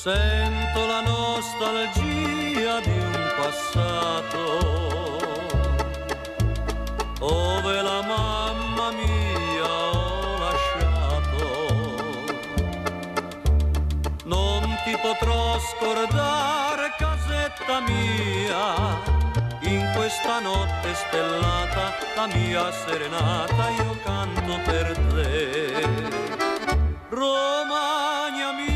Sento la nostalgia di un passato ove la mamma mia ho lasciato. Non ti potrò scordare, casetta mia, in questa notte stellata, la mia serenata io canto per te. Romagna mia,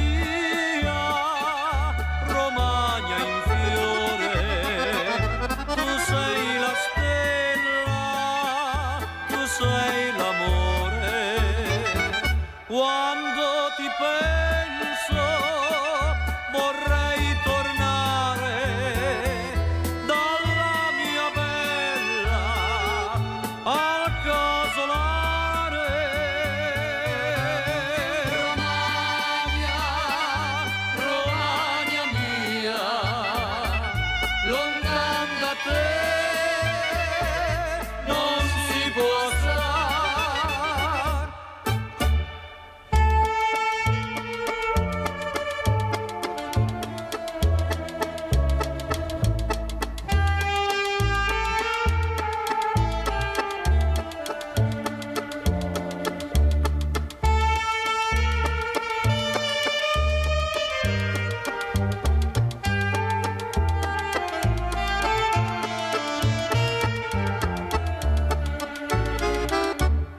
Romagna in fiore, tu sei la stella, tu sei l'amore. Quando ti penso vorrei tornare dalla mia bella al casolare. Romagna, Romagna mia, lontan da te non si può star.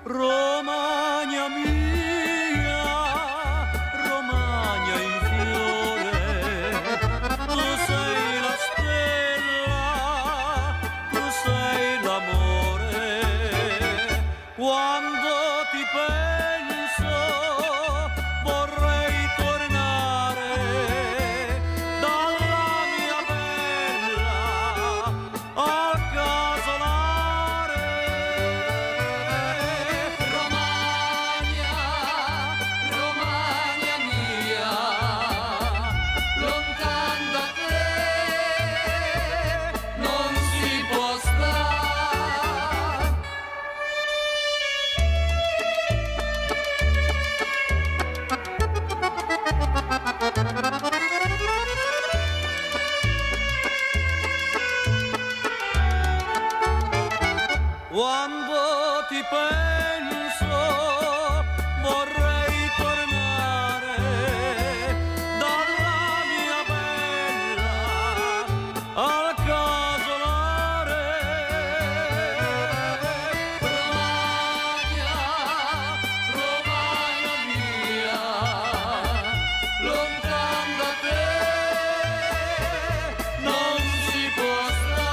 Romagna mia, Romagna in fiore, tu sei la stella, tu sei l'amore. Quando ti penso vorrei tornare dalla mia bella al casolare. Romagna, Romagna mia, lontan da te non si può stare. Quando ti penso vorrei tornare dalla mia bella al casolare. Romagna, Romagna mia, lontan da te non si può stare.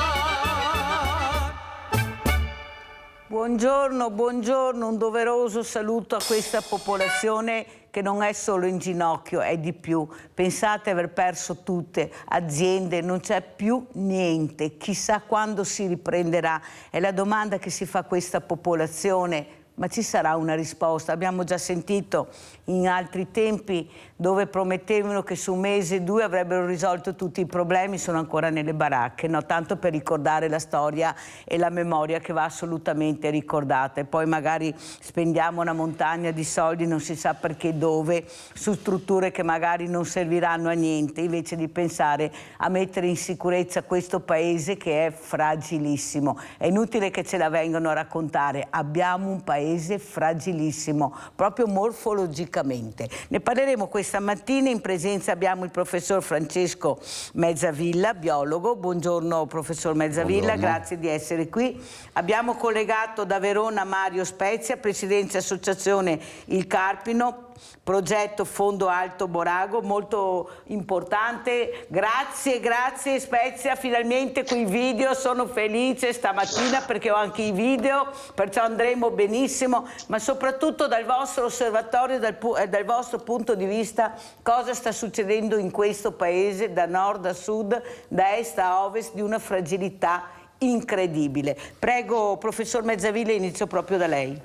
Buongiorno, buongiorno, un doveroso saluto a questa popolazione che non è solo in ginocchio, è di più. Pensate aver perso tutte, aziende, non c'è più niente, chissà quando si riprenderà. È la domanda che si fa questa popolazione. Ma ci sarà una risposta? Abbiamo già sentito in altri tempi dove promettevano che su un mese o due avrebbero risolto tutti i problemi, sono ancora nelle baracche, no? Tanto per ricordare la storia e la memoria che va assolutamente ricordata. E poi magari spendiamo una montagna di soldi, non si sa perché dove, su strutture che magari non serviranno a niente, invece di pensare a mettere in sicurezza questo paese che è fragilissimo. È inutile che ce la vengano a raccontare, abbiamo un paese fragilissimo, proprio morfologicamente. Ne parleremo questa mattina, in presenza abbiamo il professor Francesco Mezzavilla, biologo. Buongiorno professor Mezzavilla, buongiorno. Grazie di essere qui. Abbiamo collegato da Verona Mario Spezia, presidente associazione Il Carpino, progetto Fondo Alto Borago, molto importante. Grazie, grazie Spezia, finalmente quei video, sono felice stamattina perché ho anche i video, perciò andremo benissimo, ma soprattutto dal vostro osservatorio, dal vostro punto di vista, cosa sta succedendo in questo paese da nord a sud, da est a ovest, di una fragilità incredibile. Prego professor Mezzavilla, inizio proprio da lei.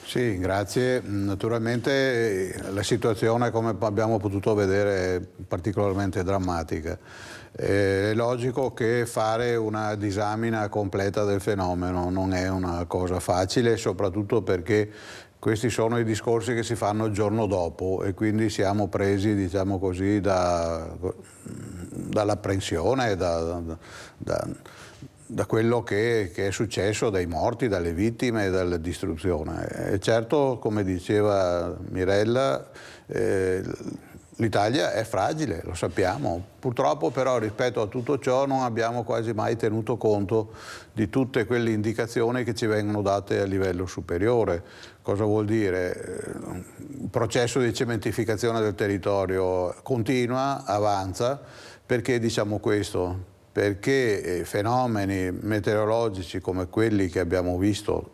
Sì, grazie. Naturalmente la situazione, come abbiamo potuto vedere, è particolarmente drammatica. È logico che fare una disamina completa del fenomeno non è una cosa facile, soprattutto perché Questi sono i discorsi che si fanno il giorno dopo e quindi siamo presi, diciamo così, dall'apprensione, da quello che è successo, dai morti, dalle vittime e dalla distruzione. E certo, come diceva Mirella, l'Italia è fragile, lo sappiamo. Purtroppo però rispetto a tutto ciò non abbiamo quasi mai tenuto conto di tutte quelle indicazioni che ci vengono date a livello superiore. Cosa vuol dire? Il processo di cementificazione del territorio continua, avanza. Perché diciamo questo? Perché fenomeni meteorologici come quelli che abbiamo visto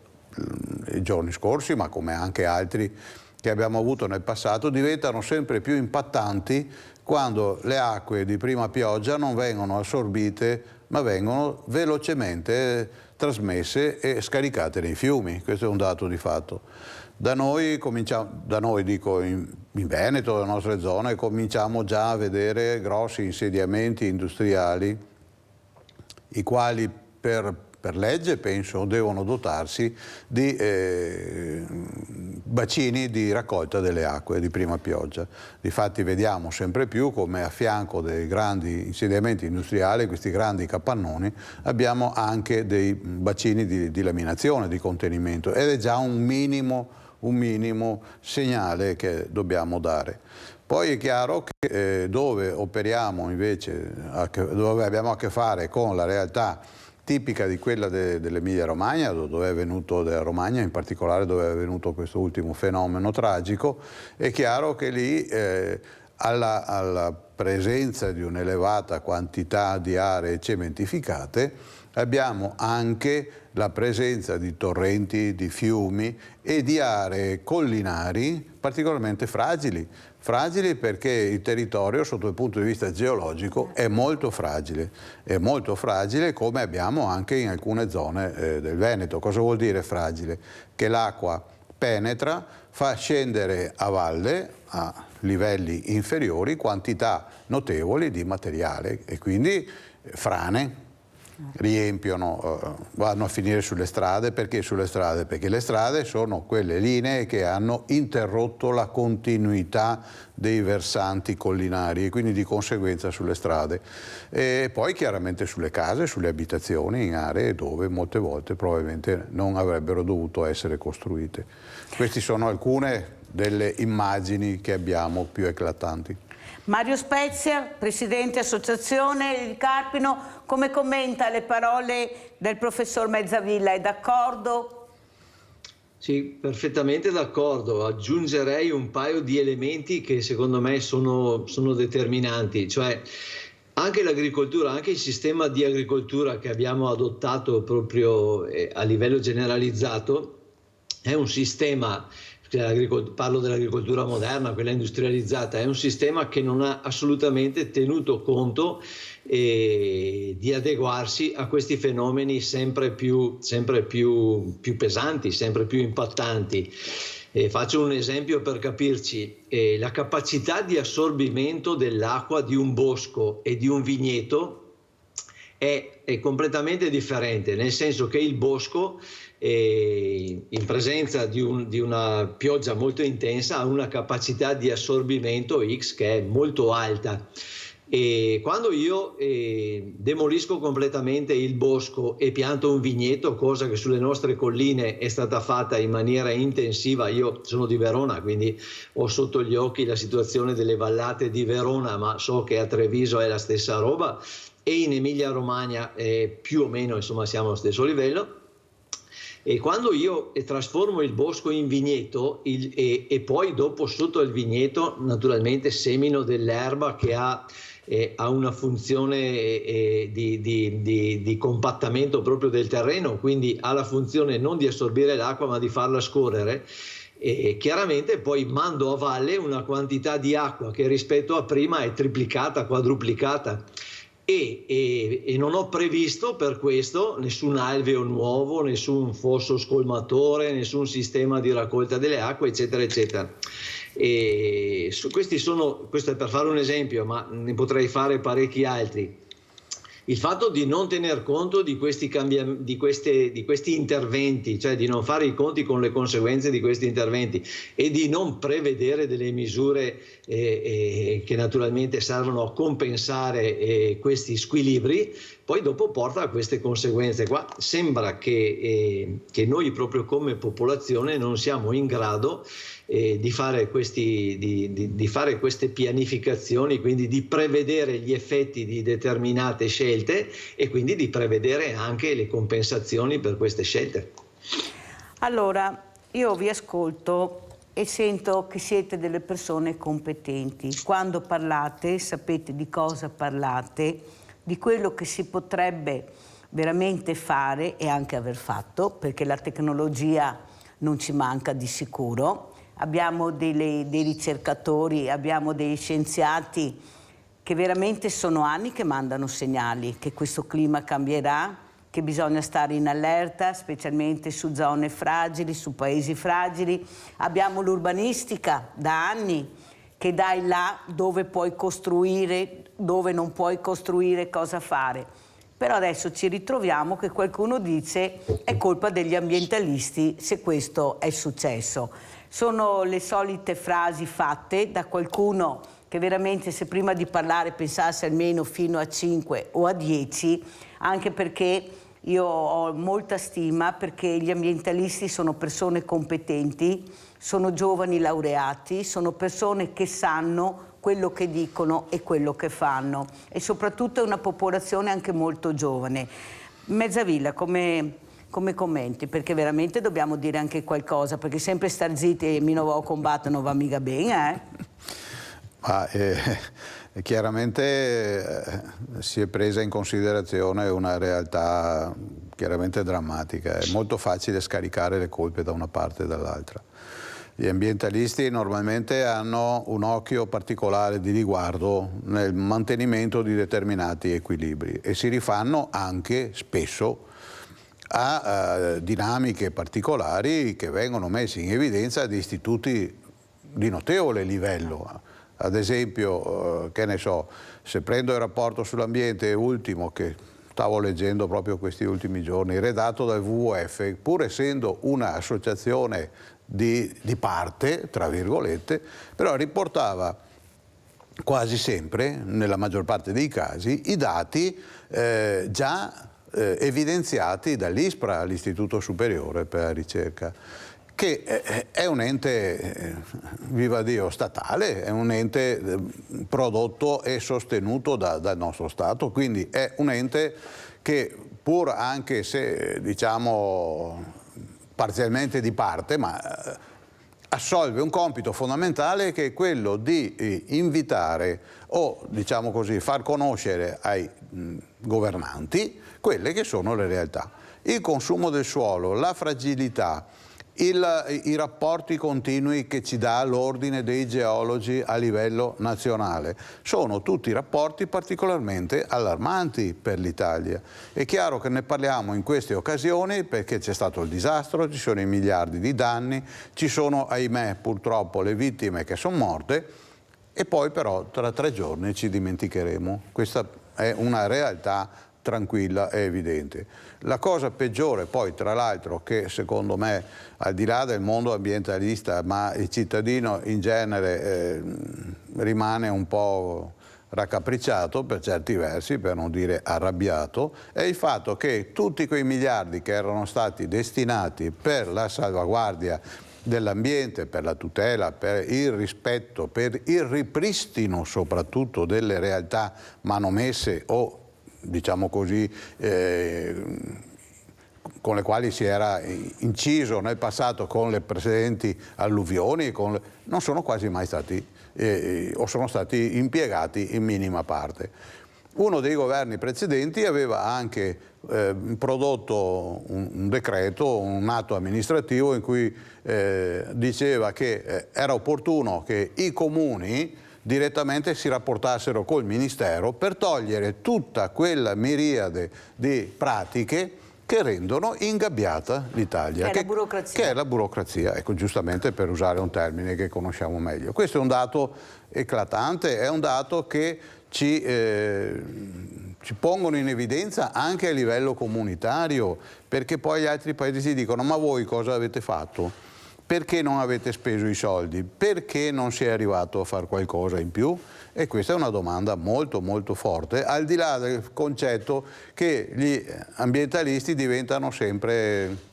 i giorni scorsi, ma come anche altri che abbiamo avuto nel passato, diventano sempre più impattanti quando le acque di prima pioggia non vengono assorbite ma vengono velocemente trasmesse e scaricate nei fiumi. Questo è un dato di fatto. Da noi dico in Veneto, nelle nostre zone, cominciamo già a vedere grossi insediamenti industriali i quali per legge, penso, devono dotarsi di bacini di raccolta delle acque di prima pioggia. Difatti vediamo sempre più come a fianco dei grandi insediamenti industriali, questi grandi capannoni, abbiamo anche dei bacini di laminazione, di contenimento, ed è già un minimo segnale che dobbiamo dare. Poi è chiaro che dove operiamo invece, dove abbiamo a che fare con la realtà tipica di quella dell'Emilia Romagna, dove è venuto, della Romagna in particolare, dove è venuto questo ultimo fenomeno tragico, è chiaro che lì alla presenza di un'elevata quantità di aree cementificate abbiamo anche la presenza di torrenti, di fiumi e di aree collinari particolarmente fragili perché il territorio sotto il punto di vista geologico è molto fragile come abbiamo anche in alcune zone del Veneto. Cosa vuol dire fragile? Che l'acqua penetra, fa scendere a valle a livelli inferiori quantità notevoli di materiale e quindi frane riempiono, vanno a finire sulle strade. Perché sulle strade? Perché le strade sono quelle linee che hanno interrotto la continuità dei versanti collinari e quindi di conseguenza sulle strade. E poi chiaramente sulle case, sulle abitazioni, in aree dove molte volte probabilmente non avrebbero dovuto essere costruite. Queste sono alcune delle immagini che abbiamo più eclatanti. Mario Spezia, Presidente Associazione di Carpino, come commenta le parole del professor Mezzavilla? È d'accordo? Sì, perfettamente d'accordo. Aggiungerei un paio di elementi che secondo me sono determinanti, cioè anche l'agricoltura, anche il sistema di agricoltura che abbiamo adottato proprio a livello generalizzato è un sistema, parlo dell'agricoltura moderna, quella industrializzata, è un sistema che non ha assolutamente tenuto conto di adeguarsi a questi fenomeni sempre più pesanti, sempre più impattanti. Faccio un esempio per capirci: la capacità di assorbimento dell'acqua di un bosco e di un vigneto è completamente differente, nel senso che il bosco in presenza di una pioggia molto intensa ha una capacità di assorbimento X che è molto alta. E quando io demolisco completamente il bosco e pianto un vigneto, cosa che sulle nostre colline è stata fatta in maniera intensiva, io sono di Verona, quindi ho sotto gli occhi la situazione delle vallate di Verona, ma so che a Treviso è la stessa roba e in Emilia Romagna più o meno, insomma, siamo allo stesso livello. E quando io trasformo il bosco in vigneto e poi dopo sotto il vigneto naturalmente semino dell'erba che ha una funzione di compattamento proprio del terreno, quindi ha la funzione non di assorbire l'acqua ma di farla scorrere, chiaramente poi mando a valle una quantità di acqua che rispetto a prima è triplicata, quadruplicata. E non ho previsto per questo nessun alveo nuovo, nessun fosso scolmatore, nessun sistema di raccolta delle acque, eccetera, eccetera. Questo è per fare un esempio, ma ne potrei fare parecchi altri. Il fatto di non tener conto di questi interventi, cioè di non fare i conti con le conseguenze di questi interventi e di non prevedere delle misure che naturalmente servono a compensare questi squilibri, poi dopo porta a queste conseguenze qua. Sembra che noi proprio come popolazione non siamo in grado di fare queste pianificazioni, quindi di prevedere gli effetti di determinate scelte e quindi di prevedere anche le compensazioni per queste scelte. Allora, io vi ascolto e sento che siete delle persone competenti. Quando parlate sapete di cosa parlate, di quello che si potrebbe veramente fare e anche aver fatto, perché la tecnologia non ci manca di sicuro. Abbiamo dei ricercatori, abbiamo degli scienziati che veramente sono anni che mandano segnali che questo clima cambierà, che bisogna stare in allerta, specialmente su zone fragili, su paesi fragili. Abbiamo l'urbanistica da anni che dai là dove puoi costruire, dove non puoi costruire, cosa fare. Però adesso ci ritroviamo che qualcuno dice è colpa degli ambientalisti se questo è successo. Sono le solite frasi fatte da qualcuno che veramente, se prima di parlare pensasse almeno fino a 5 o a 10, anche perché io ho molta stima, perché gli ambientalisti sono persone competenti, sono giovani laureati, sono persone che sanno quello che dicono e quello che fanno, e soprattutto è una popolazione anche molto giovane. Mezzavilla, come commenti? Perché veramente dobbiamo dire anche qualcosa, perché sempre star zitti e mi non va combattere non va mica bene, Chiaramente si è presa in considerazione una realtà chiaramente drammatica. È molto facile scaricare le colpe da una parte e dall'altra. Gli ambientalisti normalmente hanno un occhio particolare di riguardo nel mantenimento di determinati equilibri e si rifanno anche spesso a dinamiche particolari che vengono messe in evidenza da istituti di notevole livello. Ad esempio, che ne so, se prendo il rapporto sull'ambiente ultimo che stavo leggendo proprio questi ultimi giorni, redatto dal WWF, pur essendo un'associazione di parte, tra virgolette, però riportava quasi sempre, nella maggior parte dei casi, i dati già evidenziati dall'ISPRA, l'Istituto Superiore per la Ricerca, che è un ente, viva Dio, statale, è un ente prodotto e sostenuto dal nostro Stato, quindi è un ente che, pur anche se diciamo parzialmente di parte, ma assolve un compito fondamentale, che è quello di invitare o, diciamo così, far conoscere ai governanti quelle che sono le realtà. Il consumo del suolo, la fragilità, i rapporti continui che ci dà l'ordine dei geologi a livello nazionale, sono tutti rapporti particolarmente allarmanti per l'Italia. È chiaro che ne parliamo in queste occasioni perché c'è stato il disastro, ci sono i miliardi di danni, ci sono, ahimè, purtroppo le vittime che sono morte, e poi però tra 3 giorni ci dimenticheremo. Questa è una realtà tranquilla e evidente. La cosa peggiore poi, tra l'altro, che secondo me, al di là del mondo ambientalista, ma il cittadino in genere rimane un po' raccapricciato per certi versi, per non dire arrabbiato, è il fatto che tutti quei miliardi che erano stati destinati per la salvaguardia dell'ambiente, per la tutela, per il rispetto, per il ripristino soprattutto delle realtà manomesse o, diciamo così, con le quali si era inciso nel passato con le precedenti alluvioni, non sono quasi mai stati o sono stati impiegati in minima parte. Uno dei governi precedenti aveva anche prodotto un decreto, un atto amministrativo in cui diceva che era opportuno che i comuni direttamente si rapportassero col Ministero per togliere tutta quella miriade di pratiche che rendono ingabbiata l'Italia. Che è la burocrazia. Che è la burocrazia, ecco, giustamente per usare un termine che conosciamo meglio. Questo è un dato eclatante, è un dato che ci pongono in evidenza anche a livello comunitario, perché poi gli altri paesi dicono: ma voi cosa avete fatto? Perché non avete speso i soldi? Perché non si è arrivato a fare qualcosa in più? E questa è una domanda molto molto forte, al di là del concetto che gli ambientalisti diventano sempre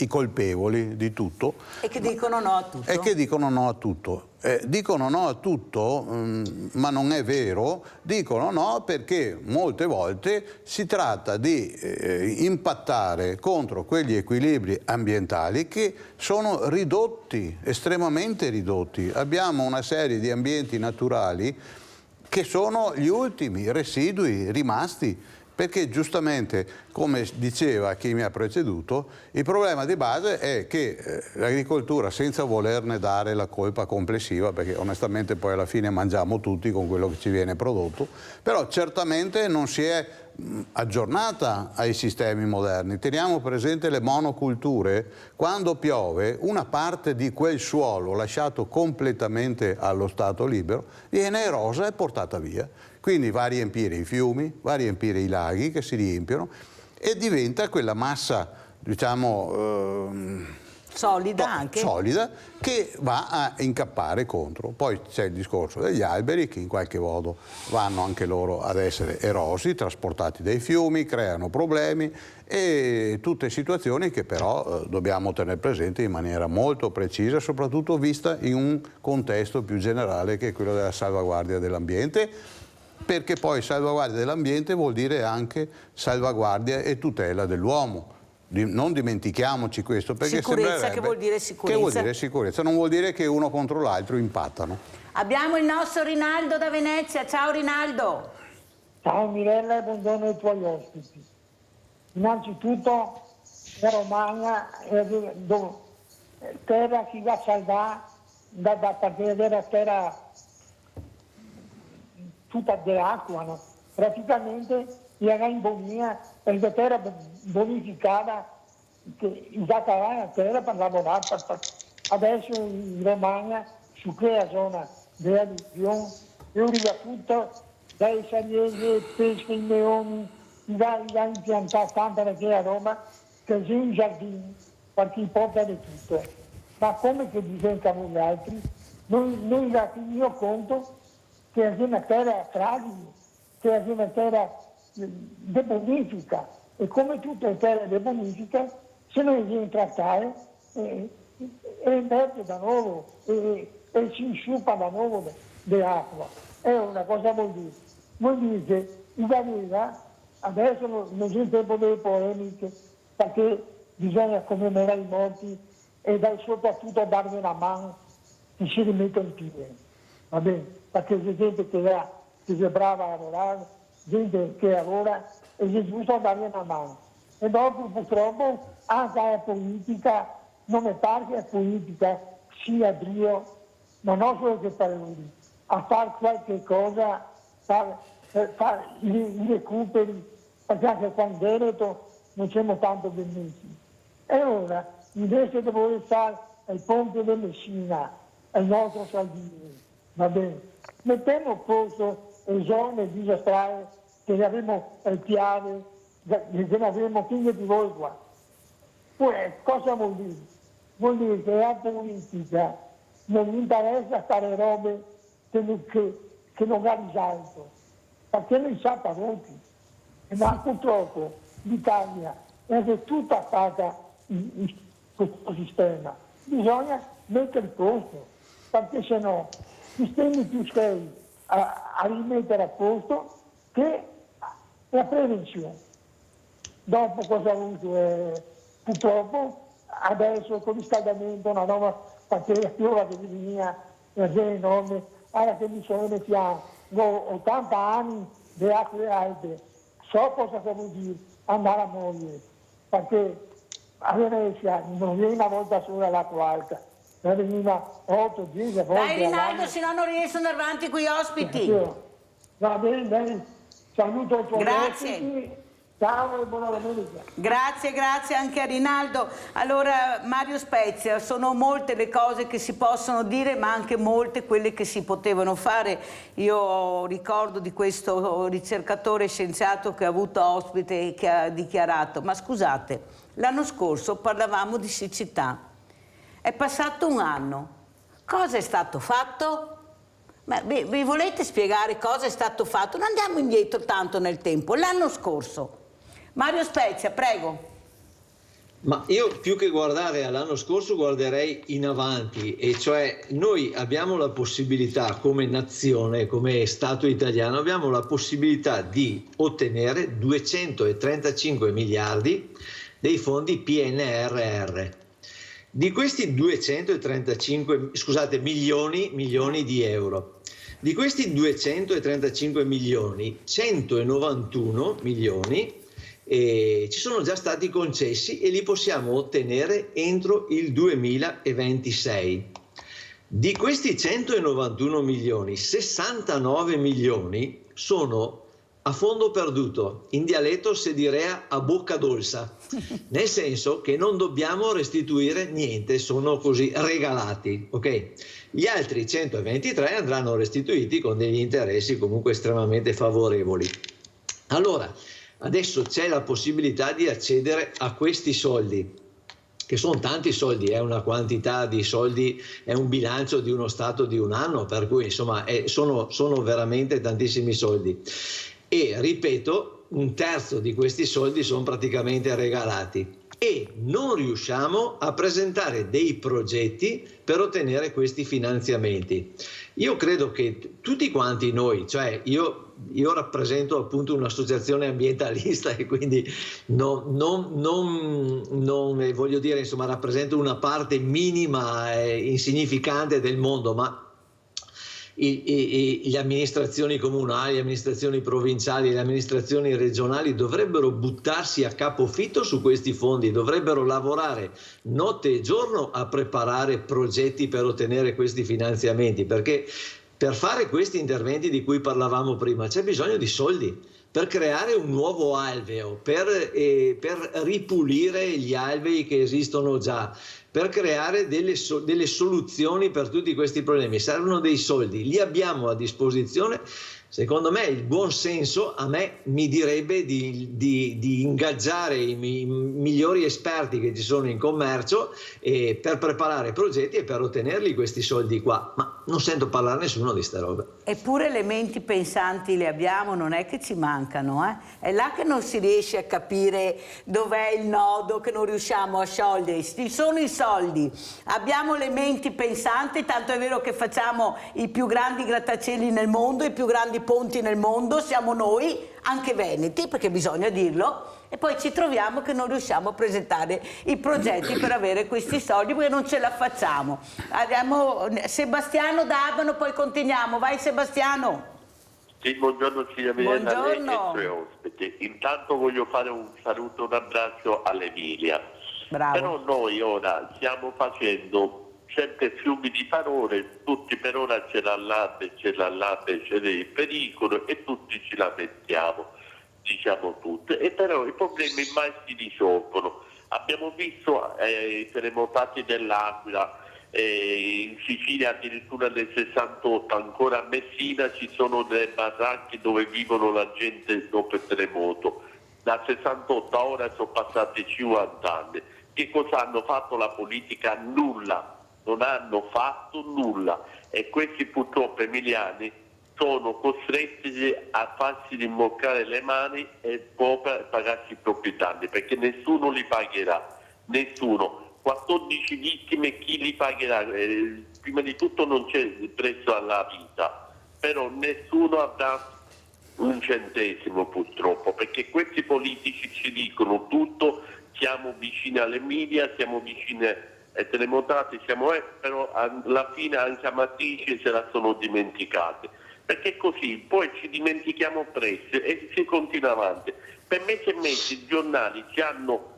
i colpevoli di tutto. E che dicono no a tutto. E che dicono no a tutto. Dicono no a tutto, ma non è vero. Dicono no perché molte volte si tratta di impattare contro quegli equilibri ambientali che sono ridotti, estremamente ridotti. Abbiamo una serie di ambienti naturali che sono gli ultimi residui rimasti, perché giustamente, come diceva chi mi ha preceduto, il problema di base è che l'agricoltura, senza volerne dare la colpa complessiva, perché onestamente poi alla fine mangiamo tutti con quello che ci viene prodotto, però certamente non si è aggiornata ai sistemi moderni. Teniamo presente le monoculture: quando piove una parte di quel suolo lasciato completamente allo stato libero viene erosa e portata via, quindi va a riempire i fiumi, va a riempire i laghi che si riempiono e diventa quella massa, diciamo, solida anche. Solida, che va a incappare contro. Poi c'è il discorso degli alberi che in qualche modo vanno anche loro ad essere erosi, trasportati dai fiumi, creano problemi e tutte situazioni che però dobbiamo tenere presenti in maniera molto precisa, soprattutto vista in un contesto più generale che è quello della salvaguardia dell'ambiente, perché poi salvaguardia dell'ambiente vuol dire anche salvaguardia e tutela dell'uomo. Non dimentichiamoci questo, perché sicurezza, che vuol dire sicurezza? Che vuol dire sicurezza, non vuol dire che uno contro l'altro impattano. Abbiamo il nostro Rinaldo da Venezia. Ciao Rinaldo. Ciao Mirella e buongiorno ai tuoi ospiti. Innanzitutto la Romagna è terra che va salvata perché era terra tutta dell'acqua, no? Praticamente era in bonia, è la terra bonificata, usata la terra per lavorare. Adesso in Romagna su quella zona della regione è arriva tutto dai Salieri, pesca in leoni, va impiantare tanta quella roba che c'è in giardini, perché porta di tutto. Ma come che diventano gli altri? Noi io conto che è una terra fragile, che è una terra di bonifica, e come tutte le terre di bonifica, se noi viene trattare emerge da nuovo e si insciupa da nuovo dell'acqua. È una cosa vuol dire. Vuol dire che in Galera adesso non c'è tempo delle polemiche, perché bisogna commemorare i morti e soprattutto dargli una mano che si rimetta in piedi. Va bene? Perché c'è gente che è brava a lavorare, gente che lavora e è giusto dargli una mano. E dopo purtroppo anche la politica, non mi pare che la politica sia Dio, ma non solo che per lui, a fare qualche cosa, fare i recuperi, perché anche qua in Veneto non siamo tanto benissimo. E ora, invece di voler fare il ponte di Messina, il nostro Salvini, va bene, mettiamo a posto le zone disastrate che avremo il piave, che ne avremo figli di voi qua. Poi cosa vuol dire? Vuol dire che la politica non gli interessa fare robe che non ha risalto, perché lui sa parecchi. Ma purtroppo l'Italia è tutta fatta in questo sistema. Bisogna mettere il posto, perché se no sistemi più seri a rimettere a posto che la prevenzione. Dopo cosa ha avuto? Purtroppo adesso con il riscaldamento, una nuova batteria piova che veniva, una serie enorme, ora che mi sono mettiamo, ho 80 anni di acque alte, so cosa vuol dire andare a morire, perché a Venezia non viene una volta sola l'acqua alta, ne veniva 8, 10 volte. Dai Rinaldo, se no non riesco ad andare avanti con gli ospiti. Va bene, saluto i tuoi Grazie. ospiti Ciao e buona domenica. Grazie, grazie anche a Rinaldo. Allora, Mario Spezia, sono molte le cose che si possono dire, ma anche molte quelle che si potevano fare. Io ricordo di questo ricercatore scienziato che ha avuto ospite e che ha dichiarato: ma scusate, l'anno scorso parlavamo di siccità, è passato un anno, cosa è stato fatto? Ma vi volete spiegare cosa è stato fatto? Non andiamo indietro tanto nel tempo, l'anno scorso. Mario Spezia, prego. Ma io più che guardare all'anno scorso guarderei in avanti, e cioè noi abbiamo la possibilità come nazione, come Stato italiano, abbiamo la possibilità di ottenere 235 miliardi dei fondi PNRR. Di questi 235, scusate, milioni di euro. Di questi 235 milioni, 191 milioni ci sono già stati concessi e li possiamo ottenere entro il 2026. Di questi 191 milioni, 69 milioni sono a fondo perduto, in dialetto si direa a bocca dolsa, nel senso che non dobbiamo restituire niente, sono così regalati, ok? Gli altri 123 andranno restituiti con degli interessi comunque estremamente favorevoli. Allora, adesso c'è la possibilità di accedere a questi soldi, che sono tanti soldi, è una quantità di soldi, è un bilancio di uno Stato di un anno, per cui insomma sono veramente tantissimi soldi. E ripeto, un terzo di questi soldi sono praticamente regalati e non riusciamo a presentare dei progetti per ottenere questi finanziamenti. Io credo che tutti quanti noi, cioè io rappresento appunto un'associazione ambientalista e quindi non voglio dire, insomma, rappresento una parte minima e insignificante del mondo, ma le amministrazioni comunali, le amministrazioni provinciali, le amministrazioni regionali dovrebbero buttarsi a capofitto su questi fondi, dovrebbero lavorare notte e giorno a preparare progetti per ottenere questi finanziamenti, perché per fare questi interventi di cui parlavamo prima c'è bisogno di soldi, per creare un nuovo alveo, per ripulire gli alvei che esistono già, per creare delle soluzioni per tutti questi problemi. Servono dei soldi, li abbiamo a disposizione. Secondo me il buon senso a me mi direbbe di ingaggiare i migliori esperti che ci sono in commercio per preparare progetti e per ottenerli questi soldi qua, ma non sento parlare nessuno di ste robe. Eppure le menti pensanti le abbiamo, non è che ci mancano, eh? È là che non si riesce a capire dov'è il nodo, che non riusciamo a sciogliere. Ci sono i soldi, abbiamo le menti pensanti, tanto è vero che facciamo i più grandi grattacieli nel mondo, i più grandi ponti nel mondo, siamo noi, anche veneti, perché bisogna dirlo, e poi ci troviamo che non riusciamo a presentare i progetti per avere questi soldi perché non ce la facciamo. Abbiamo Sebastiano da Abano, poi continuiamo. Vai Sebastiano. Sì, buongiorno Silvia Milena, Buongiorno. e ai suoi ospiti. Intanto voglio fare un saluto, un abbraccio all'Emilia. Bravo. Però noi ora stiamo facendo sempre fiumi di parole, tutti per ora c'è l'allarme, c'è il pericolo e tutti ci lamentiamo, diciamo tutto, e però i problemi mai si risolvono. Abbiamo visto i terremotati dell'Aquila, in Sicilia addirittura nel 68, ancora a Messina ci sono delle baracche dove vivono la gente dopo il terremoto. Dal 68 a ora sono passati 50 anni. Che cosa hanno fatto la politica? Nulla. Non hanno fatto nulla, e questi purtroppo emiliani sono costretti a farsi rimboccare le mani e poi pagarsi i propri danni, perché nessuno li pagherà, nessuno. 14 vittime, chi li pagherà? Prima di tutto non c'è il prezzo alla vita, però nessuno avrà un centesimo purtroppo, perché questi politici ci dicono tutto, siamo vicini all'Emilia, siamo vicini ai terremotati, però alla fine anche Amatrice se la sono dimenticate, perché così poi ci dimentichiamo presto e si continua avanti. Per mesi e mesi i giornali ci hanno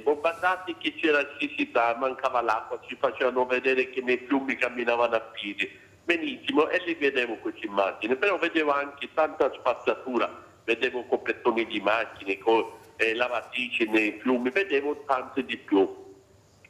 bombardati che c'era siccità, mancava l'acqua, ci facevano vedere che nei fiumi camminavano a piedi, benissimo, e li vedevo queste immagini, però vedevo anche tanta spazzatura vedevo copertoni di macchine, lavatrici nei fiumi, vedevo tante di più.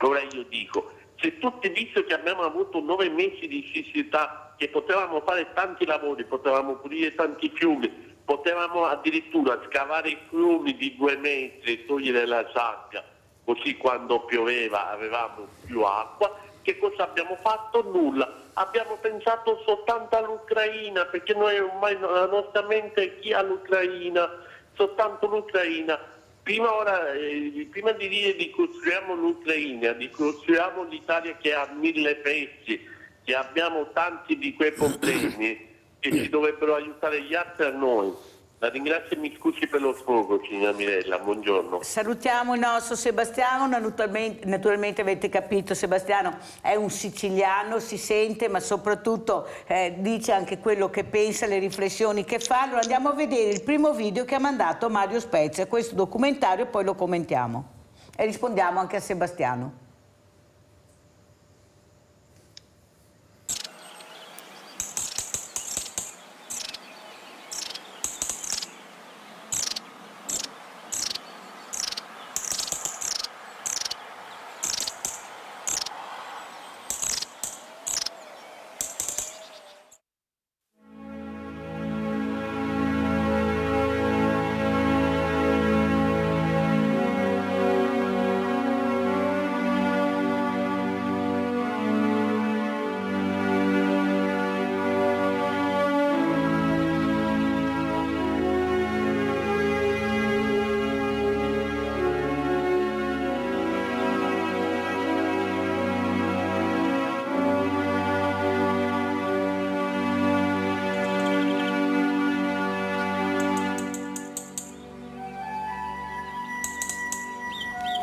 Ora io dico, se tutti, visto che abbiamo avuto 9 mesi di siccità, che potevamo fare tanti lavori, potevamo pulire tanti fiumi, potevamo addirittura scavare i fiumi di 2 metri e togliere la sabbia, così quando pioveva avevamo più acqua, che cosa abbiamo fatto? Nulla. Abbiamo pensato soltanto all'Ucraina, perché noi ormai la nostra mente è chi ha l'Ucraina, soltanto l'Ucraina. Prima di dire di costruiamo l'Ucraina, di costruiamo l'Italia che ha 1000 pezzi, che abbiamo tanti di quei problemi che ci dovrebbero aiutare gli altri a noi. La ringrazio e mi scusi per lo sfogo, signora Mirella, buongiorno. Salutiamo il nostro Sebastiano, naturalmente avete capito, Sebastiano è un siciliano, si sente, ma soprattutto dice anche quello che pensa, le riflessioni che fa. Allora andiamo a vedere il primo video che ha mandato Mario Spezia, questo documentario, poi lo commentiamo e rispondiamo anche a Sebastiano.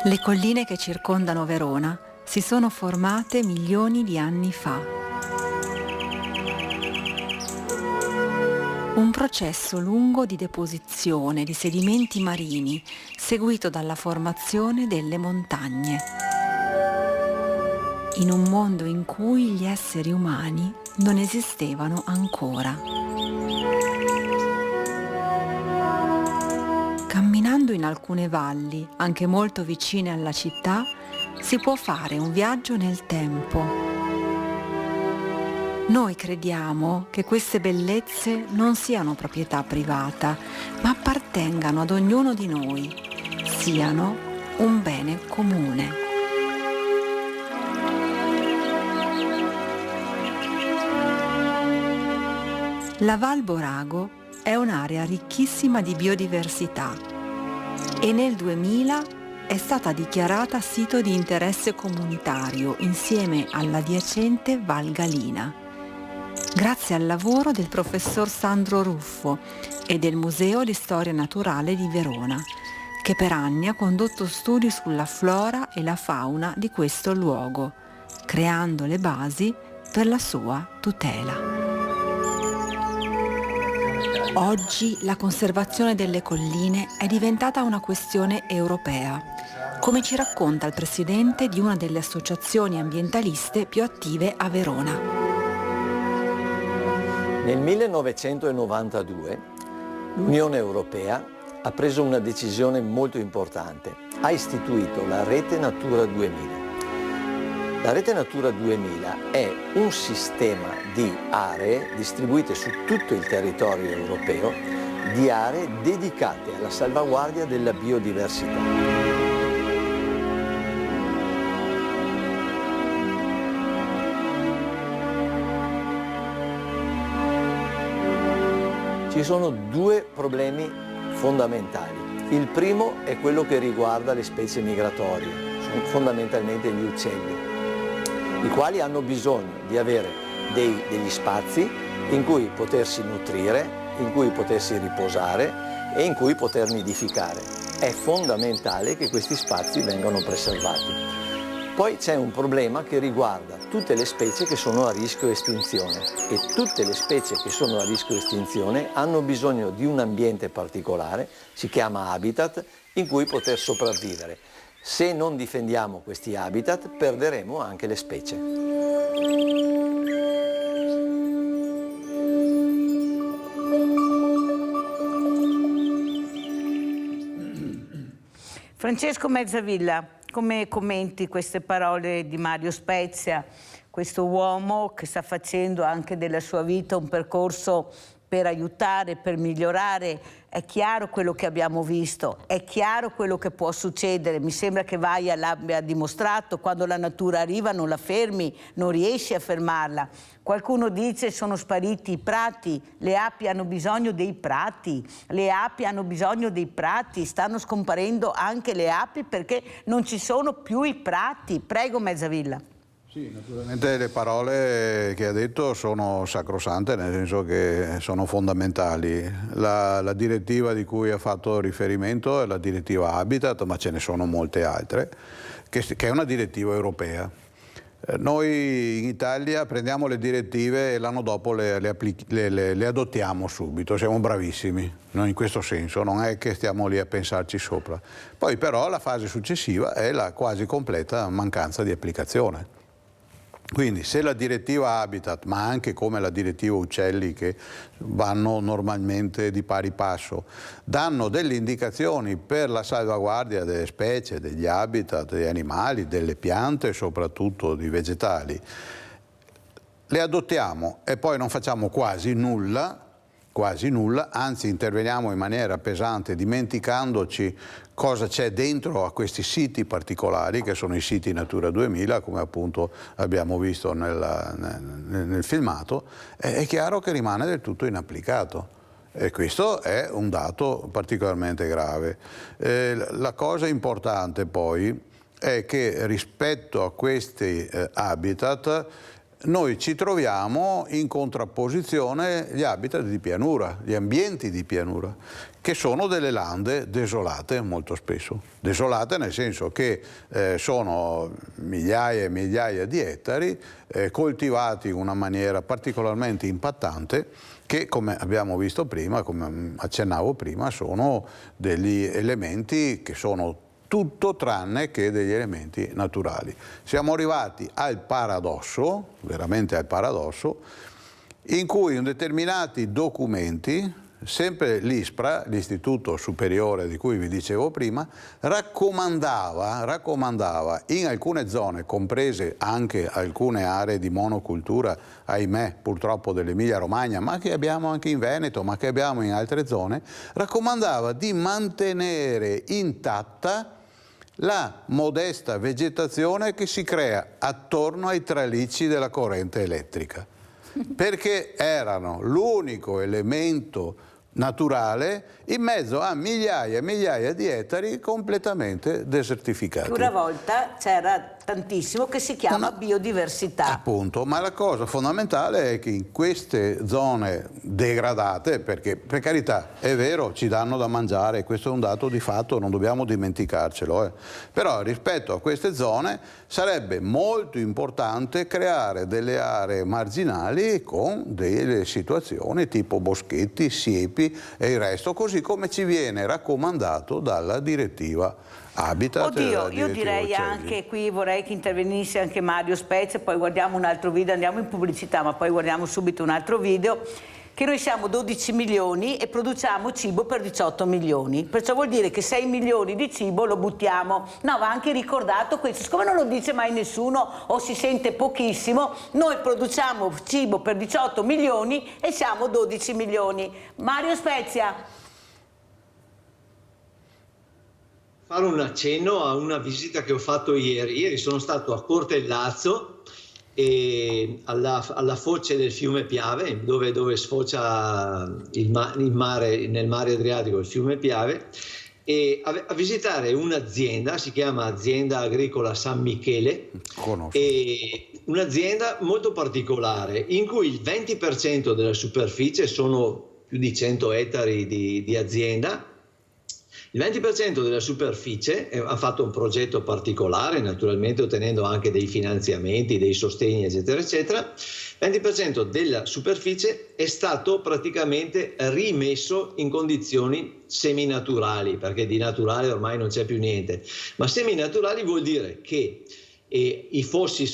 Le colline che circondano Verona si sono formate milioni di anni fa. Un processo lungo di deposizione di sedimenti marini, seguito dalla formazione delle montagne. In un mondo in cui gli esseri umani non esistevano ancora. Camminando in alcune valli, anche molto vicine alla città, si può fare un viaggio nel tempo. Noi crediamo che queste bellezze non siano proprietà privata, ma appartengano ad ognuno di noi, siano un bene comune. La Val Borago è un'area ricchissima di biodiversità e nel 2000 è stata dichiarata sito di interesse comunitario insieme all'adiacente Val Galina, grazie al lavoro del professor Sandro Ruffo e del Museo di Storia Naturale di Verona, che per anni ha condotto studi sulla flora e la fauna di questo luogo, creando le basi per la sua tutela. Oggi la conservazione delle colline è diventata una questione europea, come ci racconta il presidente di una delle associazioni ambientaliste più attive a Verona. Nel 1992 l'Unione Europea ha preso una decisione molto importante, ha istituito la Rete Natura 2000. La Rete Natura 2000 è un sistema di aree distribuite su tutto il territorio europeo, di aree dedicate alla salvaguardia della biodiversità. Ci sono due problemi fondamentali. Il primo è quello che riguarda le specie migratorie, sono fondamentalmente gli uccelli, i quali hanno bisogno di avere degli spazi in cui potersi nutrire, in cui potersi riposare e in cui poter nidificare. È fondamentale che questi spazi vengano preservati. Poi c'è un problema che riguarda tutte le specie che sono a rischio estinzione e tutte le specie che sono a rischio estinzione hanno bisogno di un ambiente particolare, si chiama habitat, in cui poter sopravvivere. Se non difendiamo questi habitat perderemo anche le specie. Francesco Mezzavilla, come commenti queste parole di Mario Spezia, questo uomo che sta facendo anche della sua vita un percorso per aiutare, per migliorare? È chiaro quello che abbiamo visto, è chiaro quello che può succedere. Mi sembra che Vaia l'abbia dimostrato: quando la natura arriva non la fermi, non riesci a fermarla. Qualcuno dice sono spariti i prati, le api hanno bisogno dei prati, le api hanno bisogno dei prati, stanno scomparendo anche le api perché non ci sono più i prati. Prego Mezzavilla. Sì, naturalmente le parole che ha detto sono sacrosante, nel senso che sono fondamentali. La direttiva di cui ha fatto riferimento è la direttiva Habitat, ma ce ne sono molte altre, che è una direttiva europea. Noi in Italia prendiamo le direttive e l'anno dopo le adottiamo subito, siamo bravissimi, noi in questo senso, non è che stiamo lì a pensarci sopra. Poi però la fase successiva è la quasi completa mancanza di applicazione. Quindi se la direttiva Habitat, ma anche come la direttiva Uccelli, che vanno normalmente di pari passo, danno delle indicazioni per la salvaguardia delle specie, degli habitat, degli animali, delle piante, soprattutto di vegetali, le adottiamo e poi non facciamo quasi nulla, anzi interveniamo in maniera pesante dimenticandoci cosa c'è dentro a questi siti particolari che sono i siti Natura 2000, come appunto abbiamo visto nel filmato. È chiaro che rimane del tutto inapplicato e questo è un dato particolarmente grave. La cosa importante poi è che rispetto a questi habitat noi ci troviamo in contrapposizione gli habitat di pianura, gli ambienti di pianura, che sono delle lande desolate molto spesso. Desolate nel senso che sono migliaia e migliaia di ettari coltivati in una maniera particolarmente impattante, che come abbiamo visto prima, come accennavo prima, sono degli elementi che sono tutto tranne che degli elementi naturali. Siamo arrivati al paradosso, veramente al paradosso, in cui in determinati documenti, sempre l'ISPRA, l'Istituto Superiore di cui vi dicevo prima, raccomandava in alcune zone, comprese anche alcune aree di monocultura, ahimè purtroppo dell'Emilia Romagna, ma che abbiamo anche in Veneto, ma che abbiamo in altre zone, raccomandava di mantenere intatta la modesta vegetazione che si crea attorno ai tralicci della corrente elettrica, perché erano l'unico elemento naturale in mezzo a migliaia e migliaia di ettari completamente desertificati. Una volta c'era tantissimo che si chiama biodiversità. Appunto, ma la cosa fondamentale è che in queste zone degradate, perché per carità è vero ci danno da mangiare, questo è un dato di fatto, non dobbiamo dimenticarcelo, però rispetto a queste zone sarebbe molto importante creare delle aree marginali con delle situazioni tipo boschetti, siepi e il resto, così come ci viene raccomandato dalla direttiva Habitat. Oddio, io direi anche, qui vorrei che intervenisse anche Mario Spezia, poi guardiamo un altro video, andiamo in pubblicità, ma poi guardiamo subito un altro video, che noi siamo 12 milioni e produciamo cibo per 18 milioni, perciò vuol dire che 6 milioni di cibo lo buttiamo. No, va anche ricordato questo, siccome non lo dice mai nessuno o si sente pochissimo, noi produciamo cibo per 18 milioni e siamo 12 milioni. Mario Spezia. Fare un accenno a una visita che ho fatto ieri. Ieri sono stato a Cortellazzo e alla foce del fiume Piave, dove sfocia nel mare Adriatico il fiume Piave, e a visitare un'azienda, si chiama Azienda Agricola San Michele, e un'azienda molto particolare in cui il 20% della superficie, sono più di 100 ettari di azienda. Il 20% della superficie ha fatto un progetto particolare, naturalmente ottenendo anche dei finanziamenti, dei sostegni, eccetera, eccetera. Il 20% della superficie è stato praticamente rimesso in condizioni seminaturali, perché di naturale ormai non c'è più niente. Ma seminaturali vuol dire che i fossi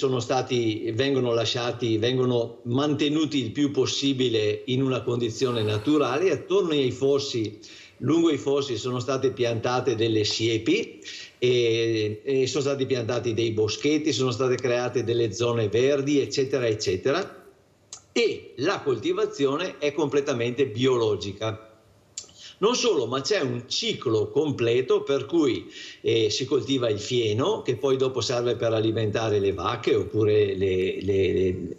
vengono mantenuti il più possibile in una condizione naturale, e attorno ai fossi, lungo i fossi, sono state piantate delle siepi e sono stati piantati dei boschetti, sono state create delle zone verdi, eccetera, eccetera, e la coltivazione è completamente biologica. Non solo, ma c'è un ciclo completo per cui si coltiva il fieno, che poi dopo serve per alimentare le vacche oppure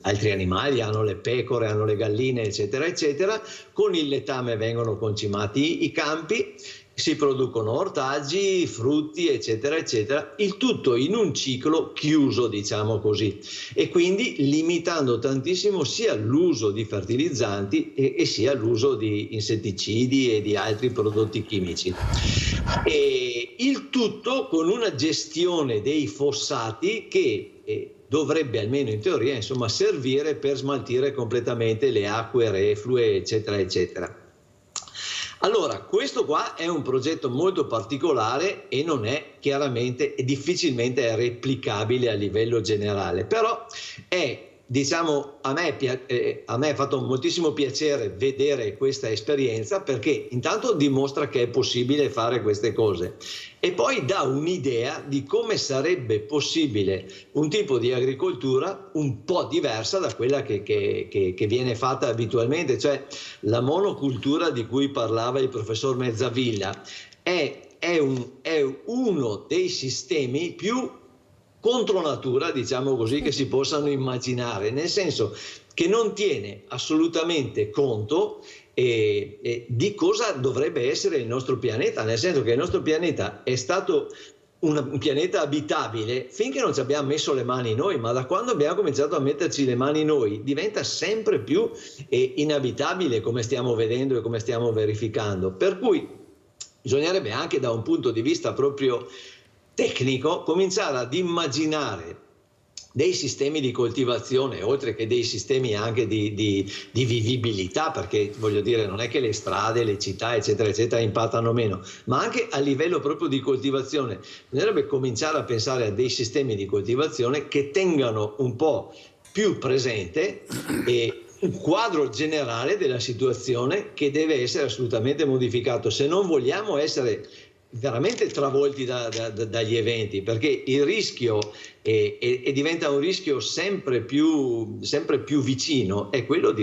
altri animali, hanno le pecore, hanno le galline, eccetera, eccetera. Con il letame vengono concimati i campi, si producono ortaggi, frutti, eccetera, eccetera, il tutto in un ciclo chiuso, diciamo così, e quindi limitando tantissimo sia l'uso di fertilizzanti e sia l'uso di insetticidi e di altri prodotti chimici. E il tutto con una gestione dei fossati che dovrebbe, almeno in teoria, insomma, servire per smaltire completamente le acque reflue, eccetera, eccetera. Allora, questo qua è un progetto molto particolare e non è chiaramente e difficilmente è replicabile a livello generale, però è, diciamo, a me ha fatto moltissimo piacere vedere questa esperienza, perché intanto dimostra che è possibile fare queste cose e poi dà un'idea di come sarebbe possibile un tipo di agricoltura un po' diversa da quella che viene fatta abitualmente, cioè la monocultura di cui parlava il professor Mezzavilla è uno dei sistemi più contro natura, diciamo così, che si possano immaginare, nel senso che non tiene assolutamente conto di cosa dovrebbe essere il nostro pianeta, nel senso che il nostro pianeta è stato un pianeta abitabile finché non ci abbiamo messo le mani noi, ma da quando abbiamo cominciato a metterci le mani noi diventa sempre più inabitabile, come stiamo vedendo e come stiamo verificando, per cui bisognerebbe anche da un punto di vista proprio tecnico cominciare ad immaginare dei sistemi di coltivazione, oltre che dei sistemi anche di vivibilità, perché voglio dire non è che le strade, le città eccetera eccetera impattano meno, ma anche a livello proprio di coltivazione bisognerebbe cominciare a pensare a dei sistemi di coltivazione che tengano un po' più presente un quadro generale della situazione che deve essere assolutamente modificato se non vogliamo essere veramente travolti dagli eventi, perché il rischio e diventa un rischio sempre più vicino è quello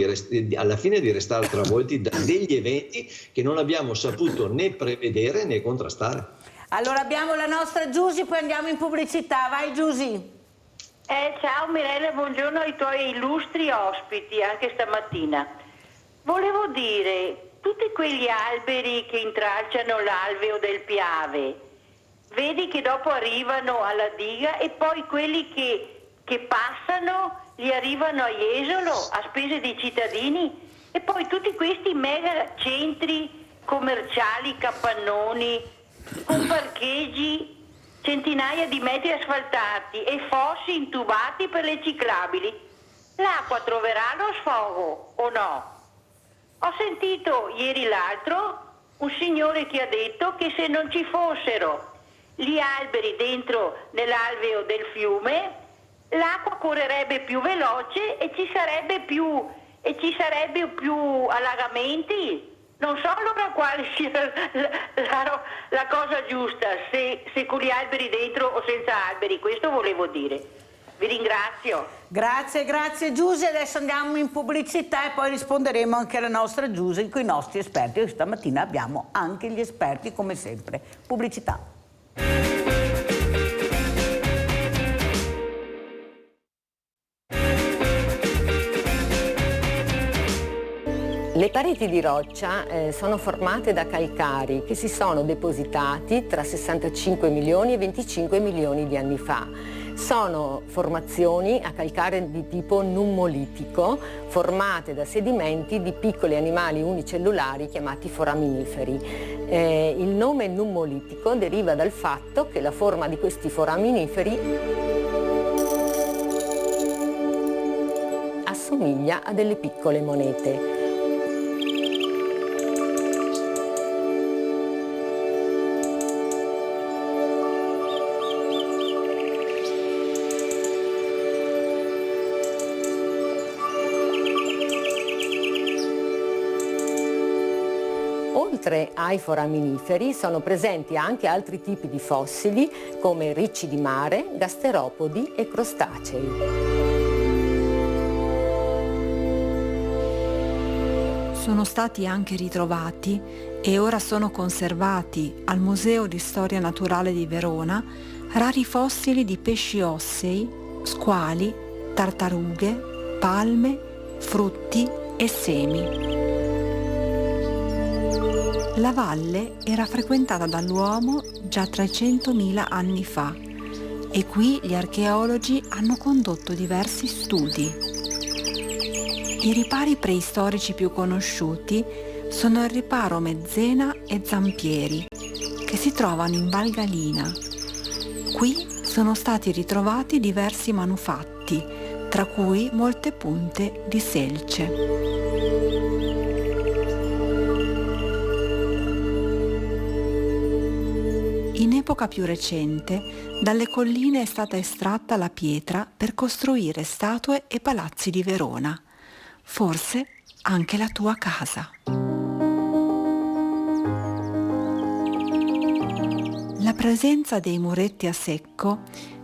alla fine di restare travolti da degli eventi che non abbiamo saputo né prevedere né contrastare. Allora abbiamo la nostra Giusy, poi andiamo in pubblicità. Vai Giusy. Ciao Mirella, buongiorno ai tuoi illustri ospiti anche stamattina. Volevo dire, tutti quegli alberi che intralciano l'alveo del Piave, vedi che dopo arrivano alla diga e poi quelli che passano li arrivano a Jesolo a spese dei cittadini, e poi tutti questi mega centri commerciali, capannoni, con parcheggi, centinaia di metri asfaltati e fossi intubati per le ciclabili. L'acqua troverà lo sfogo o no? Ho sentito ieri l'altro un signore che ha detto che se non ci fossero gli alberi dentro nell'alveo del fiume, l'acqua correrebbe più veloce e ci sarebbe più allagamenti. Non so allora quale sia la cosa giusta, se con gli alberi dentro o senza alberi, questo volevo dire. Vi ringrazio. Grazie Giusy, adesso andiamo in pubblicità e poi risponderemo anche alla nostra Giusy con i nostri esperti. Io stamattina abbiamo anche gli esperti come sempre. Pubblicità. Le pareti di roccia sono formate da calcari che si sono depositati tra 65 milioni e 25 milioni di anni fa. Sono formazioni a calcare di tipo nummolitico, formate da sedimenti di piccoli animali unicellulari chiamati foraminiferi. Il nome nummolitico deriva dal fatto che la forma di questi foraminiferi assomiglia a delle piccole monete. Oltre ai foraminiferi sono presenti anche altri tipi di fossili come ricci di mare, gasteropodi e crostacei. Sono stati anche ritrovati e ora sono conservati al Museo di Storia Naturale di Verona rari fossili di pesci ossei, squali, tartarughe, palme, frutti e semi. La valle era frequentata dall'uomo già 300.000 anni fa e qui gli archeologi hanno condotto diversi studi. I ripari preistorici più conosciuti sono il riparo Mezzena e Zampieri, che si trovano in Val Galina. Qui sono stati ritrovati diversi manufatti, tra cui molte punte di selce. In epoca più recente, dalle colline è stata estratta la pietra per costruire statue e palazzi di Verona, forse anche la tua casa. La presenza dei muretti a secco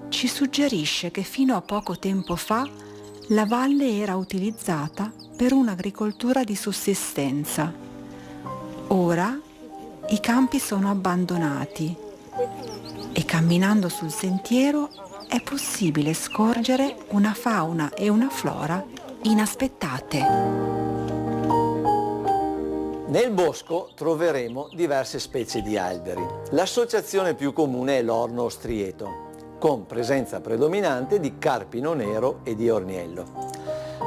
ci suggerisce che fino a poco tempo fa la valle era utilizzata per un'agricoltura di sussistenza. Ora i campi sono abbandonati e camminando sul sentiero è possibile scorgere una fauna e una flora inaspettate. Nel bosco troveremo diverse specie di alberi. L'associazione più comune è l'orno strieto, con presenza predominante di carpino nero e di orniello.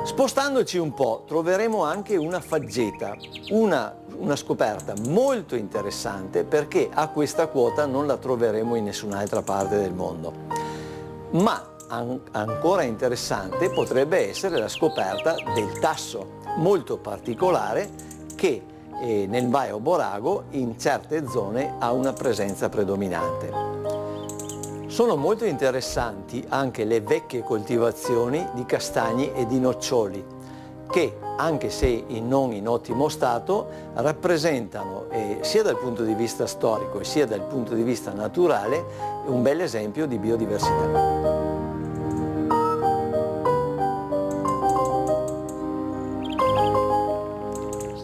Spostandoci un po' troveremo anche una faggeta, una scoperta molto interessante perché a questa quota non la troveremo in nessun'altra parte del mondo. Ma ancora interessante potrebbe essere la scoperta del tasso, molto particolare, che nel Baio Borago in certe zone ha una presenza predominante. Sono molto interessanti anche le vecchie coltivazioni di castagni e di noccioli che, anche se non in ottimo stato, rappresentano sia dal punto di vista storico e sia dal punto di vista naturale un bel esempio di biodiversità.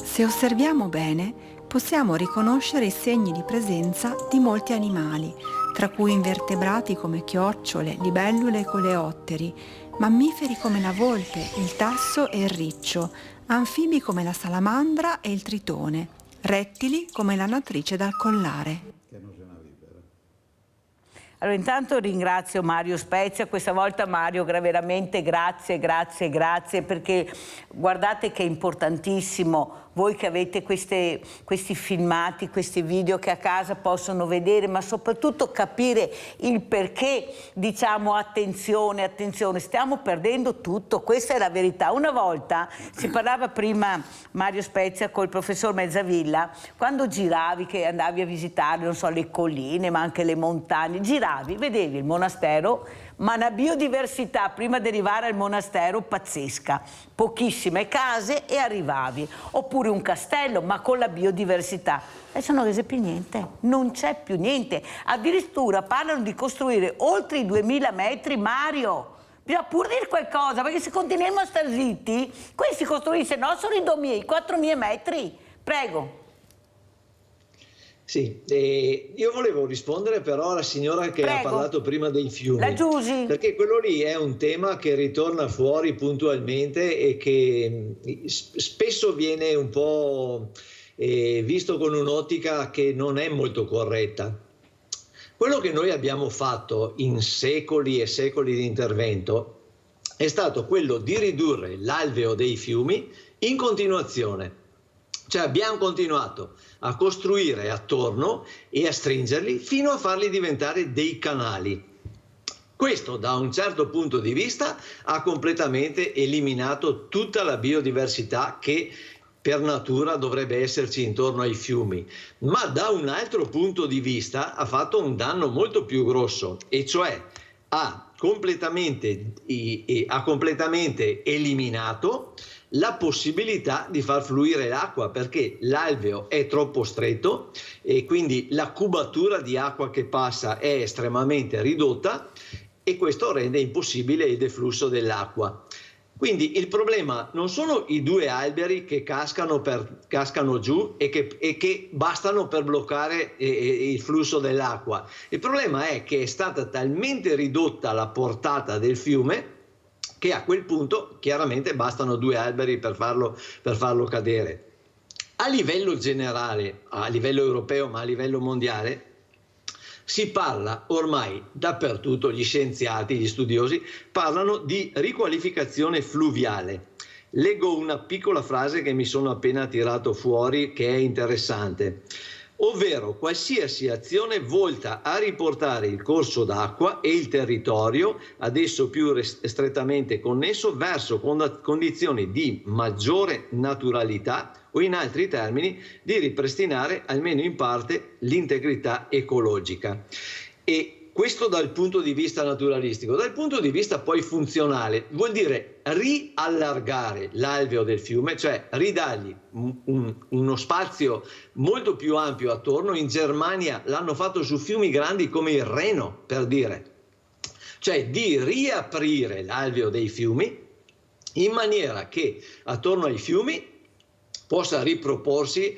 Se osserviamo bene, possiamo riconoscere i segni di presenza di molti animali, tra cui invertebrati come chiocciole, libellule e coleotteri, mammiferi come la volpe, il tasso e il riccio, anfibi come la salamandra e il tritone, rettili come la natrice dal collare. Allora, intanto ringrazio Mario Spezia, questa volta Mario veramente grazie, perché guardate che è importantissimo, voi che avete questi filmati, questi video che a casa possono vedere, ma soprattutto capire il perché diciamo attenzione, stiamo perdendo tutto, questa è la verità. Una volta, si parlava prima Mario Spezia col professor Mezzavilla, quando giravi, che andavi a visitare, non so, le colline, ma anche le montagne, giravi, vedevi il monastero, ma una biodiversità prima di arrivare al monastero pazzesca, pochissime case e arrivavi, oppure un castello ma con la biodiversità. Adesso non c'è più niente, non c'è più niente, addirittura parlano di costruire oltre i 2000 metri, Mario. Bisogna pur dire qualcosa, perché se continuiamo a stare zitti, questi costruiscono, no, sono i 4.000 metri, prego. Sì, io volevo rispondere però alla signora che ha parlato prima dei fiumi, la Giusy, perché quello lì è un tema che ritorna fuori puntualmente e che spesso viene un po' visto con un'ottica che non è molto corretta. Quello che noi abbiamo fatto in secoli e secoli di intervento è stato quello di ridurre l'alveo dei fiumi in continuazione. Cioè abbiamo continuato a costruire attorno e a stringerli fino a farli diventare dei canali. Questo da un certo punto di vista ha completamente eliminato tutta la biodiversità che per natura dovrebbe esserci intorno ai fiumi, ma da un altro punto di vista ha fatto un danno molto più grosso, e cioè ha completamente eliminato la possibilità di far fluire l'acqua, perché l'alveo è troppo stretto e quindi la cubatura di acqua che passa è estremamente ridotta e questo rende impossibile il deflusso dell'acqua. Quindi il problema non sono i 2 alberi che cascano giù e che bastano per bloccare il flusso dell'acqua. Il problema è che è stata talmente ridotta la portata del fiume che a quel punto chiaramente bastano 2 alberi per farlo cadere. A livello generale, a livello europeo ma a livello mondiale, si parla ormai dappertutto, gli scienziati, gli studiosi parlano di riqualificazione fluviale. Leggo una piccola frase che mi sono appena tirato fuori che è interessante. Ovvero qualsiasi azione volta a riportare il corso d'acqua e il territorio ad esso più strettamente connesso verso condizioni di maggiore naturalità o in altri termini di ripristinare almeno in parte l'integrità ecologica. E questo dal punto di vista naturalistico. Dal punto di vista poi funzionale vuol dire riallargare l'alveo del fiume, cioè ridargli uno spazio molto più ampio attorno. In Germania l'hanno fatto su fiumi grandi come il Reno, per dire, cioè di riaprire l'alveo dei fiumi in maniera che attorno ai fiumi possa riproporsi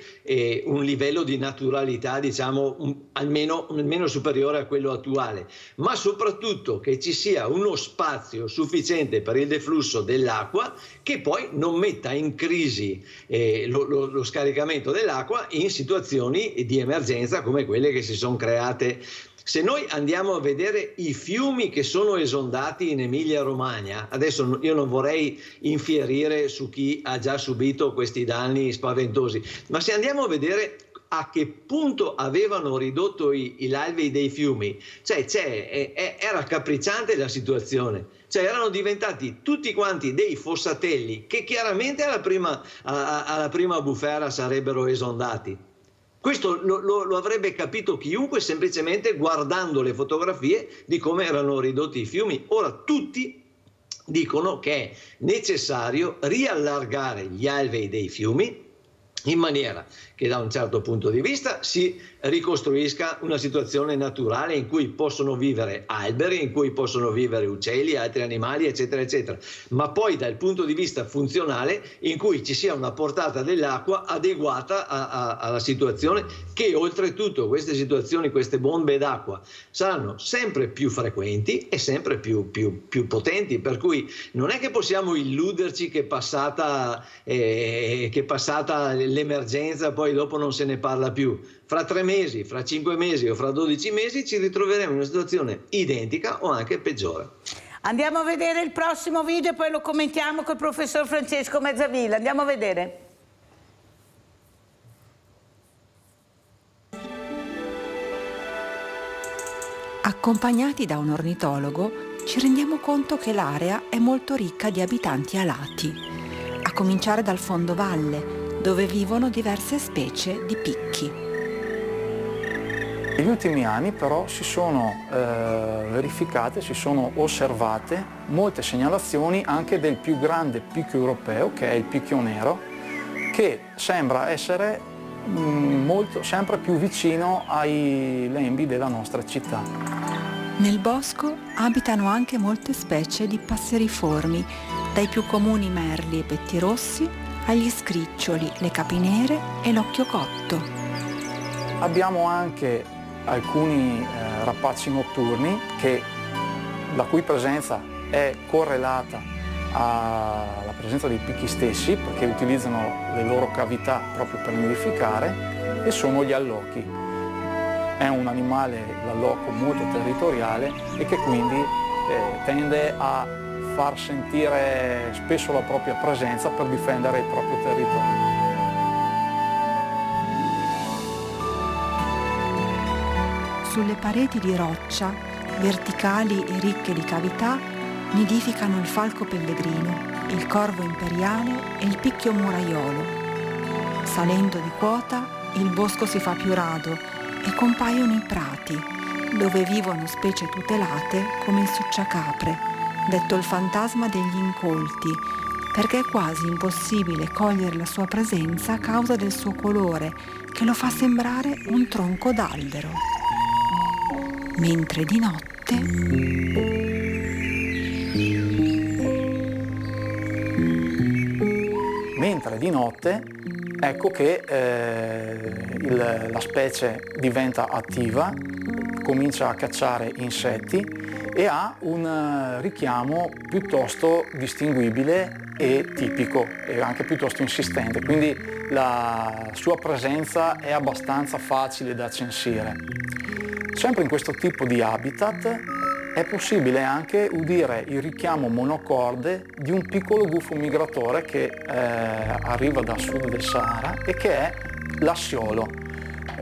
un livello di naturalità, diciamo, almeno superiore a quello attuale, ma soprattutto che ci sia uno spazio sufficiente per il deflusso dell'acqua che poi non metta in crisi lo scaricamento dell'acqua in situazioni di emergenza come quelle che si sono create. Se noi andiamo a vedere i fiumi che sono esondati in Emilia-Romagna, adesso io non vorrei infierire su chi ha già subito questi danni spaventosi, ma se andiamo a vedere a che punto avevano ridotto gli alvei dei fiumi, cioè era raccapricciante la situazione, cioè erano diventati tutti quanti dei fossatelli che chiaramente alla prima bufera sarebbero esondati. Questo lo avrebbe capito chiunque semplicemente guardando le fotografie di come erano ridotti i fiumi. Ora tutti dicono che è necessario riallargare gli alvei dei fiumi in maniera che da un certo punto di vista si ricostruisca una situazione naturale in cui possono vivere alberi, in cui possono vivere uccelli, altri animali, eccetera, eccetera, ma poi dal punto di vista funzionale in cui ci sia una portata dell'acqua adeguata alla situazione, che oltretutto queste situazioni, queste bombe d'acqua saranno sempre più frequenti e sempre più potenti, per cui non è che possiamo illuderci che passata l'emergenza poi dopo non se ne parla più. Fra 3 mesi, fra 5 mesi o fra 12 mesi ci ritroveremo in una situazione identica o anche peggiore. Andiamo a vedere il prossimo video e poi lo commentiamo col professor Francesco Mazzavilla. Andiamo a vedere. Accompagnati da un ornitologo ci rendiamo conto che l'area è molto ricca di abitanti alati, a cominciare dal fondovalle, dove vivono diverse specie di picchi. Negli ultimi anni però si sono verificate, si sono osservate molte segnalazioni anche del più grande picchio europeo, che è il picchio nero, che sembra essere sempre più vicino ai lembi della nostra città. Nel bosco abitano anche molte specie di passeriformi, dai più comuni merli e pettirossi agli scriccioli, le capinere e l'occhio cotto. Abbiamo anche alcuni rapaci notturni la cui presenza è correlata alla presenza dei picchi stessi, perché utilizzano le loro cavità proprio per nidificare, e sono gli allocchi. È un animale, l'alloco, molto territoriale e che quindi tende a far sentire spesso la propria presenza per difendere il proprio territorio. Sulle pareti di roccia, verticali e ricche di cavità, nidificano il falco pellegrino, il corvo imperiale e il picchio muraiolo. Salendo di quota, il bosco si fa più rado e compaiono i prati, dove vivono specie tutelate come il succiacapre, detto il fantasma degli incolti, perché è quasi impossibile cogliere la sua presenza a causa del suo colore, che lo fa sembrare un tronco d'albero. Mentre di notte ecco che la specie diventa attiva, comincia a cacciare insetti e ha un richiamo piuttosto distinguibile e tipico e anche piuttosto insistente, quindi la sua presenza è abbastanza facile da censire. Sempre in questo tipo di habitat è possibile anche udire il richiamo monocorde di un piccolo gufo migratore che arriva dal sud del Sahara e che è l'assiolo,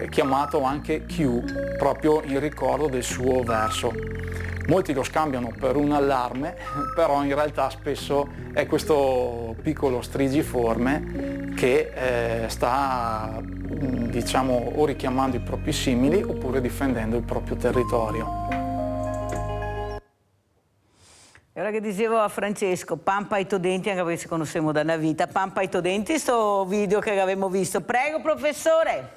chiamato anche Q, proprio in ricordo del suo verso. Molti lo scambiano per un allarme, però in realtà spesso è questo piccolo strigiforme che sta, diciamo, o richiamando i propri simili oppure difendendo il proprio territorio. E ora che dicevo a Francesco, Pampa ai tuoi denti, anche perché ci conosciamo da una vita, Pampa ai tuoi denti, sto video che avevamo visto. Prego, professore.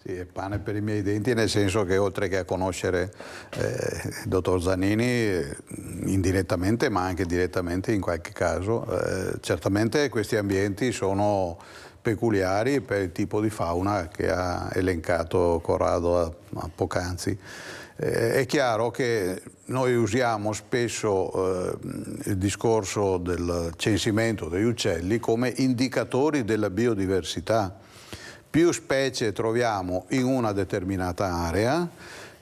Sì, è pane per i miei denti, nel senso che oltre che a conoscere il dottor Zanini indirettamente, ma anche direttamente in qualche caso, certamente questi ambienti sono peculiari per il tipo di fauna che ha elencato Corrado poc'anzi. È chiaro che noi usiamo spesso il discorso del censimento degli uccelli come indicatori della biodiversità. Più specie troviamo in una determinata area,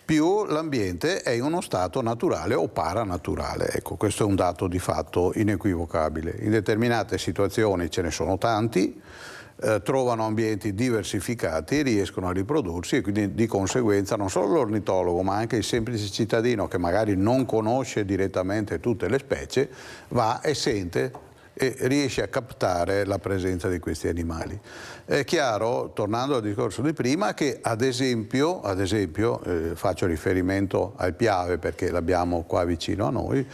più l'ambiente è in uno stato naturale o paranaturale. Ecco, questo è un dato di fatto inequivocabile. In determinate situazioni ce ne sono tanti, trovano ambienti diversificati, riescono a riprodursi e quindi di conseguenza non solo l'ornitologo ma anche il semplice cittadino che magari non conosce direttamente tutte le specie va e sente e riesce a captare la presenza di questi animali. È chiaro, tornando al discorso di prima, che ad esempio faccio riferimento al Piave perché l'abbiamo qua vicino a noi.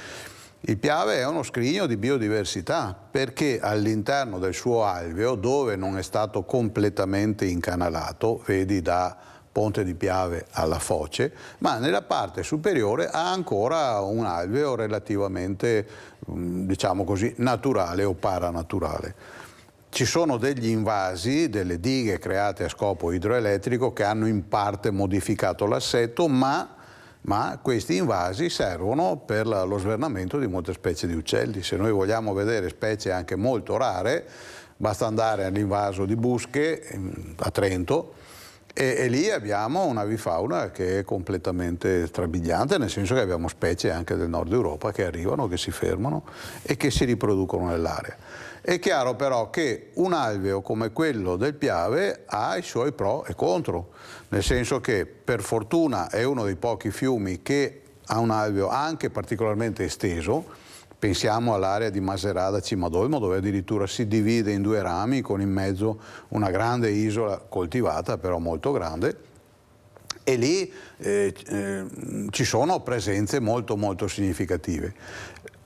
Il Piave è uno scrigno di biodiversità perché all'interno del suo alveo, dove non è stato completamente incanalato, vedi da Ponte di Piave alla Foce, ma nella parte superiore ha ancora un alveo relativamente, diciamo così, naturale o paranaturale. Ci sono degli invasi, delle dighe create a scopo idroelettrico che hanno in parte modificato l'assetto, ma questi invasi servono per lo svernamento di molte specie di uccelli. Se noi vogliamo vedere specie anche molto rare, basta andare all'invaso di Busche a Trento e lì abbiamo un'avifauna che è completamente strabiliante, nel senso che abbiamo specie anche del nord Europa che arrivano, che si fermano e che si riproducono nell'area. È chiaro però che un alveo come quello del Piave ha i suoi pro e contro, nel senso che per fortuna è uno dei pochi fiumi che ha un alveo anche particolarmente esteso. Pensiamo all'area di Macerata Cimadolmo, dove addirittura si divide in due rami con in mezzo una grande isola coltivata, però molto grande, e lì ci sono presenze molto molto significative.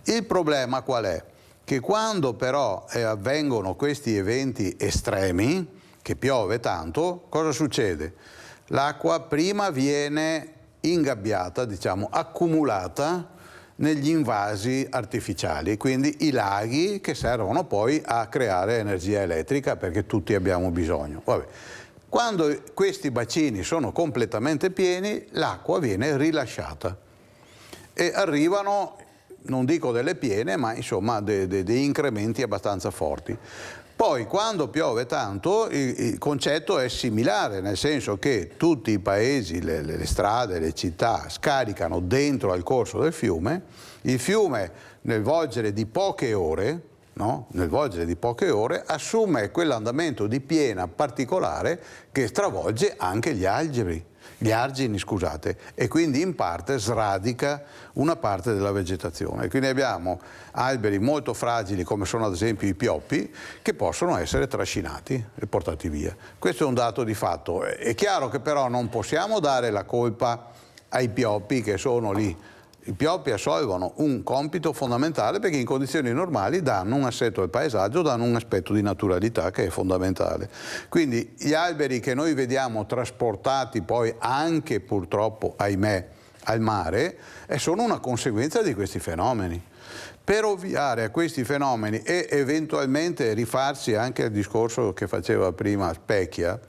Il problema qual è? Che quando però avvengono questi eventi estremi, che piove tanto, cosa succede? L'acqua prima viene ingabbiata, diciamo, accumulata negli invasi artificiali, quindi i laghi che servono poi a creare energia elettrica perché tutti abbiamo bisogno. Vabbè. Quando questi bacini sono completamente pieni, l'acqua viene rilasciata e arrivano, non dico delle piene, ma insomma dei incrementi abbastanza forti. Poi quando piove tanto il concetto è similare, nel senso che tutti i paesi, le strade, le città scaricano dentro al corso del fiume, il fiume nel volgere di poche ore, assume quell'andamento di piena particolare che stravolge anche gli argini, scusate, e quindi in parte sradica una parte della vegetazione. Quindi abbiamo alberi molto fragili come sono ad esempio i pioppi che possono essere trascinati e portati via. Questo è un dato di fatto. È chiaro che però non possiamo dare la colpa ai pioppi che sono lì. I pioppi assolvono un compito fondamentale perché in condizioni normali danno un assetto al paesaggio, danno un aspetto di naturalità che è fondamentale. Quindi gli alberi che noi vediamo trasportati poi anche purtroppo, ahimè, al mare, sono una conseguenza di questi fenomeni. Per ovviare a questi fenomeni e eventualmente rifarsi anche al discorso che faceva prima Specchia,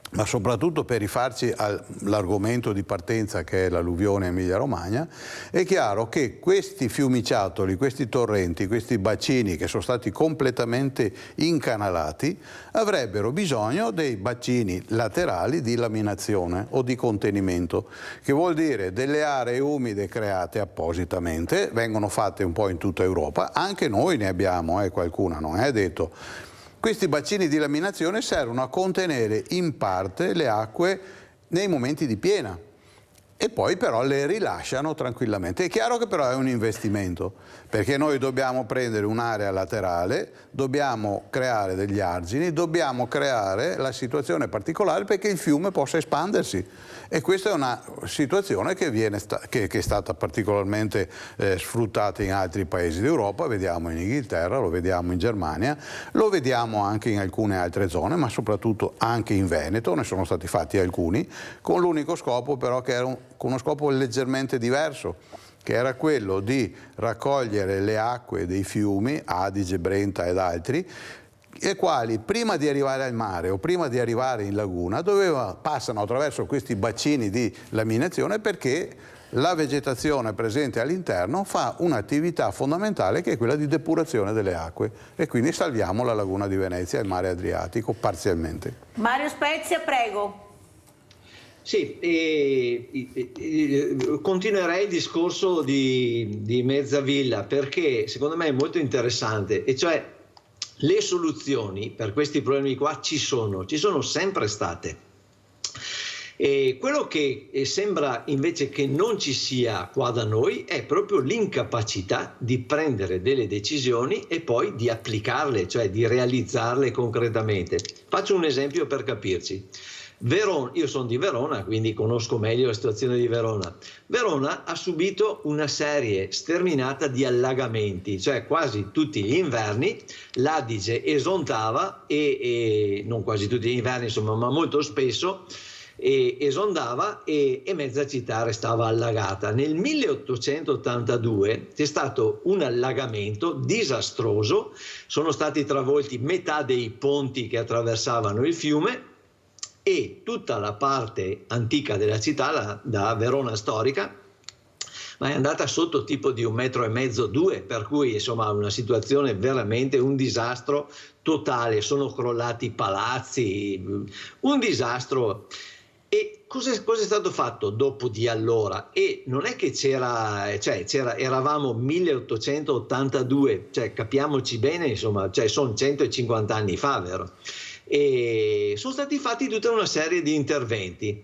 ma soprattutto per rifarci all'argomento di partenza che è l'alluvione Emilia-Romagna, è chiaro che questi fiumiciattoli, questi torrenti, questi bacini che sono stati completamente incanalati avrebbero bisogno dei bacini laterali di laminazione o di contenimento, che vuol dire delle aree umide create appositamente, vengono fatte un po' in tutta Europa, anche noi ne abbiamo, qualcuna non è detto. Questi bacini di laminazione servono a contenere in parte le acque nei momenti di piena e poi però le rilasciano tranquillamente. È chiaro che però è un investimento, perché noi dobbiamo prendere un'area laterale, dobbiamo creare degli argini, dobbiamo creare la situazione particolare perché il fiume possa espandersi. E questa è una situazione che è stata particolarmente sfruttata in altri paesi d'Europa, vediamo in Inghilterra, lo vediamo in Germania, lo vediamo anche in alcune altre zone, ma soprattutto anche in Veneto, ne sono stati fatti alcuni, con l'unico scopo però che era con uno scopo leggermente diverso, che era quello di raccogliere le acque dei fiumi, Adige, Brenta ed altri, i quali prima di arrivare al mare o prima di arrivare in laguna passano attraverso questi bacini di laminazione perché la vegetazione presente all'interno fa un'attività fondamentale che è quella di depurazione delle acque e quindi salviamo la laguna di Venezia e il mare Adriatico parzialmente. Mario Spezia, prego. Sì, continuerei il discorso di Mezzavilla perché secondo me è molto interessante, e cioè le soluzioni per questi problemi qua ci sono sempre state. E quello che sembra invece che non ci sia qua da noi è proprio l'incapacità di prendere delle decisioni e poi di applicarle, cioè di realizzarle concretamente. Faccio un esempio per capirci. Io sono di Verona, quindi conosco meglio la situazione di Verona. Verona ha subito una serie sterminata di allagamenti, cioè quasi tutti gli inverni l'Adige esondava e non quasi tutti gli inverni, insomma, ma molto spesso esondava e mezza città restava allagata. Nel 1882 c'è stato un allagamento disastroso, sono stati travolti metà dei ponti che attraversavano il fiume e tutta la parte antica della città, da Verona storica, ma è andata sotto tipo di 1,5 metri, 2, per cui insomma una situazione veramente un disastro totale, sono crollati i palazzi, un disastro. E cosa è stato fatto dopo di allora? E non è che eravamo 1882, cioè capiamoci bene, insomma, cioè sono 150 anni fa, vero? E sono stati fatti tutta una serie di interventi.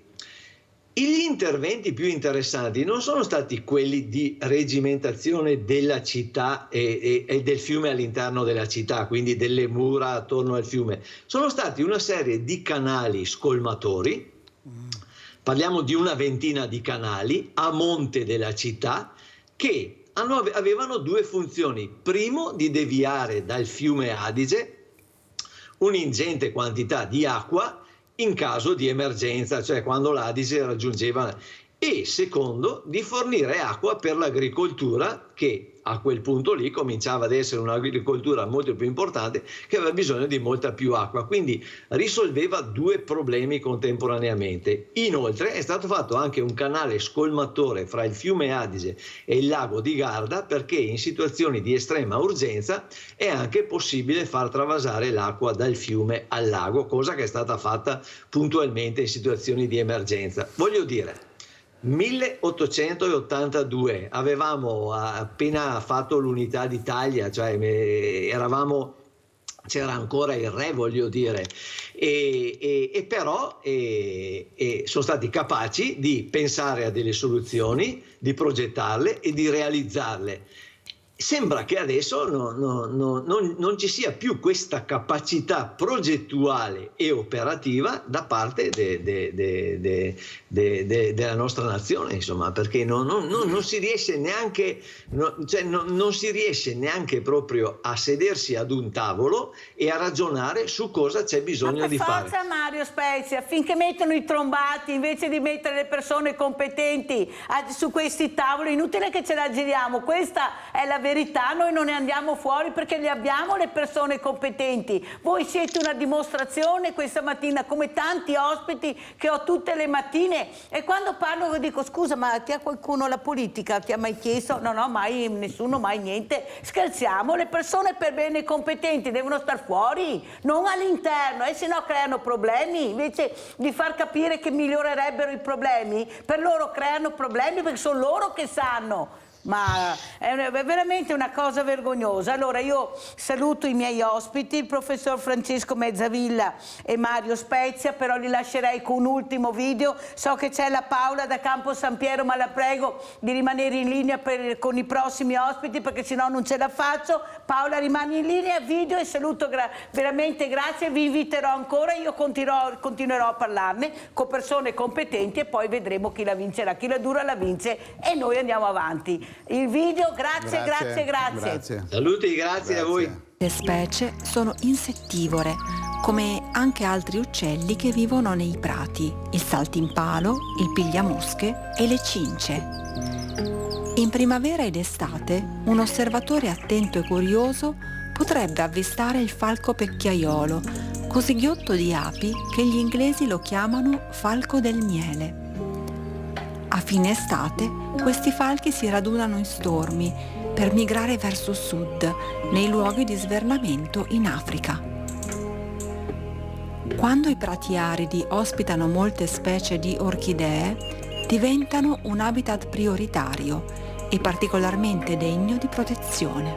Gli interventi più interessanti non sono stati quelli di regimentazione della città e del fiume all'interno della città, quindi delle mura attorno al fiume, sono stati una serie di canali scolmatori, parliamo di una ventina di canali a monte della città che avevano due funzioni: primo, di deviare dal fiume Adige un'ingente quantità di acqua in caso di emergenza, cioè quando l'Adige raggiungeva, e secondo, di fornire acqua per l'agricoltura, che a quel punto lì cominciava ad essere un'agricoltura molto più importante, che aveva bisogno di molta più acqua, quindi risolveva due problemi contemporaneamente. Inoltre è stato fatto anche un canale scolmatore fra il fiume Adige e il lago di Garda, perché in situazioni di estrema urgenza è anche possibile far travasare l'acqua dal fiume al lago, cosa che è stata fatta puntualmente in situazioni di emergenza. Voglio dire, 1882 avevamo appena fatto l'unità d'Italia, cioè c'era ancora il re, voglio dire, e però sono stati capaci di pensare a delle soluzioni, di progettarle e di realizzarle. sembra che adesso non ci sia più questa capacità progettuale e operativa da parte della nostra nazione, insomma, perché non si riesce neanche, non si riesce neanche proprio a sedersi ad un tavolo e a ragionare su cosa c'è bisogno di fare. Forza Mario Spezia, finché mettono i trombati invece di mettere le persone competenti su questi tavoli, inutile che ce la giriamo, questa è la verità, noi non ne andiamo fuori perché le abbiamo le persone competenti. Voi siete una dimostrazione questa mattina, come tanti ospiti che ho tutte le mattine, e quando parlo dico: scusa, ma ti ha qualcuno la politica ti ha mai chiesto? No, mai, nessuno, mai niente. Scherziamo, le persone per bene competenti devono star fuori, non all'interno, e se no creano problemi, invece di far capire che migliorerebbero i problemi, per loro creano problemi perché sono loro che sanno. Ma è veramente una cosa vergognosa. Allora io saluto i miei ospiti, il professor Francesco Mezzavilla e Mario Spezia, però li lascerei con un ultimo video. So che c'è la Paola da Campo San Piero, ma la prego di rimanere in linea con i prossimi ospiti, perché sennò non ce la faccio. Paola, rimani in linea, video, e saluto veramente, grazie, vi inviterò ancora, io continuerò a parlarne con persone competenti e poi vedremo chi la vincerà, chi la dura la vince, e noi andiamo avanti. Il video, grazie. Saluti, grazie a voi. Le specie sono insettivore, come anche altri uccelli che vivono nei prati, il saltimpalo, il pigliamosche e le cince. In primavera ed estate, un osservatore attento e curioso potrebbe avvistare il falco pecchiaiolo, così ghiotto di api che gli inglesi lo chiamano falco del miele. A fine estate, questi falchi si radunano in stormi per migrare verso sud, nei luoghi di svernamento in Africa. Quando i prati aridi ospitano molte specie di orchidee, diventano un habitat prioritario e particolarmente degno di protezione.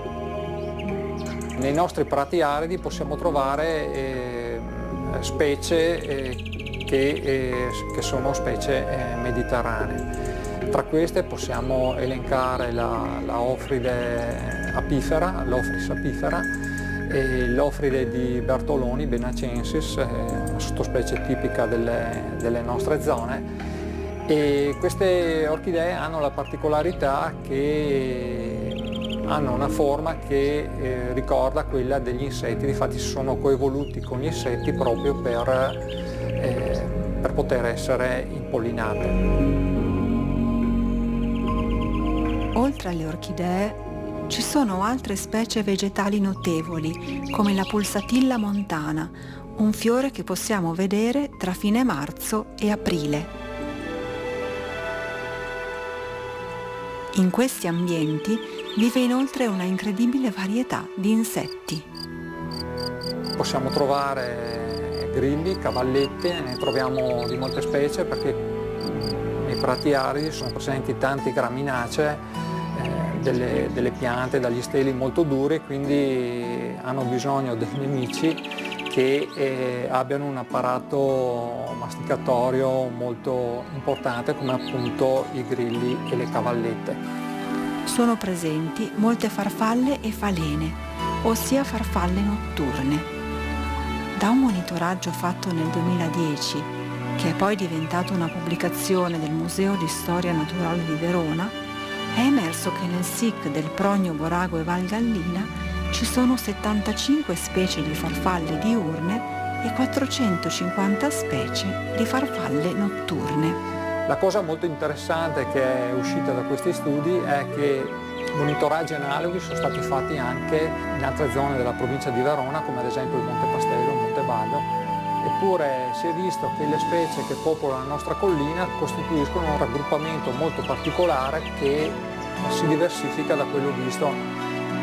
Nei nostri prati aridi possiamo trovare specie che sono specie mediterranee. Tra queste possiamo elencare la Ofride apifera, l'Ofris apifera, e l'Ofride di Bertoloni, benacensis, una sottospecie tipica delle nostre zone. E queste orchidee hanno la particolarità che hanno una forma che ricorda quella degli insetti, difatti si sono coevoluti con gli insetti proprio per poter essere impollinate. Oltre alle orchidee ci sono altre specie vegetali notevoli, come la pulsatilla montana, un fiore che possiamo vedere tra fine marzo e aprile. In questi ambienti vive inoltre una incredibile varietà di insetti. Possiamo trovare grilli, cavallette, ne troviamo di molte specie perché nei prati aridi sono presenti tanti graminacee, delle piante dagli steli molto duri, quindi hanno bisogno dei nemici che abbiano un apparato masticatorio molto importante, come appunto i grilli e le cavallette. Sono presenti molte farfalle e falene, ossia farfalle notturne. Da un monitoraggio fatto nel 2010, che è poi diventato una pubblicazione del Museo di Storia Naturale di Verona, è emerso che nel SIC del Prognio Borago e Val Gallina ci sono 75 specie di farfalle diurne e 450 specie di farfalle notturne. La cosa molto interessante che è uscita da questi studi è che monitoraggi analoghi sono stati fatti anche in altre zone della provincia di Verona, come ad esempio il Monte Pastello, il Monte Baldo, eppure si è visto che le specie che popolano la nostra collina costituiscono un raggruppamento molto particolare che si diversifica da quello visto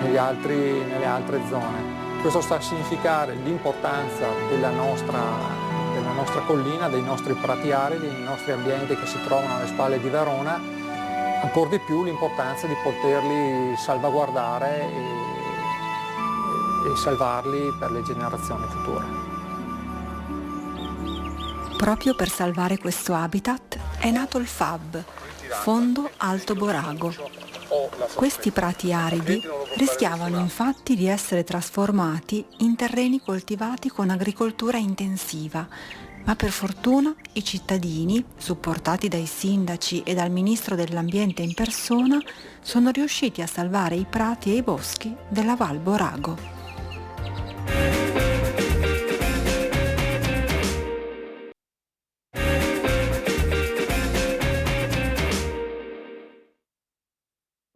nelle altre zone. Questo sta a significare l'importanza della nostra collina, dei nostri prati aridi, dei nostri ambienti che si trovano alle spalle di Verona, ancora di più l'importanza di poterli salvaguardare e salvarli per le generazioni future. Proprio per salvare questo habitat è nato il FAB, Fondo Alto Borago, Questi prati aridi rischiavano infatti di essere trasformati in terreni coltivati con agricoltura intensiva, ma per fortuna i cittadini, supportati dai sindaci e dal ministro dell'ambiente in persona, sono riusciti a salvare i prati e i boschi della Val Borago.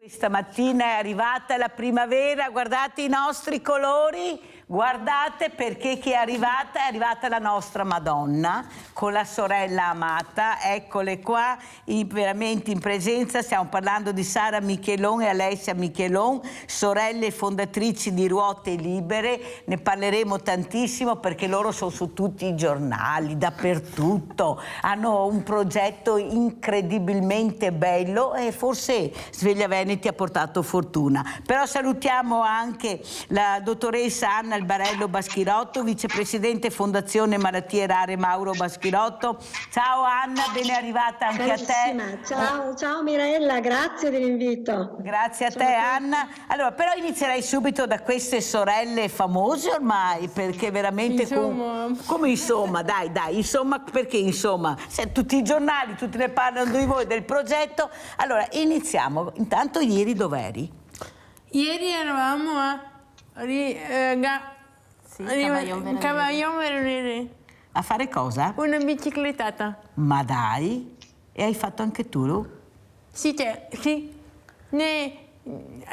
Stamattina è arrivata la primavera, guardate i nostri colori, guardate perché chi è arrivata la nostra Madonna con la sorella amata, eccole qua, veramente in presenza. Stiamo parlando di Sara Michelon e Alessia Michelon, sorelle fondatrici di Ruote Libere. Ne parleremo tantissimo perché loro sono su tutti i giornali, dappertutto, hanno un progetto incredibilmente bello e forse Sveglia Veneti ha portato fortuna. Però salutiamo anche la dottoressa Anna Albarello Baschirotto, vicepresidente Fondazione Malattie Rare Mauro Baschirotto. Ciao Anna, ben arrivata anche a te. Ciao Mirella, grazie dell'invito. Grazie a te Anna. Allora, però inizierei subito da queste sorelle famose ormai, perché veramente come insomma, dai, insomma, perché insomma, se tutti i giornali, tutti ne parlano di voi, del progetto. Allora, iniziamo. Intanto ieri dov'eri? Ieri eravamo a Cavaillon Veronese. A fare cosa? Una biciclettata. Ma dai? E hai fatto anche tu? Sì.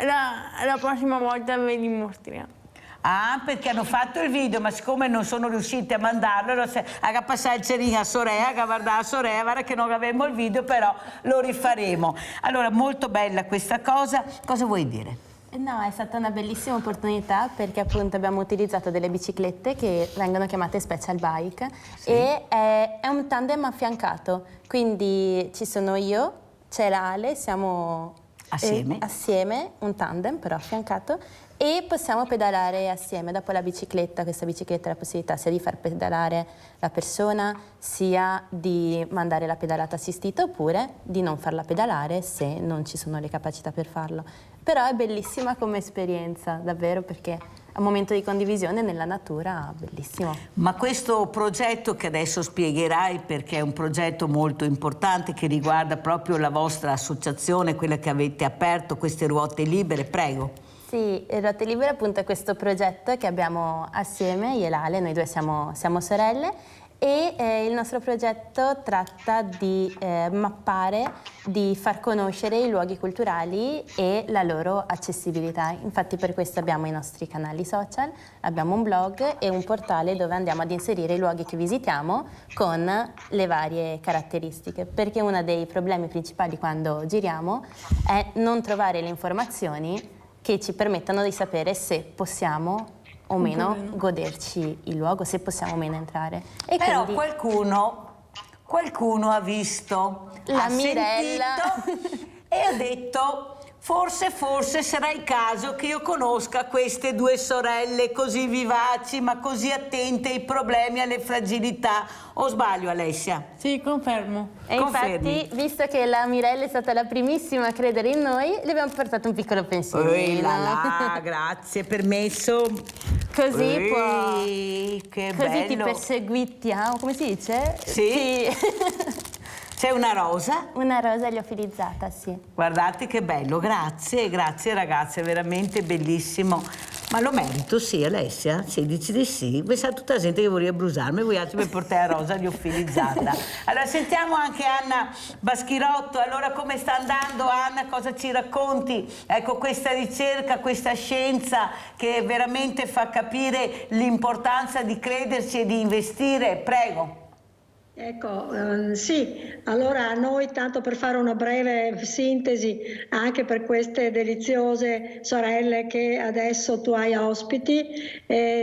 La prossima volta ve li mostriamo. Ah, perché hanno fatto il video, ma siccome non sono riusciti a mandarlo, a passare il cerino a Sorea, a guardare a Sorea, guarda che non avevamo il video, però lo rifaremo. Allora, molto bella questa cosa. Cosa vuoi dire? No, è stata una bellissima opportunità perché appunto abbiamo utilizzato delle biciclette che vengono chiamate special bike, sì. E è un tandem affiancato, quindi ci sono io, c'è l'Ale, siamo assieme, un tandem però affiancato, e possiamo pedalare assieme dopo la bicicletta. Questa bicicletta ha la possibilità sia di far pedalare la persona, sia di mandare la pedalata assistita oppure di non farla pedalare se non ci sono le capacità per farlo. Però è bellissima come esperienza, davvero, perché è un momento di condivisione nella natura, bellissimo. Ma questo progetto che adesso spiegherai, perché è un progetto molto importante che riguarda proprio la vostra associazione, quella che avete aperto, queste Ruote Libere, prego. Sì, Ruote Libere appunto è questo progetto che abbiamo assieme, io e Lale, noi due siamo sorelle, e il nostro progetto tratta di mappare, di far conoscere i luoghi culturali e la loro accessibilità. Infatti per questo abbiamo i nostri canali social, abbiamo un blog e un portale dove andiamo ad inserire i luoghi che visitiamo con le varie caratteristiche, perché uno dei problemi principali quando giriamo è non trovare le informazioni che ci permettano di sapere se possiamo o meno goderci il luogo, se possiamo o meno entrare. E però quindi qualcuno ha visto, la ha Mirella sentito e ha detto forse sarà il caso che io conosca queste due sorelle così vivaci ma così attente ai problemi, alle fragilità. O sbaglio, Alessia? Sì, confermo. E infatti, visto che la Mirella è stata la primissima a credere in noi, le abbiamo portato un piccolo pensierino. Grazie, permesso. Così che così bello. ti perseguitiamo, come si dice? Sì. C'è una rosa? Una rosa liofilizzata, sì. Guardate che bello, grazie ragazze, è veramente bellissimo. Ma lo merito, sì, Alessia? Sì, dici di sì. Pensa a tutta la gente che vorrebbe brusarmi, voi altri per portare la rosa liofilizzata. Allora, sentiamo anche Anna Baschirotto. Allora, come sta andando, Anna? Cosa ci racconti? Ecco, questa ricerca, questa scienza che veramente fa capire l'importanza di crederci e di investire. Prego. Ecco, sì, allora noi, tanto per fare una breve sintesi anche per queste deliziose sorelle che adesso tu hai ospiti,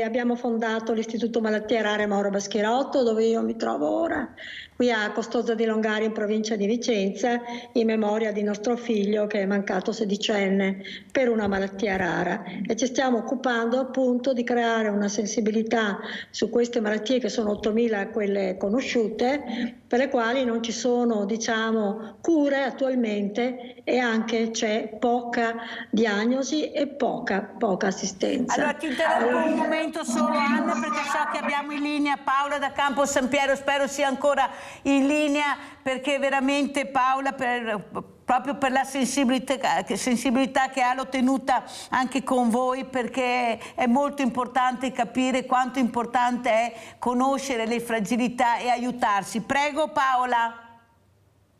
abbiamo fondato l'Istituto Malattie Rare Mauro Baschirotto, dove io mi trovo ora, qui a Costosa di Longari in provincia di Vicenza, in memoria di nostro figlio che è mancato sedicenne per una malattia rara, e ci stiamo occupando appunto di creare una sensibilità su queste malattie, che sono 8.000 quelle conosciute, sconosciute, per le quali non ci sono, diciamo, cure attualmente e anche c'è poca diagnosi e poca assistenza. Allora ti interrompo un momento solo, Anna, perché so che abbiamo in linea Paola da Campo San Piero, spero sia ancora in linea, perché veramente Paola, proprio per la sensibilità che ha, l'ho tenuta anche con voi, perché è molto importante capire quanto importante è conoscere le fragilità e aiutarsi. Prego Paola.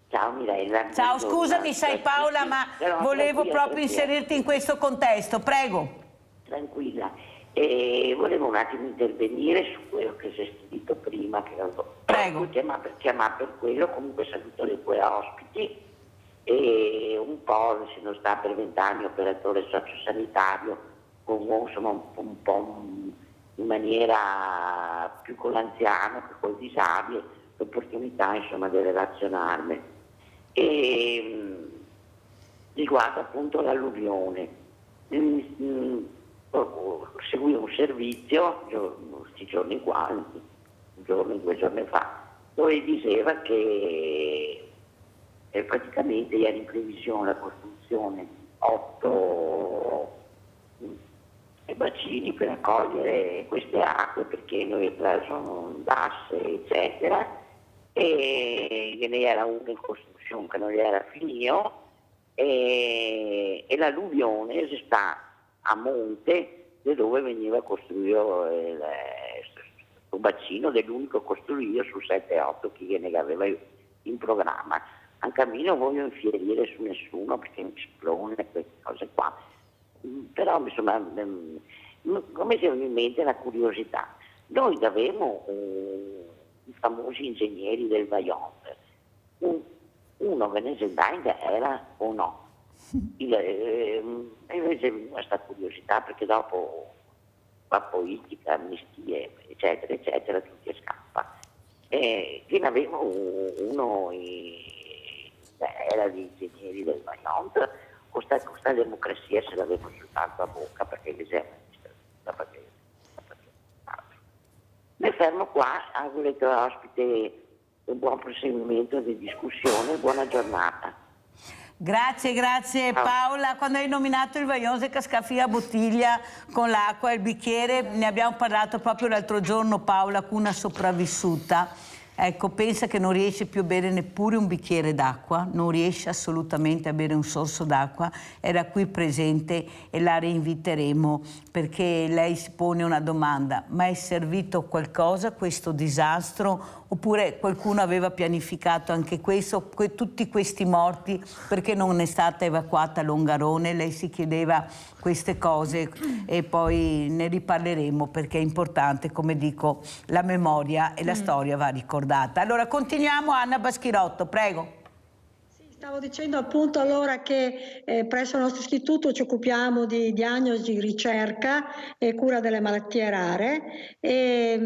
Ciao Mirella. Ciao, scusami, sai Paola, ma volevo proprio inserirti in questo contesto, prego. Tranquilla. Volevo un attimo intervenire su quello che si è detto prima, che Prego. Chiamare per quello. Comunque saluto le tue ospiti e un po', se non sta per 20 anni, operatore sociosanitario, insomma un po' in maniera più con l'anziano che col disabile, l'opportunità insomma di relazionarmi. E riguardo appunto l'alluvione. Seguivo un servizio questi giorni qua, un giorno, 2 giorni fa, dove diceva che praticamente era in previsione la costruzione 8 bacini per accogliere queste acque, perché noi sono DAS eccetera, e ne era uno in costruzione che non era finito, e l'alluvione si sta a monte dove veniva costruito il bacino, dell'unico costruito su 7-8 che ne aveva in programma. Anche a me non voglio infierire su nessuno perché mi esplode queste cose qua, però insomma come se mi in mente la curiosità. Noi avevamo i famosi ingegneri del Vajont, uno che ne era o no? Invece questa curiosità, perché dopo la politica, amnistie eccetera eccetera, tutti scappa, che ne avevo uno era di ingegneri del Vajont, questa democrazia se l'avevo soltanto a bocca, perché mi fermo qua, auguro ai tuoi ospiti un buon proseguimento di discussione, buona giornata. Grazie Paola. Quando hai nominato il Vajont cascavi la bottiglia con l'acqua e il bicchiere, ne abbiamo parlato proprio l'altro giorno, Paola, con una sopravvissuta. Ecco, pensa che non riesce più a bere neppure un bicchiere d'acqua, non riesce assolutamente a bere un sorso d'acqua. Era qui presente e la reinviteremo, perché lei si pone una domanda: ma è servito qualcosa questo disastro? Oppure qualcuno aveva pianificato anche questo, tutti questi morti, perché non è stata evacuata Longarone? Lei si chiedeva queste cose e poi ne riparleremo, perché è importante, come dico, la memoria e la storia va ricordata. Allora continuiamo, Anna Baschirotto, prego. Stavo dicendo appunto allora che presso il nostro istituto ci occupiamo di diagnosi, ricerca e cura delle malattie rare, e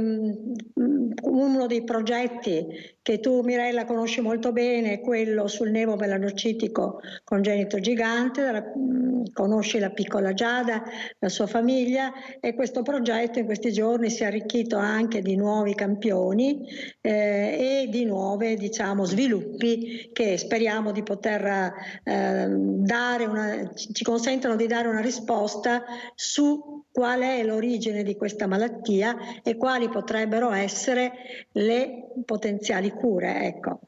uno dei progetti che tu, Mirella, conosci molto bene è quello sul nevo melanocitico congenito gigante. Conosci la piccola Giada, la sua famiglia, e questo progetto in questi giorni si è arricchito anche di nuovi campioni e di nuovi, diciamo, sviluppi che speriamo di poter ci consentono di dare una risposta su qual è l'origine di questa malattia e quali potrebbero essere le potenziali cure, ecco.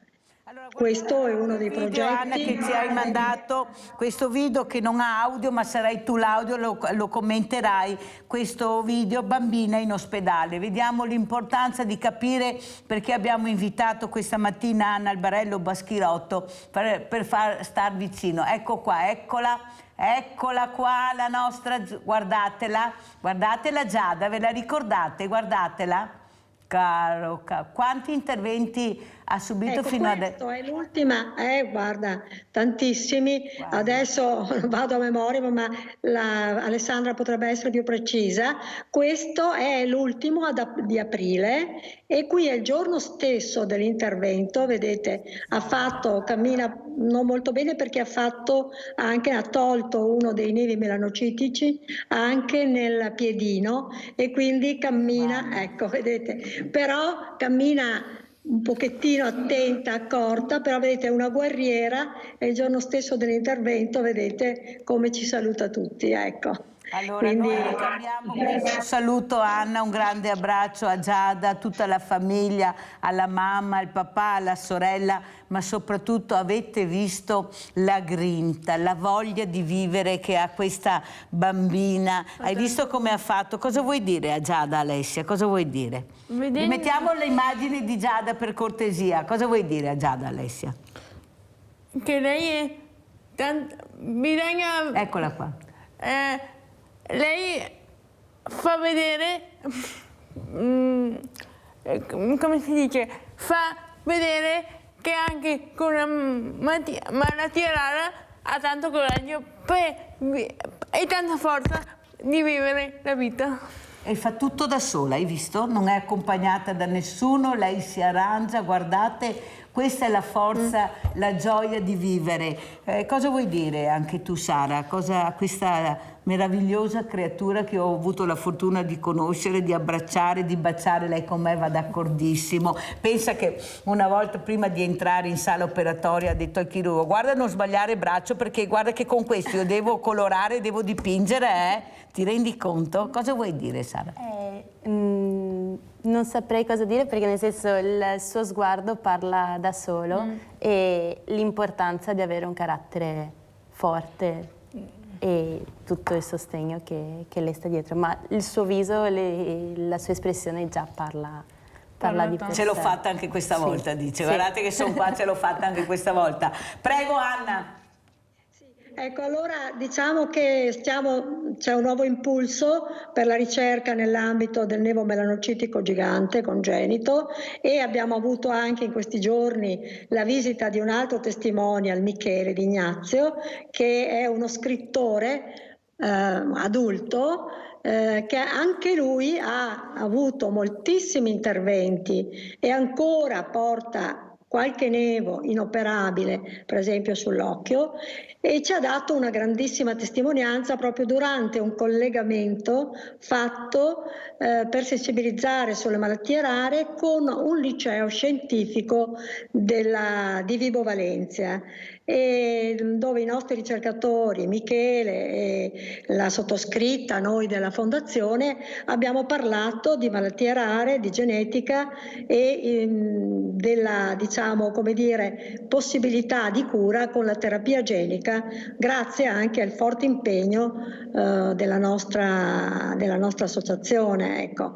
Questo è uno dei progetti. Anna, che ci hai mandato questo video che non ha audio, ma sarai tu l'audio, lo commenterai, questo video bambina in ospedale. Vediamo l'importanza di capire perché abbiamo invitato questa mattina Anna Albarello Baschirotto per far star vicino. Ecco qua, eccola qua la nostra, guardatela Giada, ve la ricordate? Guardatela. Caro, quanti interventi ha subito fino adesso? È l'ultima, guarda, tantissimi. Guarda. Adesso vado a memoria, ma Alessandra potrebbe essere più precisa. Questo è l'ultimo di aprile e qui è il giorno stesso dell'intervento. Vedete, cammina non molto bene perché ha tolto uno dei nevi melanocitici anche nel piedino e quindi cammina, ecco, vedete, però cammina un pochettino attenta, accorta, però vedete è una guerriera e il giorno stesso dell'intervento vedete come ci saluta tutti, ecco. Allora, Quindi... noi ricambiamo questo saluto a Anna, un grande abbraccio a Giada, a tutta la famiglia, alla mamma, al papà, alla sorella, ma soprattutto avete visto la grinta, la voglia di vivere che ha questa bambina. Hai visto come ha fatto? Cosa vuoi dire a Giada, Alessia? Cosa vuoi dire? Mettiamo le immagini di Giada per cortesia. Cosa vuoi dire a Giada, Alessia? Che lei è bisogna... Eccola qua. Lei fa vedere, come si dice, fa vedere che anche con una malattia rara ha tanto coraggio e tanta forza di vivere la vita. E fa tutto da sola, hai visto? Non è accompagnata da nessuno, lei si arrangia, guardate, questa è la forza, la gioia di vivere. Cosa vuoi dire anche tu, Sara? Cosa a questa meravigliosa creatura che ho avuto la fortuna di conoscere, di abbracciare, di baciare, lei con me va d'accordissimo. Pensa che una volta prima di entrare in sala operatoria ha detto al chirurgo: guarda non sbagliare il braccio perché guarda che con questo io devo colorare, devo dipingere, Ti rendi conto? Cosa vuoi dire, Sara? Non saprei cosa dire perché nel senso il suo sguardo parla da solo e l'importanza di avere un carattere forte e tutto il sostegno che lei sta dietro, ma il suo viso, la sua espressione già parla di per sé. Ce l'ho fatta anche questa volta, dice. Sì. Guardate che sono qua, ce l'ho fatta anche questa volta. Prego, Anna. Ecco, allora diciamo che c'è un nuovo impulso per la ricerca nell'ambito del nevomelanocitico gigante congenito e abbiamo avuto anche in questi giorni la visita di un altro testimonial, Michele Di Ignazio, che è uno scrittore adulto che anche lui ha avuto moltissimi interventi e ancora porta qualche nevo inoperabile, per esempio sull'occhio, e ci ha dato una grandissima testimonianza proprio durante un collegamento fatto per sensibilizzare sulle malattie rare con un liceo scientifico di Vibo Valentia, e dove i nostri ricercatori, Michele e la sottoscritta, noi della Fondazione, abbiamo parlato di malattie rare, di genetica e della, diciamo, come dire, possibilità di cura con la terapia genica, grazie anche al forte impegno della nostra associazione, ecco,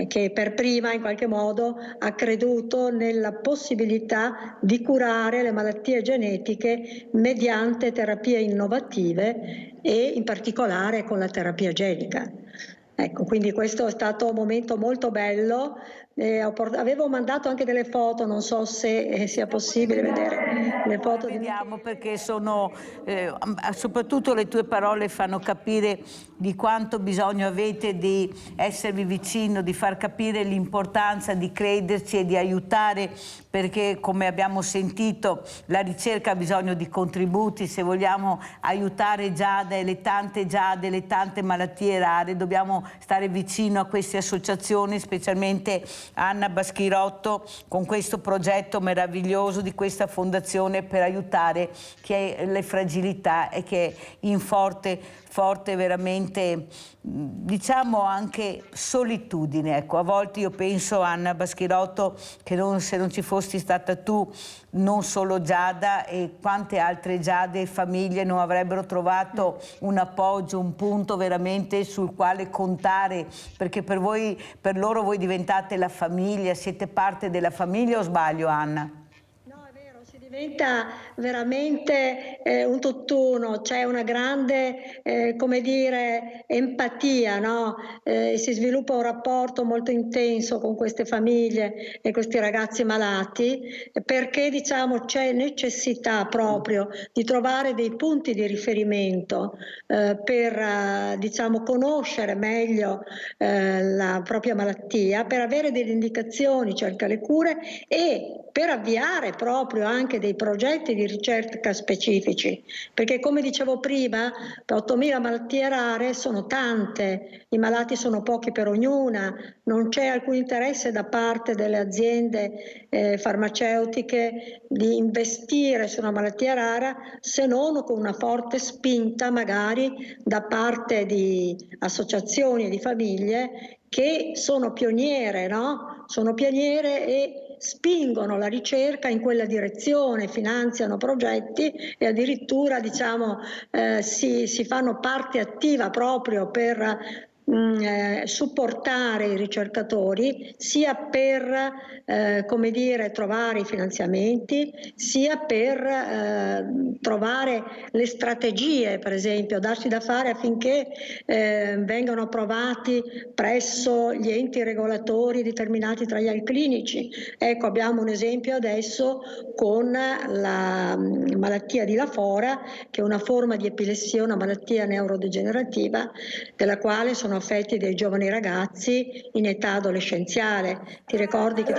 che per prima in qualche modo ha creduto nella possibilità di curare le malattie genetiche mediante terapie innovative e in particolare con la terapia genica. Ecco, quindi questo è stato un momento molto bello. Avevo mandato anche delle foto, non so se sia possibile vedere le foto. Vediamo perché sono, soprattutto le tue parole fanno capire di quanto bisogno avete di esservi vicino, di far capire l'importanza di crederci e di aiutare, perché come abbiamo sentito la ricerca ha bisogno di contributi. Se vogliamo aiutare Giada e le tante malattie rare, dobbiamo stare vicino a queste associazioni, specialmente Anna Baschirotto con questo progetto meraviglioso di questa fondazione per aiutare chi ha le fragilità e che è in forte veramente, diciamo anche solitudine. Ecco, a volte io penso, Anna Baschirotto, che se non ci fossi stata tu, non solo Giada e quante altre Giade e famiglie non avrebbero trovato un appoggio, un punto veramente sul quale contare, perché per loro voi diventate la famiglia, siete parte della famiglia, o sbaglio, Anna? Diventa veramente un tutt'uno, c'è una grande, come dire, empatia, no? Si sviluppa un rapporto molto intenso con queste famiglie e questi ragazzi malati, perché diciamo c'è necessità proprio di trovare dei punti di riferimento per diciamo conoscere meglio la propria malattia, per avere delle indicazioni circa le cure e per avviare proprio anche dei progetti di ricerca specifici, perché come dicevo prima, 8.000 malattie rare sono tante, i malati sono pochi per ognuna, non c'è alcun interesse da parte delle aziende farmaceutiche di investire su una malattia rara, se non con una forte spinta magari da parte di associazioni e di famiglie che sono pioniere, no? Sono pioniere e spingono la ricerca in quella direzione, finanziano progetti e addirittura si fanno parte attiva proprio per supportare i ricercatori, sia per trovare i finanziamenti, sia per trovare le strategie, per esempio darsi da fare affinché vengano approvati presso gli enti regolatori determinati trial clinici. Ecco, abbiamo un esempio adesso con la malattia di Lafora, che è una forma di epilessia, una malattia neurodegenerativa della quale sono affetti dei giovani ragazzi in età adolescenziale. Ti ricordi che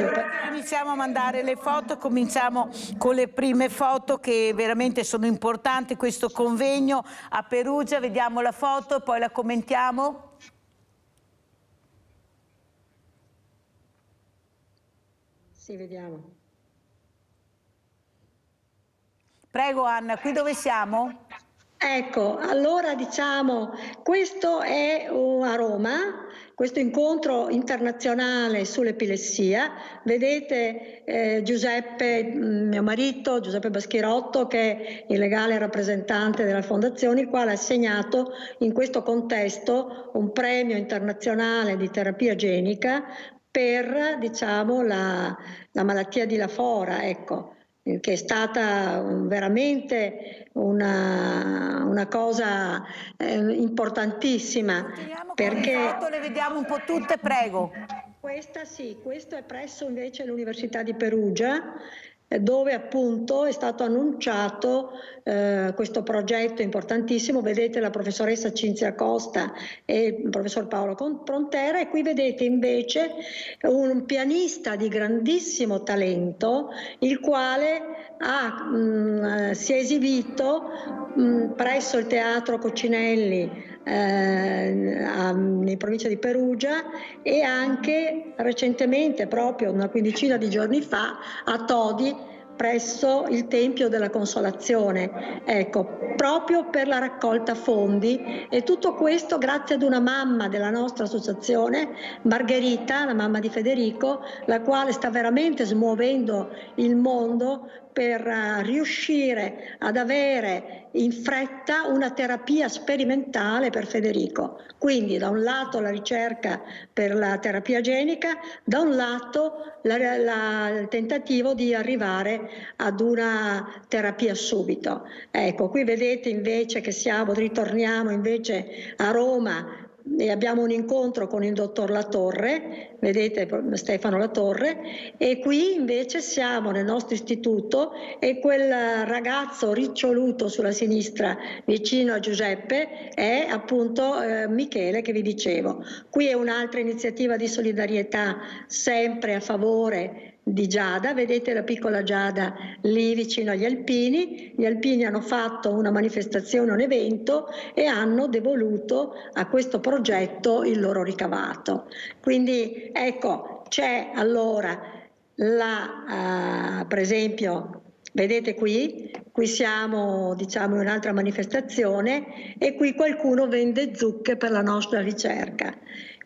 iniziamo a mandare le foto, cominciamo con le prime foto che veramente sono importanti, questo convegno a Perugia, vediamo la foto e poi la commentiamo. Sì, vediamo. Prego Anna, qui dove siamo? Ecco, allora questo è a Roma, questo incontro internazionale sull'epilessia. Vedete Giuseppe, mio marito, Giuseppe Baschirotto, che è il legale rappresentante della fondazione, il quale ha assegnato in questo contesto un premio internazionale di terapia genica per la malattia di Lafora, ecco, che è stata veramente una cosa importantissima. Perché le foto le vediamo un po' tutte, prego. Questo è presso invece l'Università di Perugia, dove appunto è stato annunciato questo progetto importantissimo. Vedete la professoressa Cinzia Costa e il professor Paolo Prontera, e qui vedete invece un pianista di grandissimo talento, il quale si è esibito presso il Teatro Coccinelli in provincia di Perugia, e anche recentemente, proprio una quindicina di giorni fa, a Todi presso il Tempio della Consolazione, ecco, proprio per la raccolta fondi. E tutto questo grazie ad una mamma della nostra associazione, Margherita, la mamma di Federico, la quale sta veramente smuovendo il mondo per riuscire ad avere in fretta una terapia sperimentale per Federico. Quindi da un lato la ricerca per la terapia genica, da un lato il tentativo di arrivare ad una terapia subito. Ecco, qui vedete invece che ritorniamo invece a Roma e abbiamo un incontro con il dottor Latorre, vedete Stefano Latorre, e qui invece siamo nel nostro istituto, e quel ragazzo riccioluto sulla sinistra vicino a Giuseppe è appunto Michele, che vi dicevo. Qui è un'altra iniziativa di solidarietà sempre a favore di Giada, vedete la piccola Giada lì vicino agli alpini. Gli alpini hanno fatto una manifestazione, un evento, e hanno devoluto a questo progetto il loro ricavato. Quindi ecco, c'è allora per esempio, vedete qui siamo in un'altra manifestazione, e qui qualcuno vende zucche per la nostra ricerca.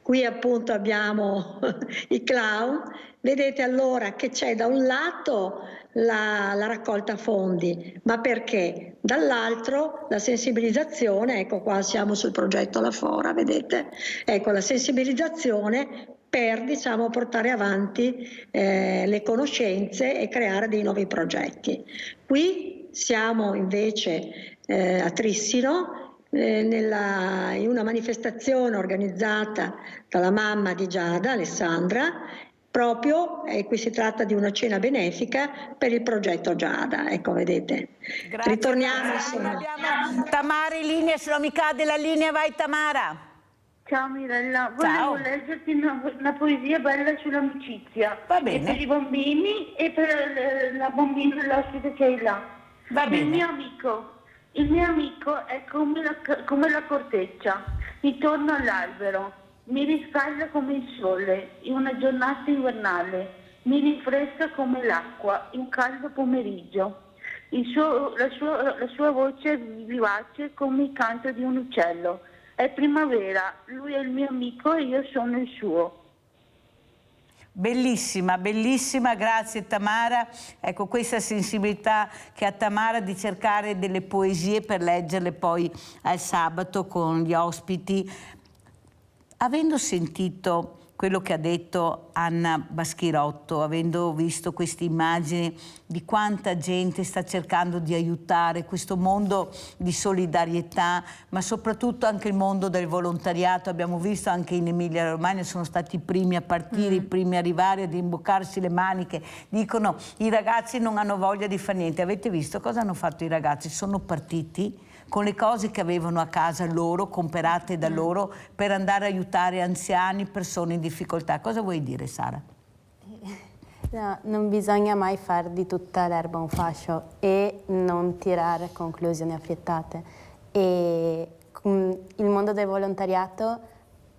Qui appunto abbiamo i clown. Vedete allora che c'è da un lato la raccolta fondi, ma perché? Dall'altro la sensibilizzazione, ecco qua siamo sul progetto Lafora, vedete? Ecco, la sensibilizzazione per portare avanti le conoscenze e creare dei nuovi progetti. Qui siamo invece a Trissino, in una manifestazione organizzata dalla mamma di Giada, Alessandra, proprio, e qui si tratta di una cena benefica per il progetto Giada, ecco, vedete. Grazie, ritorniamo insomma. Abbiamo Tamara in linea, se non mi cade la linea, vai Tamara. Ciao Mirella, volevo leggerti una poesia bella sull'amicizia. Va bene. E per i bambini e per la bambina, l'ospite che hai là. Va bene. Il mio amico è come la corteccia, intorno all'albero. Mi riscalda come il sole in una giornata invernale. Mi rinfresca come l'acqua in un caldo pomeriggio. La sua voce è vivace come il canto di un uccello. È primavera, lui è il mio amico e io sono il suo. Bellissima, bellissima, grazie Tamara. Ecco, questa sensibilità che ha Tamara di cercare delle poesie per leggerle poi al sabato con gli ospiti. Avendo sentito quello che ha detto Anna Baschirotto, avendo visto queste immagini di quanta gente sta cercando di aiutare questo mondo di solidarietà, ma soprattutto anche il mondo del volontariato, abbiamo visto anche in Emilia Romagna sono stati i primi a partire, i primi a arrivare, ad imboccarsi le maniche, dicono i ragazzi non hanno voglia di fare niente. Avete visto cosa hanno fatto i ragazzi? Sono partiti con le cose che avevano a casa loro, comprate da loro, per andare a aiutare anziani, persone in difficoltà. Cosa vuoi dire, Sara? No, non bisogna mai far di tutta l'erba un fascio e non tirare conclusioni affrettate. E il mondo del volontariato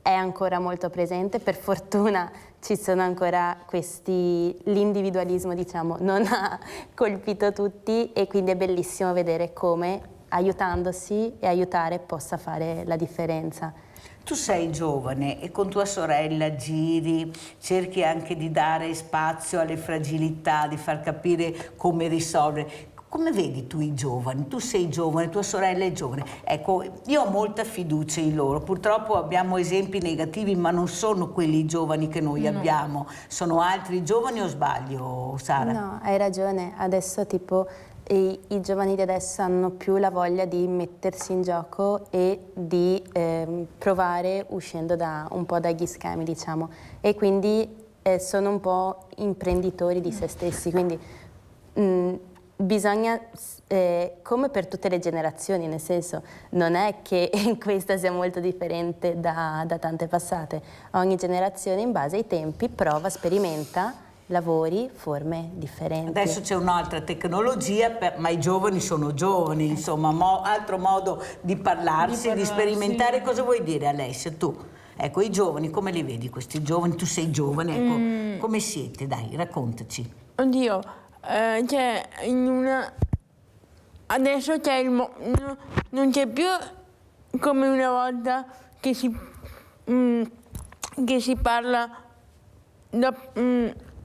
è ancora molto presente, per fortuna ci sono ancora l'individualismo, diciamo, non ha colpito tutti e quindi è bellissimo vedere come aiutandosi e aiutare possa fare la differenza. Tu sei giovane e con tua sorella giri, cerchi anche di dare spazio alle fragilità, di far capire come risolvere. Come vedi tu i giovani? Tu sei giovane, tua sorella è giovane. Ecco, io ho molta fiducia in loro. Purtroppo abbiamo esempi negativi, ma non sono quelli giovani che noi abbiamo. Sono altri giovani o sbaglio, Sara? No, hai ragione. Adesso tipo i giovani di adesso hanno più la voglia di mettersi in gioco e di provare uscendo un po' dagli schemi, diciamo. E quindi sono un po' imprenditori di se stessi. Quindi bisogna, come per tutte le generazioni, nel senso, non è che questa sia molto differente da tante passate. Ogni generazione, in base ai tempi, prova, sperimenta, lavori, forme differenti. Adesso c'è un'altra tecnologia, ma i giovani sono giovani, insomma, altro modo di parlarsi, di sperimentare. Cosa vuoi dire, Alessia, tu? Ecco, i giovani, come li vedi questi giovani? Tu sei giovane, ecco, come siete? Dai, raccontaci. Oddio, c'è adesso c'è non c'è più come una volta che si parla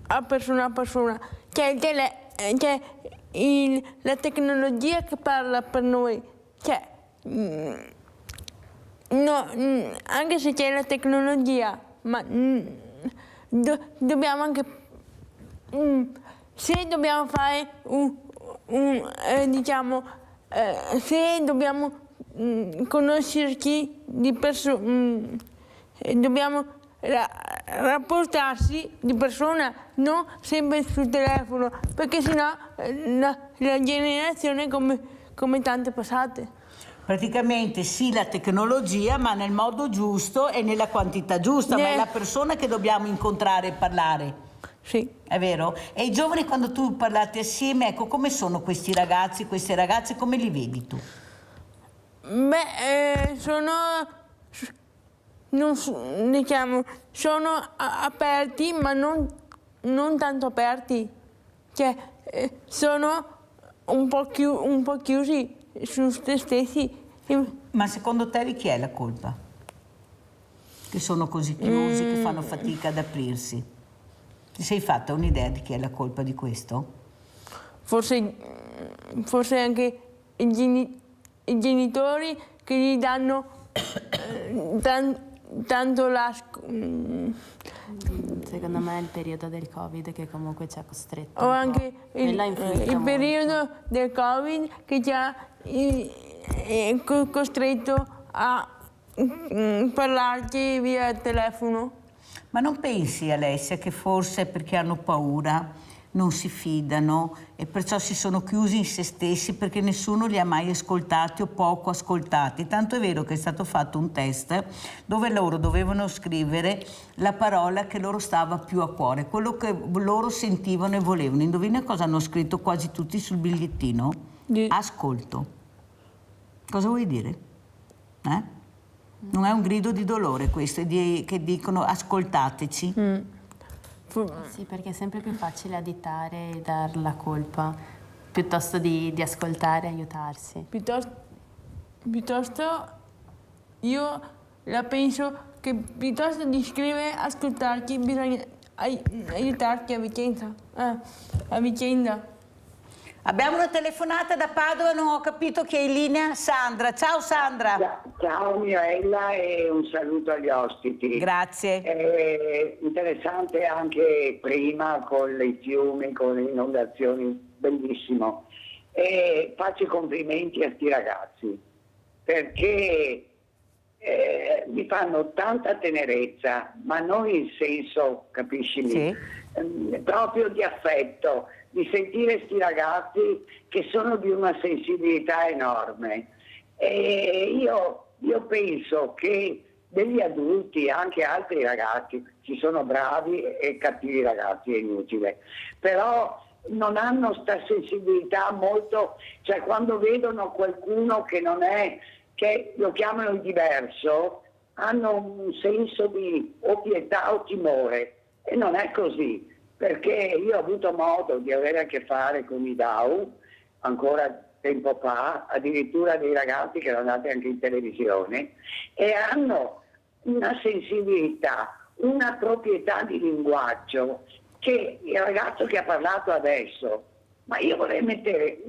a persona, c'è la tecnologia che parla per noi, cioè, no, anche se c'è la tecnologia, ma dobbiamo anche, se dobbiamo fare se dobbiamo conoscerci di persona, dobbiamo rapportarsi di persona, non sempre sul telefono, perché sennò la generazione come tante passate. Praticamente sì, la tecnologia, ma nel modo giusto e nella quantità giusta, ma è la persona che dobbiamo incontrare e parlare. Sì. È vero? E i giovani, quando tu parlate assieme, ecco, come sono questi ragazzi, queste ragazze, come li vedi tu? Beh, sono aperti, ma non tanto aperti, cioè sono un po' chiusi su se stessi. Ma secondo te di chi è la colpa? Che sono così chiusi, che fanno fatica ad aprirsi? Ti sei fatta un'idea di chi è la colpa di questo? Forse anche i genitori che gli danno tanto Secondo me è il periodo del Covid che comunque ci ha costretto. O anche il periodo del Covid che ci ha costretto a parlarci via telefono. Ma non pensi, Alessia, che forse è perché hanno paura non si fidano e perciò si sono chiusi in se stessi perché nessuno li ha mai ascoltati o poco ascoltati. Tanto è vero che è stato fatto un test dove loro dovevano scrivere la parola che loro stava più a cuore, quello che loro sentivano e volevano. Indovina cosa hanno scritto quasi tutti sul bigliettino? Ascolto. Cosa vuoi dire? Non è un grido di dolore questo, che dicono ascoltateci? Sì, perché è sempre più facile additare e dar la colpa piuttosto di ascoltare e aiutarsi. Piuttosto io la penso che piuttosto di scrivere, ascoltarci, bisogna aiutarci a vicenda. Abbiamo una telefonata da Padova, non ho capito chi è in linea. Sandra, ciao Sandra. Ciao Mirella e un saluto agli ospiti. Grazie. Interessante anche prima con i fiumi, con le inondazioni, bellissimo. E faccio i complimenti a sti ragazzi perché mi fanno tanta tenerezza, ma non in senso, capisci? Sì. Proprio di affetto, di sentire sti ragazzi che sono di una sensibilità enorme. E io penso che degli adulti, anche altri ragazzi, ci sono bravi e cattivi ragazzi, è inutile, però non hanno sta sensibilità molto, cioè quando vedono qualcuno che non è, che lo chiamano il diverso, hanno un senso di o pietà o timore, e non è così. Perché io ho avuto modo di avere a che fare con i DAO, ancora tempo fa, addirittura dei ragazzi che erano andati anche in televisione, e hanno una sensibilità, una proprietà di linguaggio che il ragazzo che ha parlato adesso, ma io vorrei mettere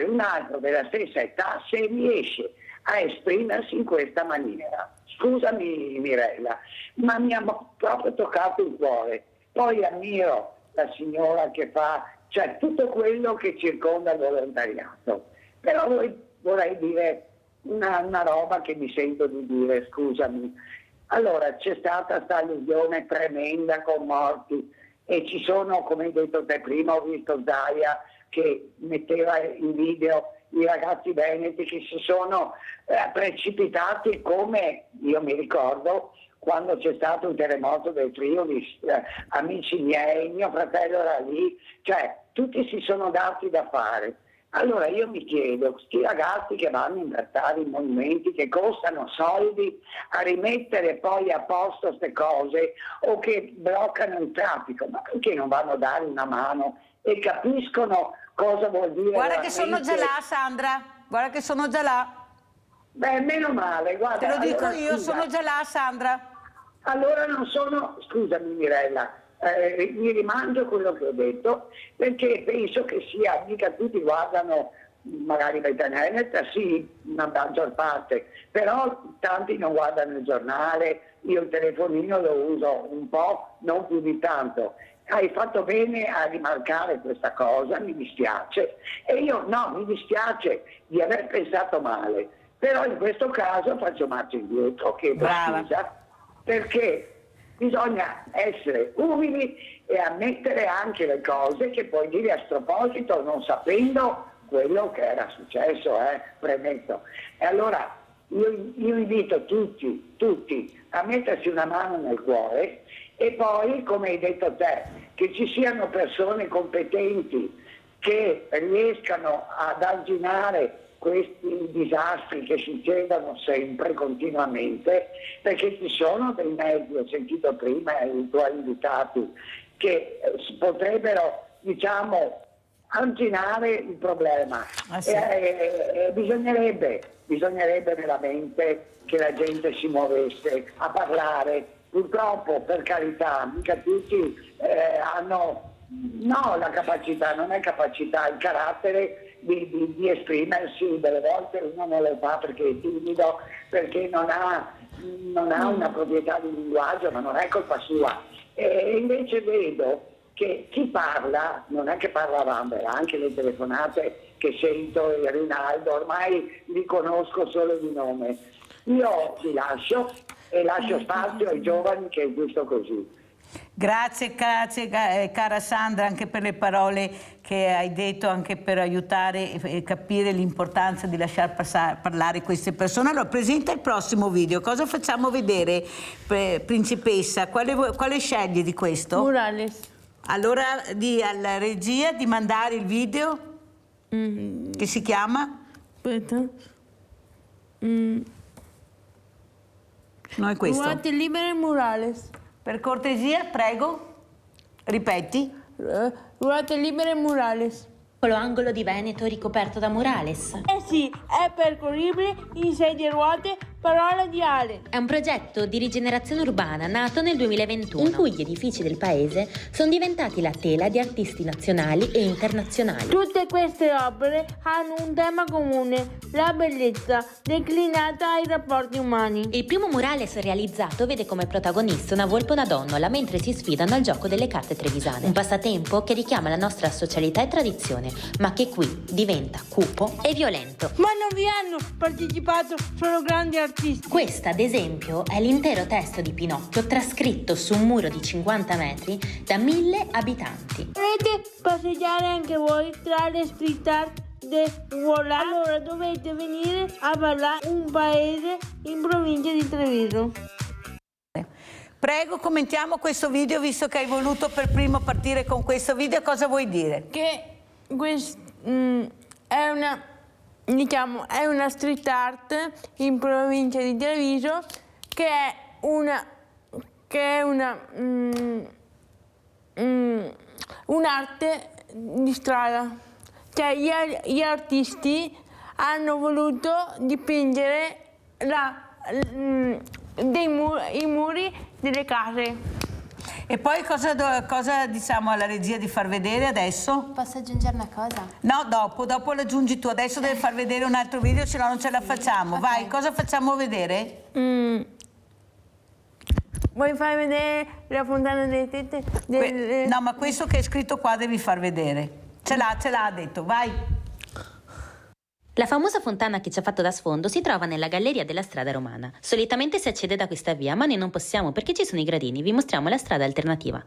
un altro della stessa età se riesce a esprimersi in questa maniera. Scusami Mirella, ma mi ha proprio toccato il cuore. Poi ammiro la signora che fa, cioè tutto quello che circonda il volontariato. Però vorrei dire una roba che mi sento di dire, scusami. Allora, c'è stata questa alluvione tremenda con morti e ci sono, come hai detto te prima, ho visto Zaia che metteva in video i ragazzi veneti che si sono precipitati, come io mi ricordo quando c'è stato un terremoto del Friuli, amici miei, mio fratello era lì, cioè tutti si sono dati da fare. Allora io mi chiedo, questi ragazzi che vanno a imbrattare i monumenti, che costano soldi, a rimettere poi a posto queste cose, o che bloccano il traffico, ma perché non vanno a dare una mano e capiscono cosa vuol dire? Guarda che sono già là, Sandra, guarda che sono già là. Beh, meno male, guarda. Te lo dico allora, io, scusa, sono già là, Sandra. Allora non sono, scusami Mirella, mi rimangio quello che ho detto, perché penso che sia, mica tutti guardano magari Betanenet, sì, una maggior parte, però tanti non guardano il giornale, io il telefonino lo uso un po', non più di tanto. Hai fatto bene a rimarcare questa cosa, mi dispiace, e io no, mi dispiace di aver pensato male, però in questo caso faccio marcia indietro, chiedo scusa, perché bisogna essere umili e ammettere anche le cose che puoi dire a sproposito non sapendo quello che era successo, premetto. E allora io invito tutti a mettersi una mano nel cuore e poi, come hai detto te, che ci siano persone competenti che riescano ad arginare questi disastri che succedono sempre, continuamente, perché ci sono dei mezzi, ho sentito prima i tuoi invitati, che potrebbero, diciamo, arginare il problema. Sì. Bisognerebbe veramente che la gente si muovesse a parlare. Purtroppo, per carità, mica tutti hanno la capacità, non è capacità, il carattere di esprimersi. Delle volte uno non lo fa perché è timido, perché non ha una proprietà di linguaggio, ma non è colpa sua. E invece vedo che chi parla, non è che parla Rambert, anche le telefonate che sento e Rinaldo, ormai li conosco solo di nome. Io li lascio e lascio spazio ai giovani, che è giusto così. Grazie cara Sandra anche per le parole che hai detto, anche per aiutare e capire l'importanza di lasciar parlare queste persone. Allora presenta il prossimo video, cosa facciamo vedere, principessa? Quale scegli di questo? Murales. Allora di alla regia di mandare il video che si chiama? Aspetta. No, è questo. Ruote libere Murales. Per cortesia, prego, ripeti. Ruote libere Murales. Angolo di Veneto ricoperto da murales. Sì, è percorribile in 6 ruote, parola di Ale. È un progetto di rigenerazione urbana nato nel 2021, in cui gli edifici del paese sono diventati la tela di artisti nazionali e internazionali. Tutte queste opere hanno un tema comune, la bellezza, declinata ai rapporti umani. Il primo murales realizzato vede come protagonista una volpe e una donnola mentre si sfidano al gioco delle carte trevisane. Un passatempo che richiama la nostra socialità e tradizione, ma che qui diventa cupo e violento. Ma non vi hanno partecipato solo grandi artisti. Questa, ad esempio, è l'intero testo di Pinocchio trascritto su un muro di 50 metri da 1000 abitanti. Volete passeggiare anche voi tra le street art de Voilà? Allora dovete venire a Ballà, un paese in provincia di Treviso. Prego, commentiamo questo video, visto che hai voluto per primo partire con questo video, cosa vuoi dire? Che è una street art in provincia di Treviso che è un'arte di strada. Cioè gli artisti hanno voluto dipingere i muri delle case. E poi cosa diciamo alla regia di far vedere adesso? Posso aggiungere una cosa? No, dopo l'aggiungi tu, adesso deve far vedere un altro video, se no non ce la facciamo. Okay. Vai, cosa facciamo vedere? Vuoi far vedere la fontana delle tette? No, ma questo che è scritto qua devi far vedere. Ce l'ha, ha detto, vai. La famosa fontana che ci ha fatto da sfondo si trova nella galleria della strada romana. Solitamente si accede da questa via, ma noi non possiamo perché ci sono i gradini. Vi mostriamo la strada alternativa.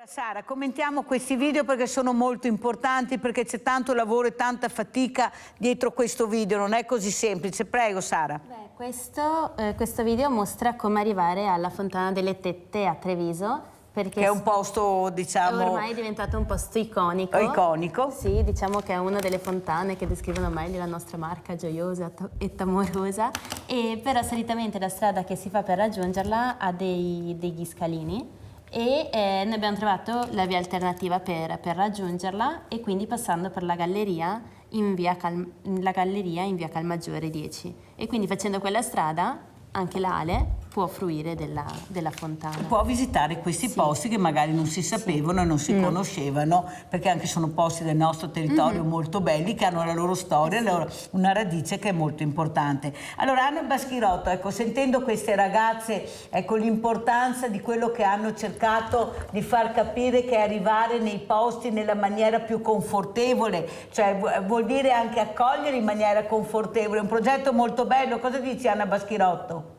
Sara, commentiamo questi video perché sono molto importanti, perché c'è tanto lavoro e tanta fatica dietro questo video, non è così semplice. Prego Sara. Beh, questo video mostra come arrivare alla Fontana delle Tette a Treviso, perché che è un posto, diciamo, ormai è diventato un posto iconico. Iconico? Sì, diciamo che è una delle fontane che descrivono meglio la nostra Marca, gioiosa e tamorosa, e però solitamente la strada che si fa per raggiungerla ha degli scalini, e noi abbiamo trovato la via alternativa per raggiungerla, e quindi passando per la galleria in via Calmaggiore 10, e quindi facendo quella strada anche l'Ale può fruire della fontana. Può visitare questi posti che magari non si sapevano e non si conoscevano, perché anche sono posti del nostro territorio molto belli, che hanno la loro storia, una radice che è molto importante. Allora Anna Baschirotto, ecco, sentendo queste ragazze, ecco l'importanza di quello che hanno cercato di far capire, che è arrivare nei posti nella maniera più confortevole, cioè vuol dire anche accogliere in maniera confortevole, un progetto molto bello. Cosa dici Anna Baschirotto?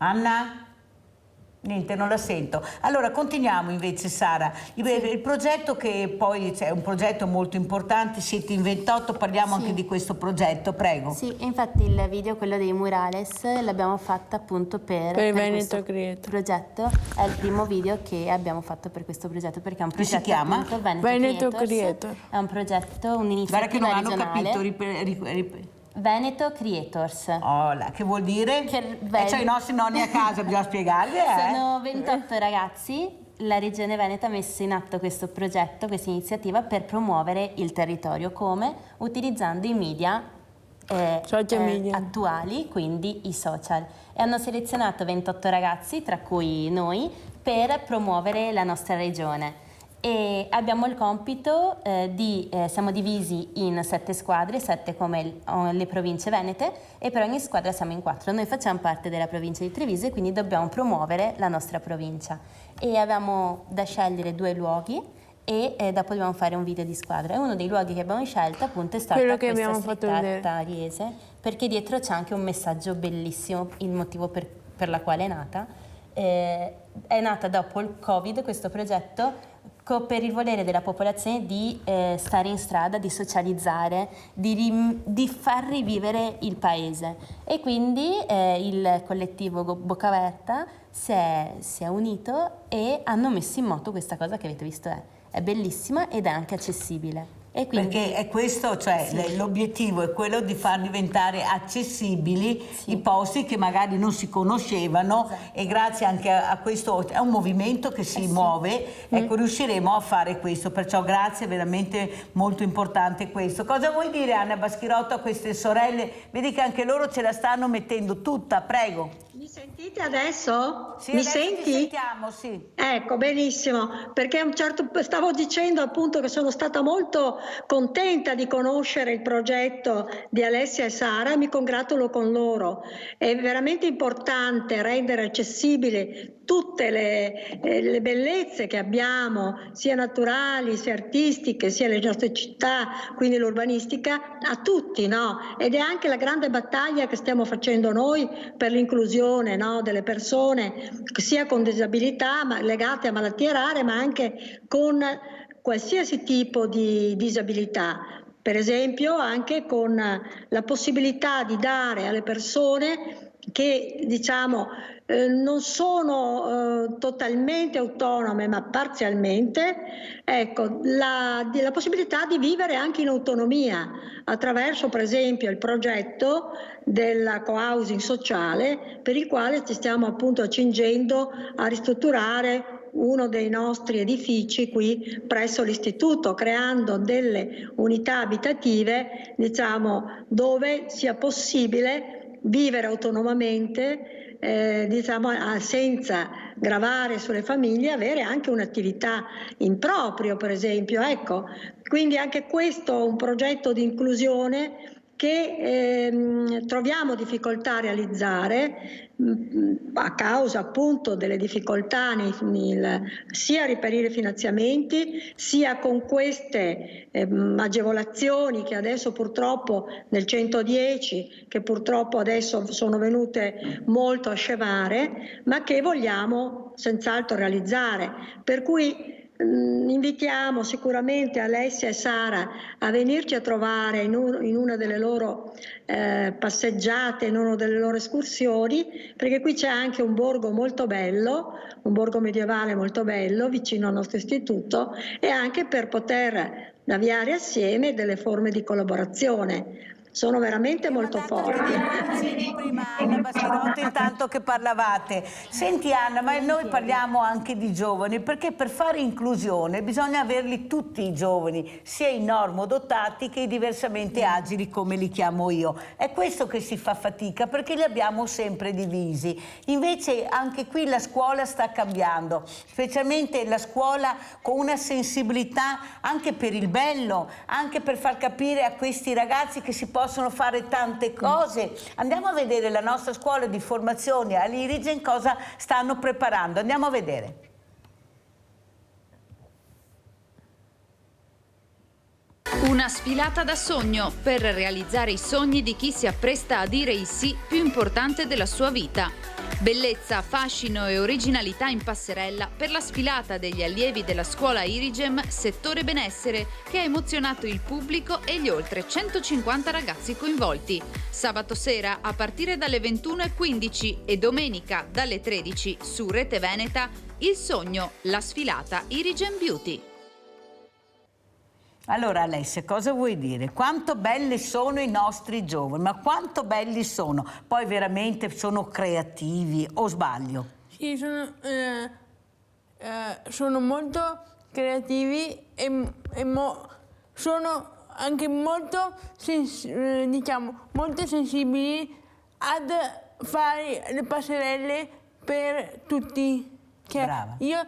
Anna? Niente, non la sento. Allora continuiamo invece Sara. Il progetto, che poi è un progetto molto importante, siete in 28, parliamo anche di questo progetto, prego. Sì, infatti il video, quello dei murales, l'abbiamo fatto appunto per Veneto Creator. Progetto. È il primo video che abbiamo fatto per questo progetto, perché è un progetto, si chiama? appunto, Veneto Creator. È un progetto, un'iniziativa regionale. Guarda che non hanno capito, Veneto Creators. Oh, che vuol dire? Cioè i nostri nonni a casa, bisogna spiegarli. Sono 28 ragazzi. La Regione Veneto ha messo in atto questo progetto, questa iniziativa per promuovere il territorio. Come? Utilizzando i media, attuali, quindi i social. E hanno selezionato 28 ragazzi, tra cui noi, per promuovere la nostra regione. e abbiamo il compito siamo divisi in 7 squadre, 7 come le province venete, e per ogni squadra siamo in 4. Noi facciamo parte della provincia di Treviso e quindi dobbiamo promuovere la nostra provincia e abbiamo da scegliere 2 luoghi e dopo dobbiamo fare un video di squadra. E uno dei luoghi che abbiamo scelto appunto è stata questa slittata Riese, perché dietro c'è anche un messaggio bellissimo, il motivo per la quale è nata dopo il Covid questo progetto, per il volere della popolazione di stare in strada, di socializzare, di far rivivere il paese. E quindi il collettivo Boccavetta si è unito e hanno messo in moto questa cosa che avete visto. È bellissima ed è anche accessibile. E quindi, perché è questo, cioè sì, l'obiettivo è quello di far diventare accessibili i posti che magari non si conoscevano, e grazie anche a questo, è un movimento che si muove, ecco, riusciremo a fare questo, perciò grazie, veramente molto importante questo. Cosa vuoi dire, Anna Baschirotto, a queste sorelle? Vedi che anche loro ce la stanno mettendo tutta, prego. Mi sentite adesso? Sì, Mi adesso senti? ti sentiamo, sì. Ecco, benissimo, perché stavo dicendo appunto che sono stata molto contenta di conoscere il progetto di Alessia e Sara e mi congratulo con loro. È veramente importante rendere accessibili tutte le bellezze che abbiamo, sia naturali, sia artistiche, sia le nostre città, quindi l'urbanistica, a tutti, no? Ed è anche la grande battaglia che stiamo facendo noi per l'inclusione, no, delle persone, sia con disabilità legate a malattie rare, ma anche con qualsiasi tipo di disabilità. Per esempio anche con la possibilità di dare alle persone che diciamo non sono totalmente autonome ma parzialmente, ecco, la possibilità di vivere anche in autonomia attraverso per esempio il progetto della co-housing sociale, per il quale ci stiamo appunto accingendo a ristrutturare uno dei nostri edifici qui presso l'istituto, creando delle unità abitative, diciamo, dove sia possibile vivere autonomamente, diciamo, senza gravare sulle famiglie, avere anche un'attività in proprio, per esempio. Ecco, quindi anche questo è un progetto di inclusione che troviamo difficoltà a realizzare a causa appunto delle difficoltà sia a reperire finanziamenti, sia con queste agevolazioni che adesso purtroppo nel 110, che purtroppo adesso sono venute molto a scemare, ma che vogliamo senz'altro realizzare. Per cui invitiamo sicuramente Alessia e Sara a venirci a trovare in una delle loro passeggiate, in una delle loro escursioni, perché qui c'è anche un borgo molto bello, un borgo medievale molto bello vicino al nostro istituto, e anche per poter avviare assieme delle forme di collaborazione. Sono veramente molto forti. Prima Anna Baschirotto, intanto che parlavate. Senti Anna, ma noi parliamo anche di giovani, perché per fare inclusione bisogna averli tutti i giovani, sia i normodotati che i diversamente agili, come li chiamo io. È questo che si fa fatica, perché li abbiamo sempre divisi. Invece anche qui la scuola sta cambiando, specialmente la scuola con una sensibilità anche per il bello, anche per far capire a questi ragazzi che si possono fare tante cose. Andiamo a vedere la nostra scuola di formazione all'Irigen cosa stanno preparando. Andiamo a vedere. Una sfilata da sogno per realizzare i sogni di chi si appresta a dire il sì più importante della sua vita. Bellezza, fascino e originalità in passerella per la sfilata degli allievi della scuola Irigem Settore Benessere, che ha emozionato il pubblico e gli oltre 150 ragazzi coinvolti. Sabato sera a partire dalle 21:15 e domenica dalle 13 su Rete Veneta, Il Sogno, la sfilata Irigem Beauty. Allora Alessia, cosa vuoi dire? Quanto belli sono i nostri giovani, ma quanto belli sono? Poi veramente sono creativi, o sbaglio? Sì, sono molto creativi e sono anche molto, molto sensibili ad fare le passerelle per tutti. Che Brava. io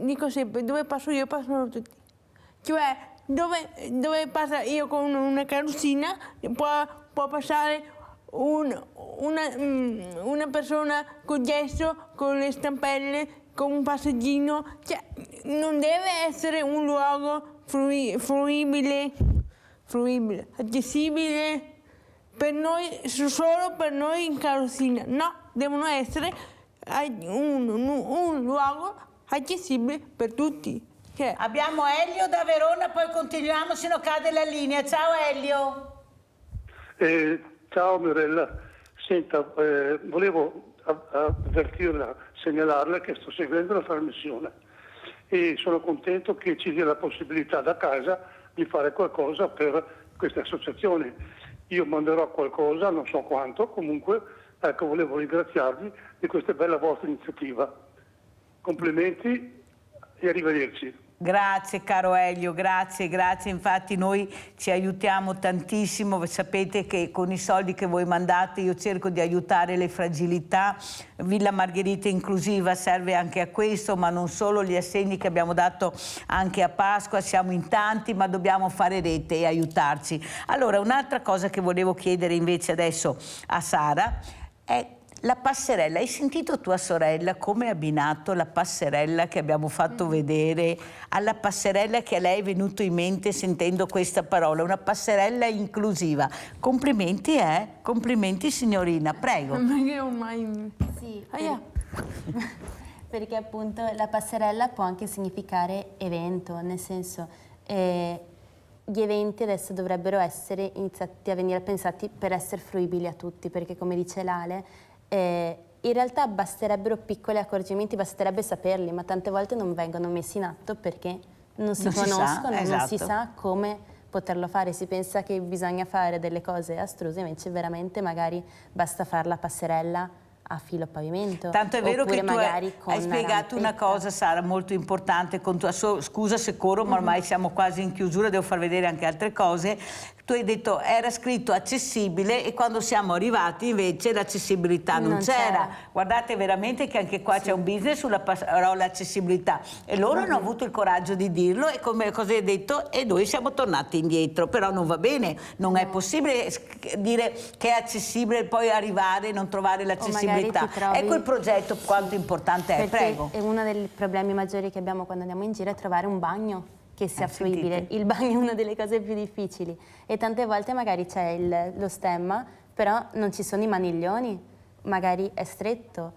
dico sempre, dove passo io passano tutti. Cioè, dove passa io con una carrozzina, può passare una persona con gesso, con le stampelle, con un passeggino. Cioè, non deve essere un luogo fruibile, accessibile per noi, solo per noi in carrozzina. No, devono essere un luogo accessibile per tutti. Abbiamo Elio da Verona, poi continuiamo, se no cade la linea. Ciao Elio. Ciao Mirella, senta, volevo avvertirla, segnalarle che sto seguendo la trasmissione e sono contento che ci dia la possibilità da casa di fare qualcosa per queste associazioni. Io manderò qualcosa, non so quanto, comunque ecco, volevo ringraziarvi di questa bella vostra iniziativa. Complimenti e arrivederci. Grazie caro Elio, grazie, infatti noi ci aiutiamo tantissimo, sapete che con i soldi che voi mandate io cerco di aiutare le fragilità, Villa Margherita Inclusiva serve anche a questo, ma non solo, gli assegni che abbiamo dato anche a Pasqua, siamo in tanti ma dobbiamo fare rete e aiutarci. Allora un'altra cosa che volevo chiedere invece adesso a Sara è la passerella. Hai sentito tua sorella come ha abbinato la passerella che abbiamo fatto vedere alla passerella che a lei è venuto in mente sentendo questa parola, una passerella inclusiva. Complimenti, complimenti signorina, prego. Sì, perché appunto la passerella può anche significare evento, nel senso gli eventi adesso dovrebbero essere iniziati a venire pensati per essere fruibili a tutti, perché come dice Lale, in realtà basterebbero piccoli accorgimenti, basterebbe saperli, ma tante volte non vengono messi in atto perché non si conoscono, non si sa come poterlo fare. Si pensa che bisogna fare delle cose astruse, invece veramente magari basta fare la passerella a filo pavimento. Tanto è vero che tu hai spiegato una cosa, Sara, molto importante, con tua scusa se corro, ma ormai siamo quasi in chiusura, devo far vedere anche altre cose. Tu hai detto era scritto accessibile e quando siamo arrivati invece l'accessibilità non c'era. Guardate veramente che anche qua c'è un business sulla parola accessibilità e loro hanno avuto il coraggio di dirlo e come cosa hai detto e noi siamo tornati indietro, però non va bene, non è possibile dire che è accessibile e poi arrivare e non trovare l'accessibilità. Ecco il progetto quanto importante è, prego. Uno dei problemi maggiori che abbiamo quando andiamo in giro è trovare un bagno che sia fruibile. Il bagno è una delle cose più difficili e tante volte magari c'è lo stemma, però non ci sono i maniglioni, magari è stretto.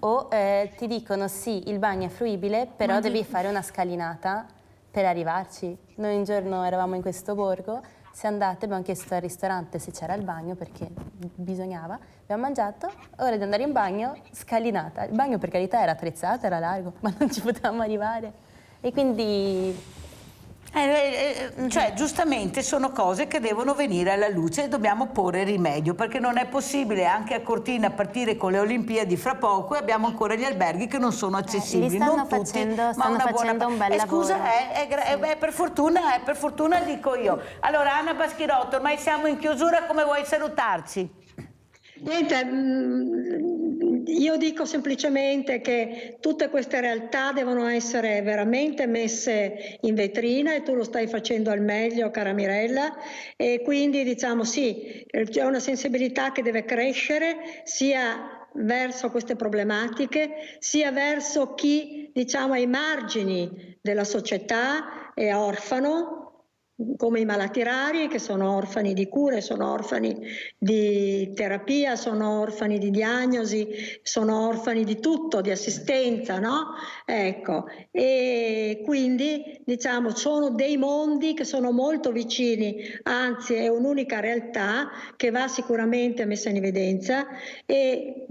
O ti dicono sì, il bagno è fruibile, però devi fare una scalinata per arrivarci. Noi un giorno eravamo in questo borgo, siamo andate, abbiamo chiesto al ristorante se c'era il bagno perché bisognava, abbiamo mangiato, ora di andare in bagno, scalinata. Il bagno per carità era attrezzato, era largo, ma non ci potevamo arrivare. E quindi cioè giustamente sono cose che devono venire alla luce e dobbiamo porre rimedio perché non è possibile anche a Cortina partire con le Olimpiadi fra poco e abbiamo ancora gli alberghi che non sono accessibili, non tutti, ma una buona un bel lavoro. Scusa, per fortuna dico io. Allora Anna Baschirotto, ormai siamo in chiusura, come vuoi salutarci? Niente, io dico semplicemente che tutte queste realtà devono essere veramente messe in vetrina e tu lo stai facendo al meglio, cara Mirella, e quindi diciamo sì, c'è una sensibilità che deve crescere sia verso queste problematiche, sia verso chi diciamo ai margini della società è orfano, come i malati rari che sono orfani di cure, sono orfani di terapia, sono orfani di diagnosi, sono orfani di tutto, di assistenza, no? Ecco, e quindi diciamo sono dei mondi che sono molto vicini, anzi è un'unica realtà che va sicuramente messa in evidenza e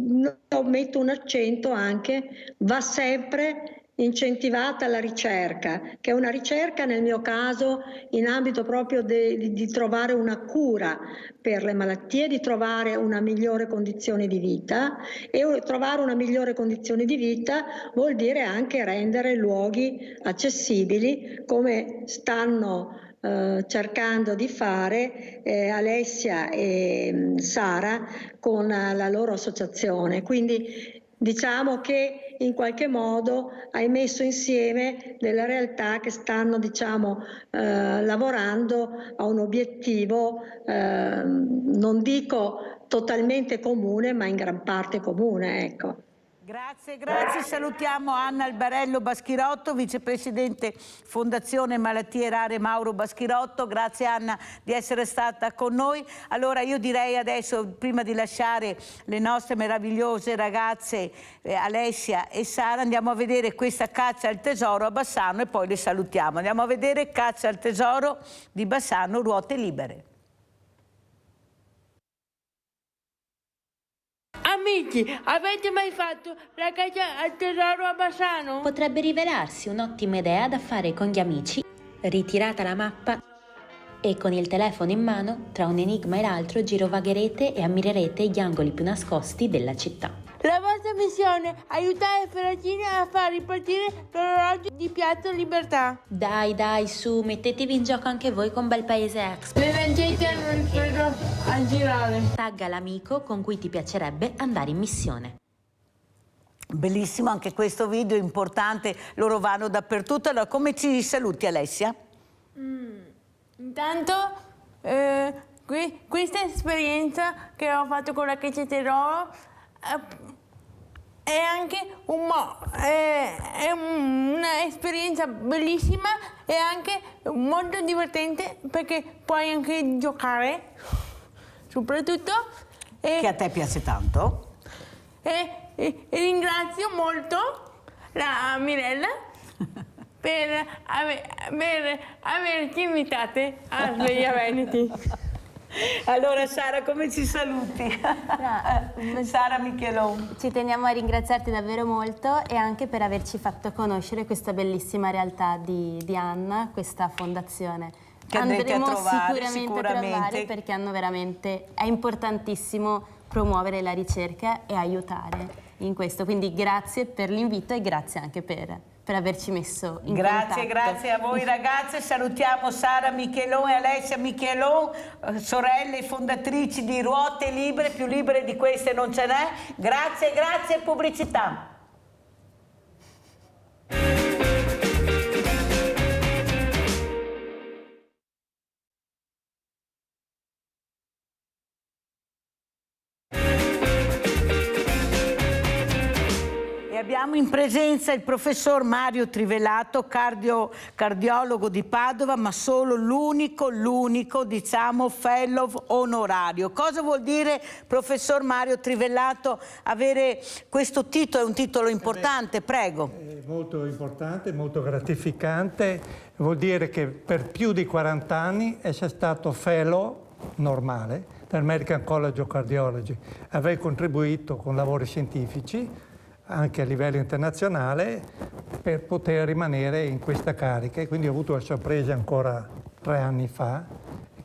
metto un accento anche, va sempre incentivata la ricerca, che è una ricerca nel mio caso in ambito proprio di trovare una cura per le malattie, di trovare una migliore condizione di vita e trovare una migliore condizione di vita vuol dire anche rendere luoghi accessibili come stanno cercando di fare Alessia e Sara con la loro associazione. Quindi diciamo che in qualche modo hai messo insieme delle realtà che stanno, diciamo, lavorando a un obiettivo, non dico totalmente comune, ma in gran parte comune, ecco. Grazie. Salutiamo Anna Albarello Baschirotto, vicepresidente Fondazione Malattie Rare Mauro Baschirotto. Grazie Anna di essere stata con noi. Allora io direi adesso, prima di lasciare le nostre meravigliose ragazze Alessia e Sara, andiamo a vedere questa caccia al tesoro a Bassano e poi le salutiamo. Andiamo a vedere Caccia al tesoro di Bassano, ruote libere. Amici, avete mai fatto la caccia al tesoro a Bassano? Potrebbe rivelarsi un'ottima idea da fare con gli amici. Ritirata la mappa e con il telefono in mano, tra un enigma e l'altro girovagherete e ammirerete gli angoli più nascosti della città. La vostra missione è aiutare Ferracini a far ripartire l'orologio di Piazza Libertà. Dai, su, mettetevi in gioco anche voi con Bel Paese Expo. Le lancette hanno ripreso a girare. Tagga l'amico con cui ti piacerebbe andare in missione. Bellissimo anche questo video, importante, loro vanno dappertutto. Allora, come ci saluti Alessia? Intanto, questa esperienza che ho fatto con la caccia al tesoro è anche è una esperienza bellissima e anche molto divertente, perché puoi anche giocare, soprattutto. Che a te piace tanto. E ringrazio molto la Mirella per averci invitate a Sveglia Veneti. Allora Sara, come ci saluti? Sara Michelon. Ci teniamo a ringraziarti davvero molto e anche per averci fatto conoscere questa bellissima realtà di Anna, questa fondazione. Che andremo a trovare, sicuramente a trovare, perché è importantissimo promuovere la ricerca e aiutare in questo. Quindi grazie per l'invito e grazie anche per averci messo in contatto. Grazie a voi ragazze, salutiamo Sara Michelon e Alessia Michelon, sorelle fondatrici di Ruote Libere, più libere di queste non ce n'è. Grazie, pubblicità. Abbiamo in presenza il professor Mario Trivellato, cardiologo di Padova, ma solo l'unico, diciamo, fellow onorario. Cosa vuol dire, professor Mario Trivellato, avere questo titolo? È un titolo importante, prego. È molto importante, molto gratificante. Vuol dire che per più di 40 anni è stato fellow normale dell'American College of Cardiology. Avrei contribuito con lavori scientifici anche a livello internazionale per poter rimanere in questa carica, e quindi ho avuto la sorpresa ancora 3 anni fa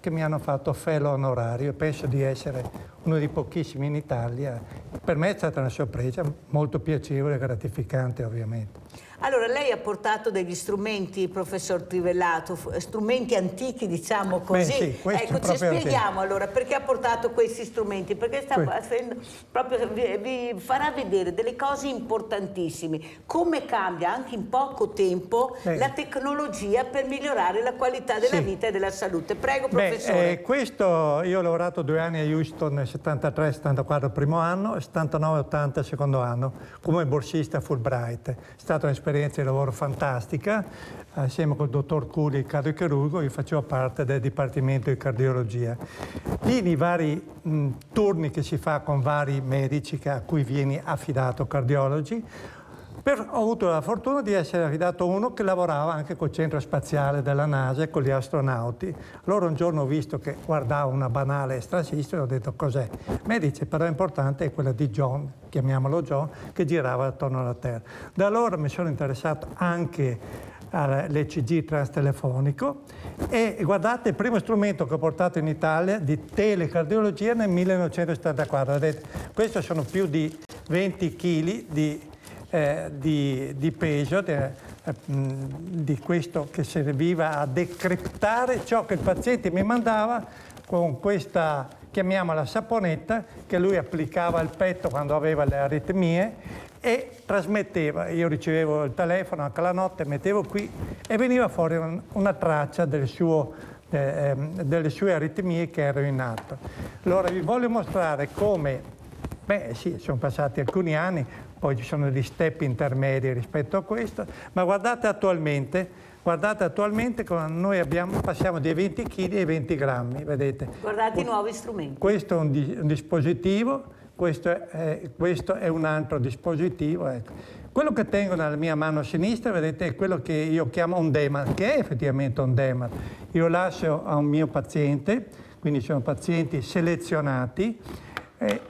che mi hanno fatto fellow onorario. Penso di essere uno dei pochissimi in Italia. Per me è stata una sorpresa molto piacevole e gratificante, ovviamente. Allora, lei ha portato degli strumenti, professor Trivellato, strumenti antichi, diciamo così. Beh, sì, ecco, ci spieghiamo allora perché ha portato questi strumenti, perché sta facendo, proprio vi farà vedere delle cose importantissime, come cambia anche in poco tempo la tecnologia per migliorare la qualità della vita e della salute. Prego, professore. Questo, io ho lavorato 2 anni a Houston nel 73-74 primo anno e 79-80 secondo anno come borsista Fulbright. È stata un'esperienza di lavoro fantastica, assieme col dottor Culi, il cardiochirurgo. Io facevo parte del Dipartimento di Cardiologia. Lì nei vari turni che si fa con vari medici a cui vieni affidato cardiologi, ho avuto la fortuna di essere affidato a uno che lavorava anche col centro spaziale della NASA e con gli astronauti. Allora un giorno ho visto che guardava una banale extrasistole e ho detto cos'è? Mi dice però importante è quella di John, chiamiamolo John, che girava attorno alla Terra. Da allora mi sono interessato anche all'ECG transtelefonico e guardate il primo strumento che ho portato in Italia di telecardiologia nel 1974. Vedete, questo sono più di 20 kg di peso di questo che serviva a decriptare ciò che il paziente mi mandava con questa, chiamiamola saponetta, che lui applicava al petto quando aveva le aritmie e trasmetteva. Io ricevevo il telefono anche la notte, mettevo qui e veniva fuori una traccia delle sue aritmie che erano in atto. Allora vi voglio mostrare come, sì, sono passati alcuni anni, poi ci sono degli step intermedi rispetto a questo, ma guardate attualmente noi passiamo dai 20 kg ai 20 grammi, vedete? Guardate i nuovi strumenti. Questo è un dispositivo, questo è un altro dispositivo. Ecco. Quello che tengo nella mia mano sinistra, vedete, è quello che io chiamo un DEMAR, che è effettivamente un DEMAR. Io lascio a un mio paziente, quindi sono pazienti selezionati,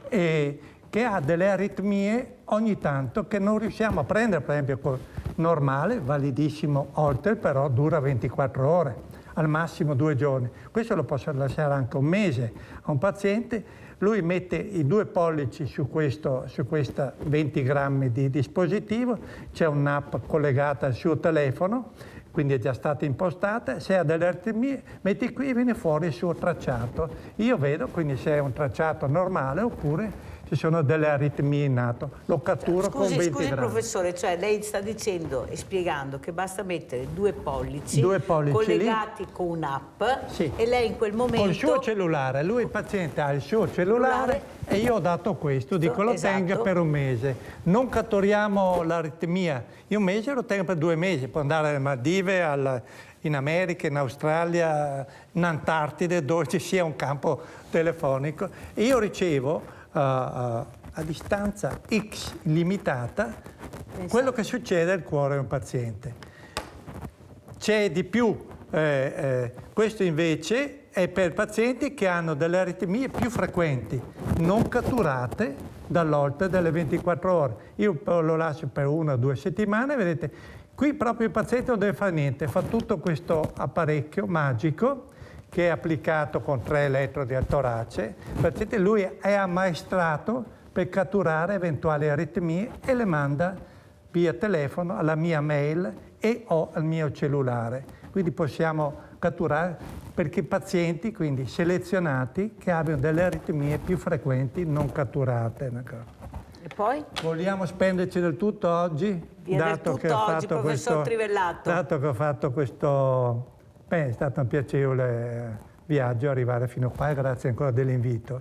e che ha delle aritmie ogni tanto che non riusciamo a prendere, per esempio col normale, validissimo Holter, però dura 24 ore, al massimo 2 giorni. Questo lo posso lasciare anche un mese a un paziente, lui mette i 2 pollici su questa 20 grammi di dispositivo, c'è un'app collegata al suo telefono, quindi è già stata impostata, se ha delle aritmie metti qui e viene fuori il suo tracciato. Io vedo quindi se è un tracciato normale oppure ci sono delle aritmie in atto, lo catturo con 20 Scusi grammi. professore, cioè lei sta dicendo e spiegando che basta mettere 2 pollici, collegati con un'app, sì, e lei in quel momento... Col suo cellulare, lui il paziente ha il suo cellulare e io ho dato questo, dico lo tenga per un mese. Non catturiamo l'aritmia, io un mese lo tengo per 2 mesi, può andare alle Maldive, in America, in Australia, in Antartide, dove ci sia un campo telefonico. E io ricevo a distanza X limitata quello che succede al cuore di un paziente. C'è di più, questo invece è per pazienti che hanno delle aritmie più frequenti, non catturate dall'Holter delle 24 ore. Io lo lascio per 1 o 2 settimane, vedete, qui proprio il paziente non deve fare niente, fa tutto questo apparecchio magico che è applicato con 3 elettrodi al torace. Vedete, lui è ammaestrato per catturare eventuali aritmie e le manda via telefono alla mia mail e o al mio cellulare. Quindi possiamo catturare perché i pazienti, quindi selezionati, che abbiano delle aritmie più frequenti non catturate. E poi? Vogliamo spenderci del tutto oggi? Dato che ho fatto questo... è stato un piacevole viaggio arrivare fino a qua e grazie ancora dell'invito.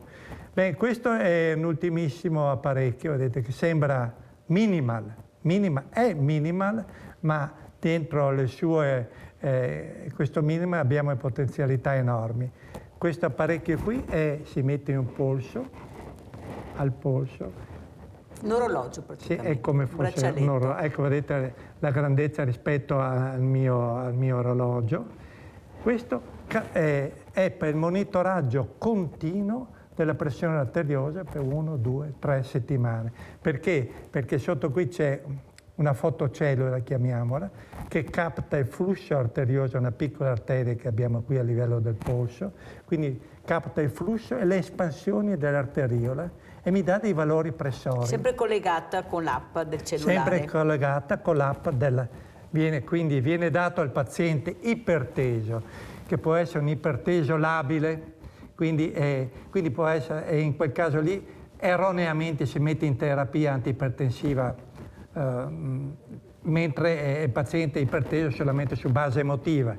Questo è un ultimissimo apparecchio, vedete, che sembra minimal, è minimal, ma dentro le sue, questo minimal abbiamo potenzialità enormi. Questo apparecchio qui si mette in un polso, al polso. Un orologio praticamente. Sì, è come fosse un orologio. Ecco, vedete la grandezza rispetto al mio orologio. Questo è per il monitoraggio continuo della pressione arteriosa per 1, 2, 3 settimane. Perché? Perché sotto qui c'è una fotocellula, chiamiamola, che capta il flusso arterioso, una piccola arteria che abbiamo qui a livello del polso, quindi capta il flusso e le espansioni dell'arteriola e mi dà dei valori pressori. Sempre collegata con l'app del cellulare. Sempre collegata con l'app quindi viene dato al paziente iperteso, che può essere un iperteso labile, quindi può essere, e in quel caso lì erroneamente si mette in terapia antiipertensiva mentre il paziente è iperteso solamente su base emotiva.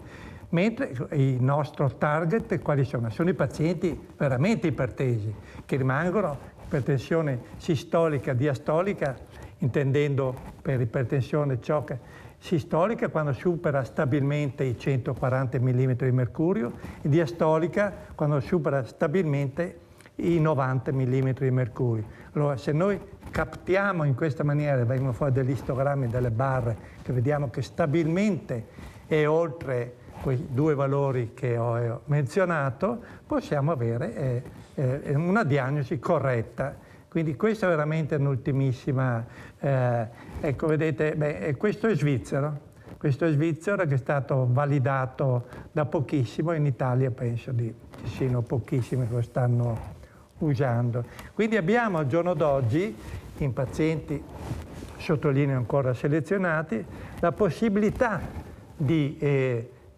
Mentre il nostro target quali sono? Sono i pazienti veramente ipertesi, che rimangono ipertensione sistolica, diastolica, intendendo per ipertensione ciò che sistolica quando supera stabilmente i 140 mm di mercurio, e diastolica quando supera stabilmente i 90 mm di mercurio. Allora, se noi captiamo in questa maniera, vengono fuori degli istogrammi, delle barre, che vediamo che stabilmente è oltre quei 2 valori che ho menzionato, possiamo avere una diagnosi corretta. Quindi questa è veramente un'ultimissima, ecco vedete, questo è svizzero che è stato validato da pochissimo, in Italia penso ci siano pochissimi che lo stanno usando. Quindi abbiamo al giorno d'oggi, in pazienti, sottolineo ancora selezionati, la possibilità di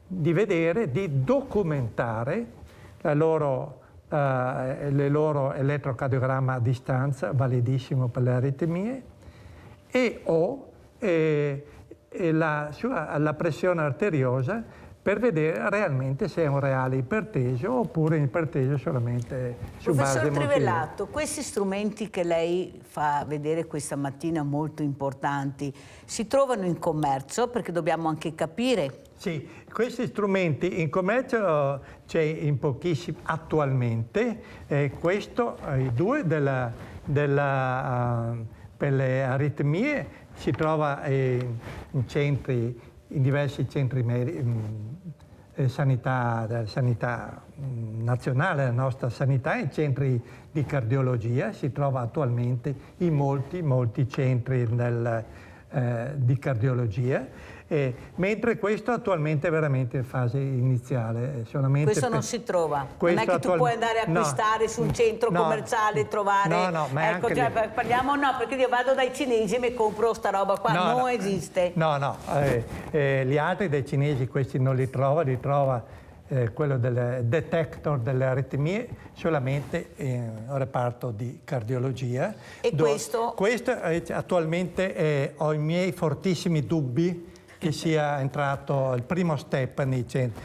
vedere, di documentare il loro elettrocardiogramma a distanza, validissimo per le aritmie, la pressione arteriosa per vedere realmente se è un reale iperteso oppure iperteso solamente su base Professor emotiva. Trivellato, questi strumenti che lei fa vedere questa mattina molto importanti si trovano in commercio, perché dobbiamo anche capire. Sì, questi strumenti in commercio c'è in pochissimi attualmente, i due per le aritmie si trova in diversi centri sanità nazionale, la nostra sanità, in centri di cardiologia, si trova attualmente in molti centri di cardiologia, mentre questo attualmente è veramente in fase iniziale. Questo non si trova, non è che tu puoi andare a acquistare su un centro commerciale e trovare... ma ecco, parliamo perché io vado dai cinesi e mi compro sta roba qua, non esiste. Gli altri dei cinesi questi non li trova quello del detector delle aritmie solamente in reparto di cardiologia. E questo? Questo attualmente ho i miei fortissimi dubbi che sia entrato il primo step nei centri.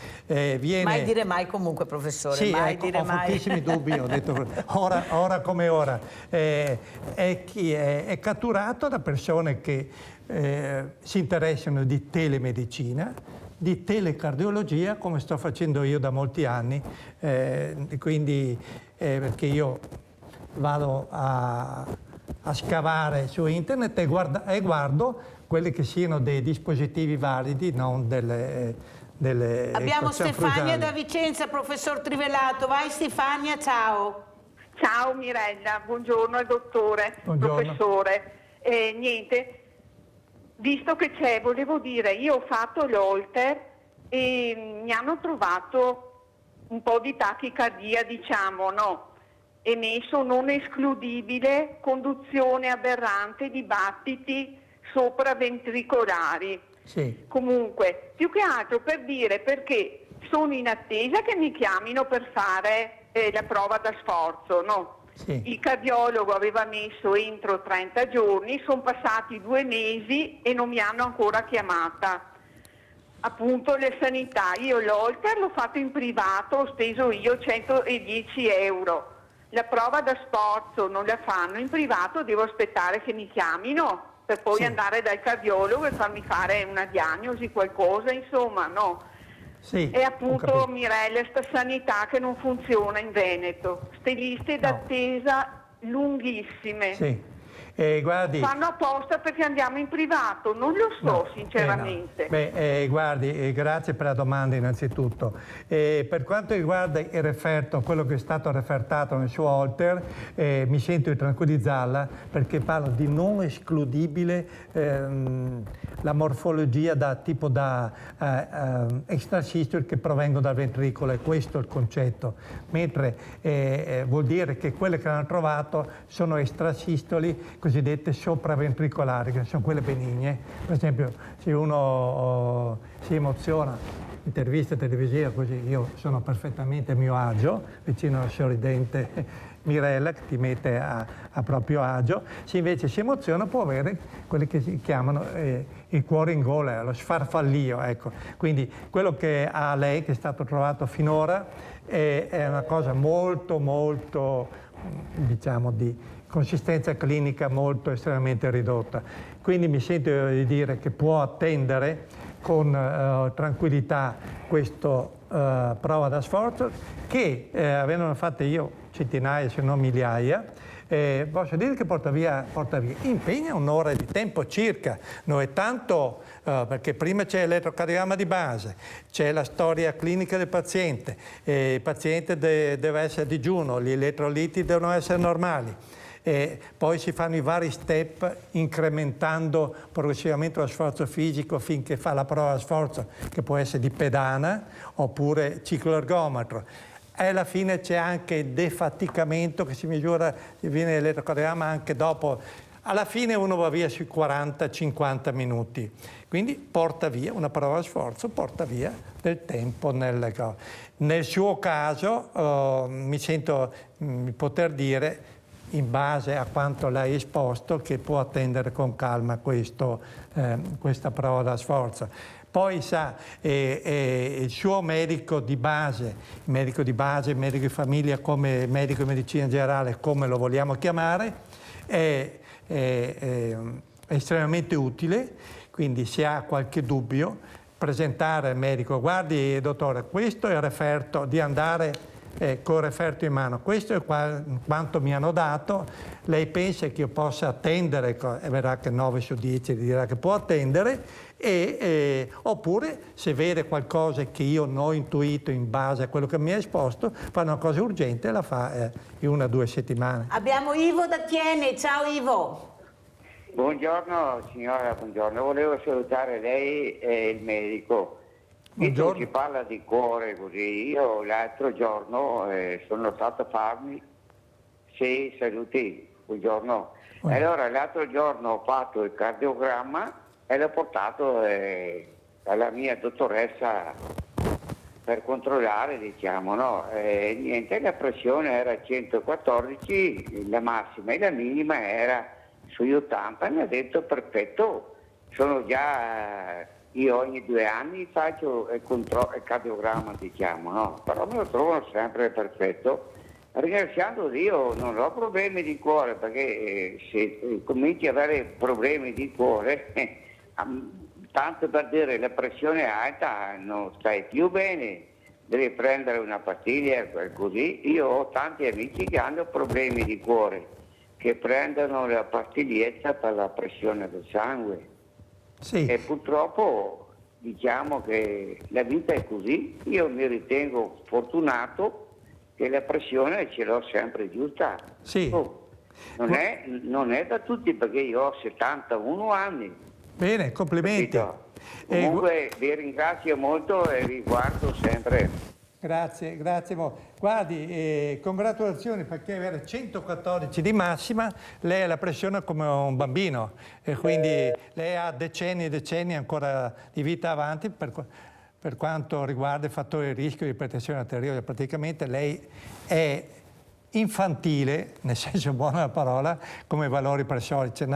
Mai dire mai comunque, professore, sì, mai ecco, dire ho mai. fortissimi dubbi, ho detto ora come ora. È catturato da persone che si interessano di telemedicina, di telecardiologia, come sto facendo io da molti anni, quindi perché io vado a scavare su internet e guardo quelli che siano dei dispositivi validi, non delle Abbiamo Stefania cruzali. da Vicenza, professor Trivellato. Vai Stefania, ciao. Ciao Mirella, buongiorno al dottore, professore. Niente, visto che c'è, volevo dire, io ho fatto l'Holter e mi hanno trovato un po' di tachicardia, diciamo, no? E messo non escludibile conduzione aberrante di battiti sopraventricolari. Sì. Comunque, più che altro per dire, perché sono in attesa che mi chiamino per fare la prova da sforzo, no? Sì. Il cardiologo aveva messo entro 30 giorni, sono passati 2 mesi e non mi hanno ancora chiamata. Appunto le sanità, io l'Holter l'ho fatto in privato, ho speso io 110 euro. La prova da sforzo non la fanno in privato, devo aspettare che mi chiamino per poi andare dal cardiologo e farmi fare una diagnosi, qualcosa, insomma, no? Sì, e appunto Mirella, sta sanità che non funziona in Veneto, ste liste d'attesa lunghissime. Sì. Guardi, fanno apposta perché andiamo in privato, non lo so sinceramente. Guardi, grazie per la domanda innanzitutto. Per quanto riguarda il referto, quello che è stato refertato nel suo Holter, mi sento di tranquillizzarla perché parla di non escludibile la morfologia tipo da extrasistole che provengono dal ventricolo, è questo il concetto, mentre vuol dire che quelle che hanno trovato sono extrasistoli cosiddette sopraventricolari, che sono quelle benigne. Per esempio, se uno si emoziona, intervista televisiva, così io sono perfettamente a mio agio, vicino alla sorridente Mirella che ti mette a proprio agio. Se invece si emoziona può avere quelli che si chiamano il cuore in gola, lo sfarfallio, ecco. Quindi quello che ha lei, che è stato trovato finora, è una cosa molto, diciamo, di consistenza clinica molto estremamente ridotta. Quindi mi sento di dire che può attendere con tranquillità questa prova da sforzo che avendone fatte io centinaia se non migliaia, posso dire che porta via, impegna un'ora di tempo circa, non è tanto perché prima c'è l'elettrocardiogramma di base, c'è la storia clinica del paziente, il paziente deve essere a digiuno, gli elettroliti devono essere normali. Poi si fanno i vari step incrementando progressivamente lo sforzo fisico finché fa la prova da sforzo, che può essere di pedana oppure cicloergometro. E alla fine c'è anche il defaticamento che si misura, viene l'elettrocardiogramma anche dopo alla fine uno va via sui 40-50 minuti, quindi porta via, una parola sforzo, porta via del tempo. Nel suo caso mi sento di poter dire, in base a quanto lei ha esposto, che può attendere con calma questa parola sforzo. Poi sa, il suo medico di base, medico di famiglia, come medico di medicina generale, come lo vogliamo chiamare, è estremamente utile, quindi se ha qualche dubbio presentare al medico: guardi dottore, questo è il referto, di andare con il referto in mano, questo è quanto mi hanno dato, lei pensa che io possa attendere, e verrà che 9 su 10 dirà che può attendere, oppure se vede qualcosa che io non ho intuito in base a quello che mi ha esposto, fa una cosa urgente e la fa in 1 o 2 settimane. Abbiamo Ivo da Tiene, ciao Ivo. Buongiorno signora, buongiorno, volevo salutare lei e il medico. Visto che si parla di cuore così, io l'altro giorno sono stato a farmi 6 saluti, buongiorno. Allora l'altro giorno ho fatto il cardiogramma e l'ho portato alla mia dottoressa per controllare, diciamo, no? Niente, la pressione era 114, la massima, e la minima era sugli 80, mi ha detto perfetto, sono già... Io ogni 2 anni faccio il cardiogramma, diciamo, no? Però me lo trovano sempre perfetto. Ringraziando Dio non ho problemi di cuore, perché se cominci ad avere problemi di cuore, tanto per dire la pressione alta, non stai più bene, devi prendere una pastiglia così. Io ho tanti amici che hanno problemi di cuore, che prendono la pastiglietta per la pressione del sangue. Sì. E purtroppo diciamo che la vita è così, io mi ritengo fortunato che la pressione ce l'ho sempre giusta. Sì. Non è da tutti, perché io ho 71 anni. Bene, complimenti. Comunque vi ringrazio molto e vi guardo sempre. Grazie. Guardi, congratulazioni, perché avere 114 di massima, lei ha la pressione come un bambino e quindi lei ha decenni e decenni ancora di vita avanti per quanto riguarda i fattori di rischio di ipertensione arteriosa. Praticamente lei è infantile, nel senso buono della parola, come valori pressorici.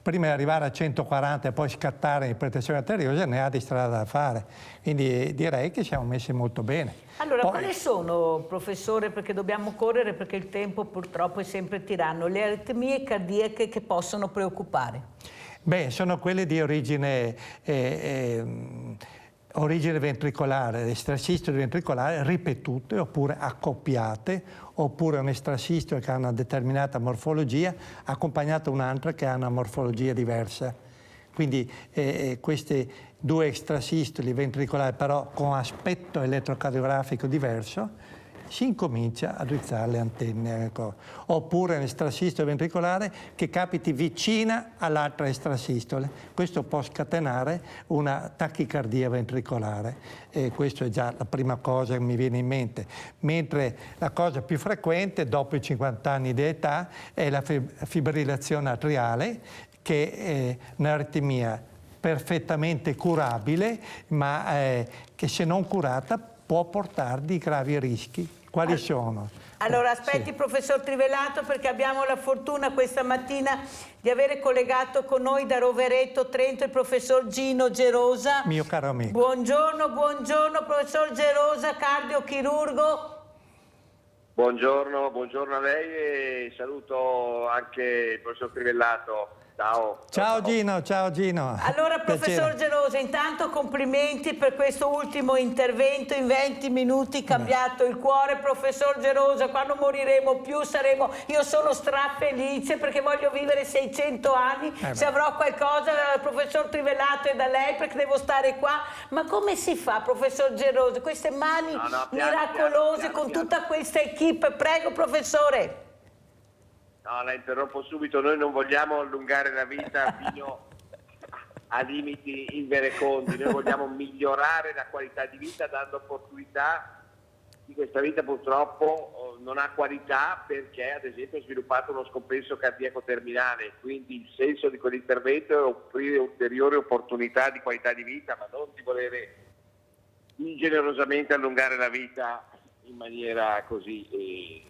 Prima di arrivare a 140 e poi scattare in ipertensione arteriosa ne ha di strada da fare, quindi direi che siamo messi molto bene. Allora, quali sono, professore, perché dobbiamo correre perché il tempo purtroppo è sempre tiranno, le aritmie cardiache che possono preoccupare? Beh, sono quelle di origine ventricolare, estrasistole ventricolari ripetute oppure accoppiate, oppure un estrasistole che ha una determinata morfologia accompagnata a un'altra che ha una morfologia diversa. Quindi queste 2 extrasistoli ventricolari però con aspetto elettrocardiografico diverso, si incomincia a drizzare le antenne, ecco. Oppure un'estrasistole ventricolare che capiti vicina all'altra estrasistole. Questo può scatenare una tachicardia ventricolare e questo è già la prima cosa che mi viene in mente. Mentre la cosa più frequente dopo i 50 anni di età è la fibrillazione atriale, che è un'aritmia perfettamente curabile, ma che se non curata può portare di gravi rischi. Quali sono? Allora aspetti, professor Trivellato, perché abbiamo la fortuna questa mattina di avere collegato con noi da Rovereto, Trento, il professor Gino Gerosa. Mio caro amico. Buongiorno professor Gerosa, cardiochirurgo. Buongiorno a lei e saluto anche il professor Trivellato. Ciao Gino. Allora, professor Gerosa, intanto complimenti per questo ultimo intervento, in 20 minuti cambiato il cuore. Professor Gerosa, quando moriremo più io sono strafelice perché voglio vivere 600 anni, se avrò qualcosa dal professor Trivellato e da lei, perché devo stare qua. Ma come si fa, professor Gerosa, queste mani miracolose con tutta questa equipe? Prego, professore. No, la interrompo subito, noi non vogliamo allungare la vita fino a limiti inverecondi, noi vogliamo migliorare la qualità di vita dando opportunità questa vita purtroppo non ha qualità perché ad esempio ha sviluppato uno scompenso cardiaco terminale, quindi il senso di quell'intervento è offrire ulteriori opportunità di qualità di vita, ma non di volere ingenerosamente allungare la vita in maniera così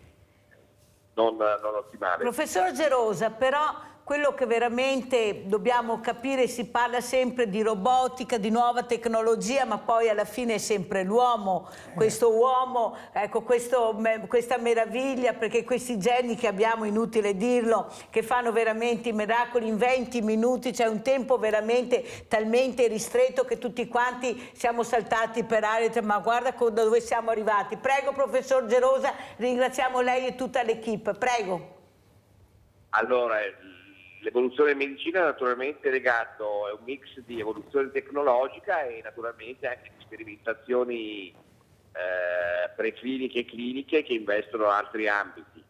non ottimale. Professor Gerosa, però quello che veramente dobbiamo capire, si parla sempre di robotica, di nuova tecnologia, ma poi alla fine è sempre l'uomo, questo uomo, ecco, questa meraviglia, perché questi geni che abbiamo, inutile dirlo, che fanno veramente i miracoli in 20 minuti, c'è un tempo veramente talmente ristretto che tutti quanti siamo saltati per aria, ma guarda dove siamo arrivati. Prego, professor Gerosa, ringraziamo lei e tutta l'equipe, prego. Allora, l'evoluzione in medicina naturalmente è legato, è un mix di evoluzione tecnologica e naturalmente anche di sperimentazioni precliniche e cliniche che investono altri ambiti.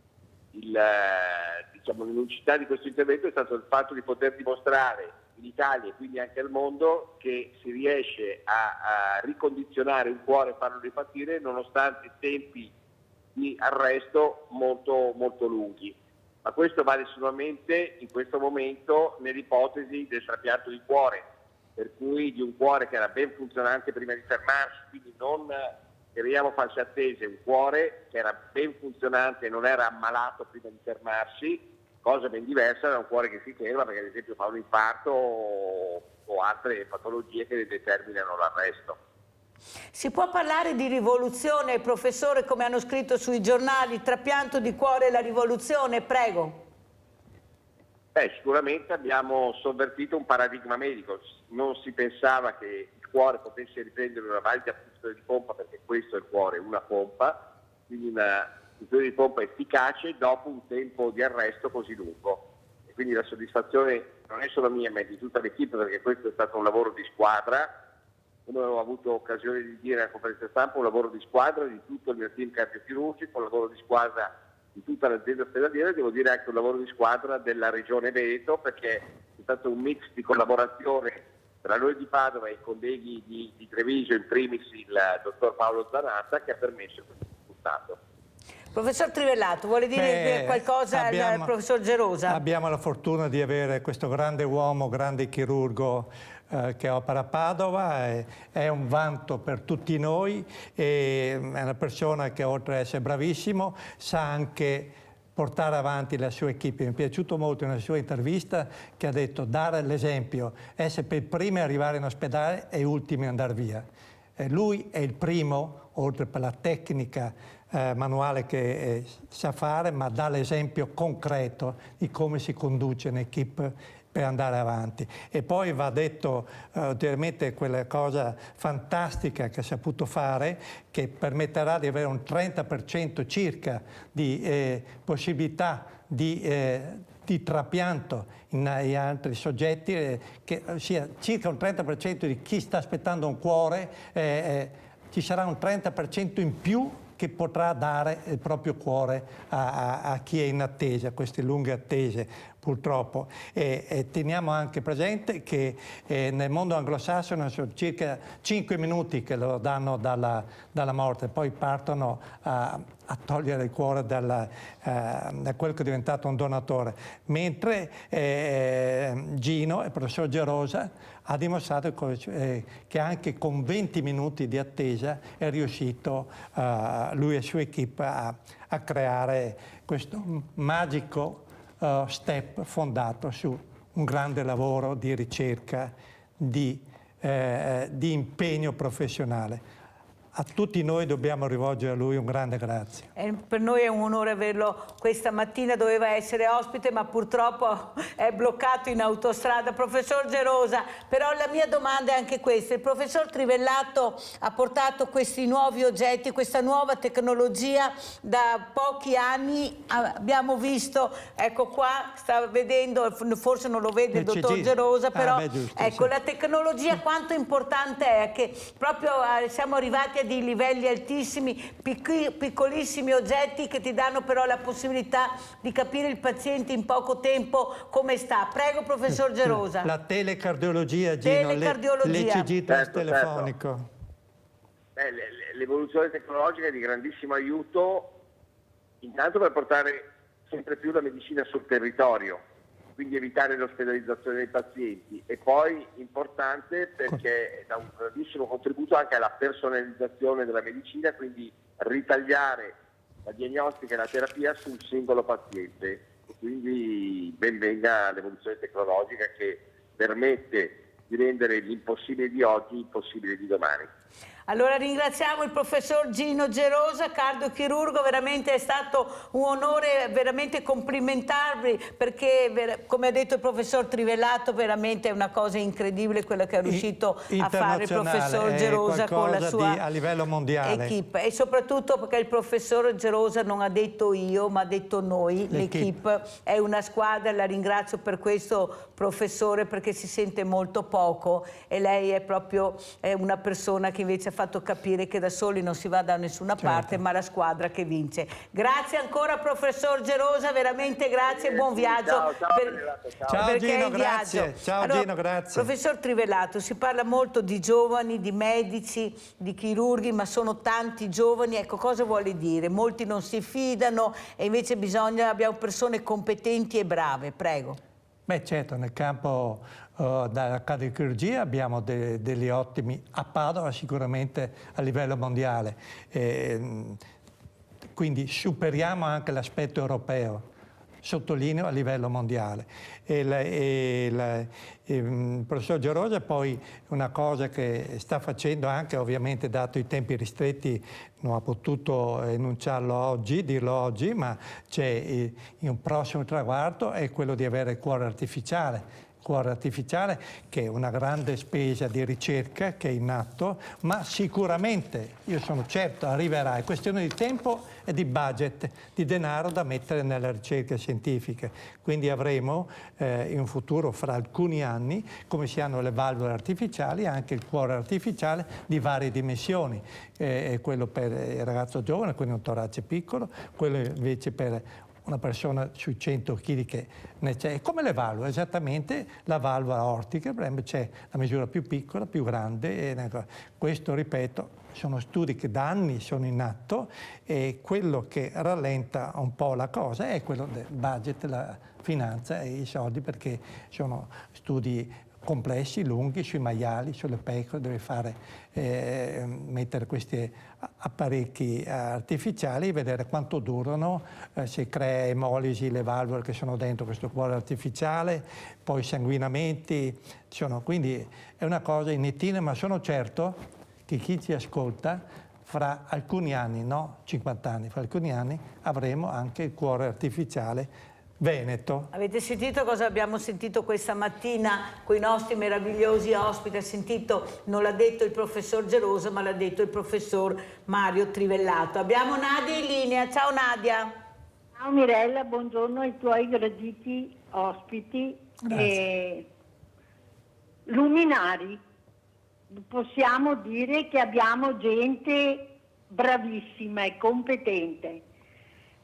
L'unicità di questo intervento è stato il fatto di poter dimostrare in Italia e quindi anche al mondo che si riesce a ricondizionare un cuore e farlo ripartire nonostante tempi di arresto molto, molto lunghi. Ma questo vale solamente in questo momento nell'ipotesi del trapianto di cuore, per cui di un cuore che era ben funzionante prima di fermarsi, quindi non creiamo false attese, un cuore che era ben funzionante e non era ammalato prima di fermarsi, cosa ben diversa da un cuore che si ferma perché ad esempio fa un infarto o altre patologie che determinano l'arresto. Si può parlare di rivoluzione, professore, come hanno scritto sui giornali, trapianto di cuore e la rivoluzione, prego. Sicuramente abbiamo sovvertito un paradigma medico, non si pensava che il cuore potesse riprendere una valida funzione di pompa, perché questo è il cuore, una pompa, quindi una funzione di pompa efficace dopo un tempo di arresto così lungo. E quindi la soddisfazione non è solo mia ma di tutta l'equipe, perché questo è stato un lavoro di squadra. Come ho avuto occasione di dire alla conferenza stampa, un lavoro di squadra di tutto il mio team cardiochirurgico, un lavoro di squadra di tutta l'azienda ospedaliera, devo dire anche un lavoro di squadra della Regione Veneto, perché è stato un mix di collaborazione tra noi di Padova e i colleghi di Treviso, in primis il dottor Paolo Zanatta, che ha permesso questo risultato. Professor Trivellato, vuole dire qualcosa al professor Gerosa? Abbiamo la fortuna di avere questo grande uomo, grande chirurgo che opera a Padova, è un vanto per tutti noi, è una persona che oltre ad essere bravissimo sa anche portare avanti la sua equipe. Mi è piaciuto molto nella sua intervista che ha detto dare l'esempio, essere per i primi a arrivare in ospedale e ultimi ad andare via. Lui è il primo, oltre per la tecnica manuale che sa fare, ma dà l'esempio concreto di come si conduce un'equipe per andare avanti. E poi va detto ulteriormente quella cosa fantastica che ha saputo fare, che permetterà di avere un 30% circa di possibilità di trapianto in altri soggetti, che sia circa un 30% di chi sta aspettando un cuore, ci sarà un 30% in più che potrà dare il proprio cuore a chi è in attesa, a queste lunghe attese purtroppo. E teniamo anche presente che nel mondo anglosassone sono circa 5 minuti che lo danno dalla morte, poi partono a togliere il cuore da quello che è diventato un donatore. Mentre Gino, il professor Gerosa, ha dimostrato che anche con 20 minuti di attesa è riuscito lui e la sua equipe a creare questo magico step fondato su un grande lavoro di ricerca, di impegno professionale. A tutti noi dobbiamo rivolgere a lui un grande grazie. Per noi è un onore averlo questa mattina, doveva essere ospite ma purtroppo è bloccato in autostrada. Professor Gerosa, però la mia domanda è anche questa. Il professor Trivellato ha portato questi nuovi oggetti, questa nuova tecnologia da pochi anni. Abbiamo visto, ecco qua, sta vedendo, forse non lo vede il dottor Gerosa, però giusto, ecco, sì. La tecnologia quanto importante è, che proprio siamo arrivati a dei livelli altissimi, piccolissimi oggetti che ti danno però la possibilità di capire il paziente in poco tempo come sta. Prego, professor Gerosa. La telecardiologia, Gino, l'ECG telefonico. l'evoluzione tecnologica è di grandissimo aiuto, intanto per portare sempre più la medicina sul territorio, quindi evitare l'ospedalizzazione dei pazienti, e poi importante perché dà un grandissimo contributo anche alla personalizzazione della medicina, quindi ritagliare la diagnostica e la terapia sul singolo paziente. Quindi ben venga l'evoluzione tecnologica che permette di rendere l'impossibile di oggi impossibile di domani. Allora ringraziamo il professor Gino Gerosa, cardiochirurgo, veramente è stato un onore veramente complimentarvi, perché come ha detto il professor Trivellato veramente è una cosa incredibile quello che è riuscito a fare il professor Gerosa con la sua a livello mondiale. Equipe, e soprattutto perché il professor Gerosa non ha detto io ma ha detto noi, l'equipe è una squadra. La ringrazio per questo, professore, perché si sente molto poco e lei è proprio una persona che invece ha fatto capire che da soli non si va da nessuna parte, ma la squadra che vince. Grazie ancora professor Gerosa, veramente grazie, buon viaggio. Ciao Gino, grazie. Ciao allora, Gino, grazie. Professor Trivellato, si parla molto di giovani, di medici, di chirurghi, ma sono tanti giovani, ecco, cosa vuole dire? Molti non si fidano e invece abbiamo persone competenti e brave, prego. Beh, certo, nel campo della cardiochirurgia abbiamo degli ottimi, a Padova sicuramente a livello mondiale, quindi superiamo anche l'aspetto europeo, sottolineo a livello mondiale. Il professor Gerosa poi una cosa che sta facendo anche, ovviamente dato i tempi ristretti non ha potuto enunciarlo dirlo oggi, ma c'è un prossimo traguardo, è quello di avere il cuore artificiale che è una grande spesa di ricerca che è in atto, ma sicuramente, io sono certo, arriverà. È questione di tempo e di budget, di denaro da mettere nelle ricerche scientifiche. Quindi avremo in un futuro, fra alcuni anni, come si hanno le valvole artificiali, anche il cuore artificiale di varie dimensioni. Quello per il ragazzo giovane, quindi un torace piccolo, quello invece per una persona sui 100 kg che ne c'è. Come le valvole, esattamente la valvola aortica, c'è la misura più piccola, più grande. Questo, ripeto, sono studi che da anni sono in atto e quello che rallenta un po' la cosa è quello del budget, la finanza e i soldi, perché sono studi complessi, lunghi, sui maiali, sulle pecore, deve mettere questi apparecchi artificiali e vedere quanto durano, se crea emolisi le valvole che sono dentro questo cuore artificiale, poi sanguinamenti, quindi è una cosa in itinere, ma sono certo che chi ci ascolta fra alcuni anni, no 50 anni, fra alcuni anni avremo anche il cuore artificiale veneto. Avete sentito cosa abbiamo sentito questa mattina con i nostri meravigliosi ospiti? Ha sentito, non l'ha detto il professor Gerosa, ma l'ha detto il professor Mario Trivellato. Abbiamo Nadia in linea. Ciao Nadia. Ciao Mirella, buongiorno ai tuoi graditi ospiti. Luminari. Possiamo dire che abbiamo gente bravissima e competente.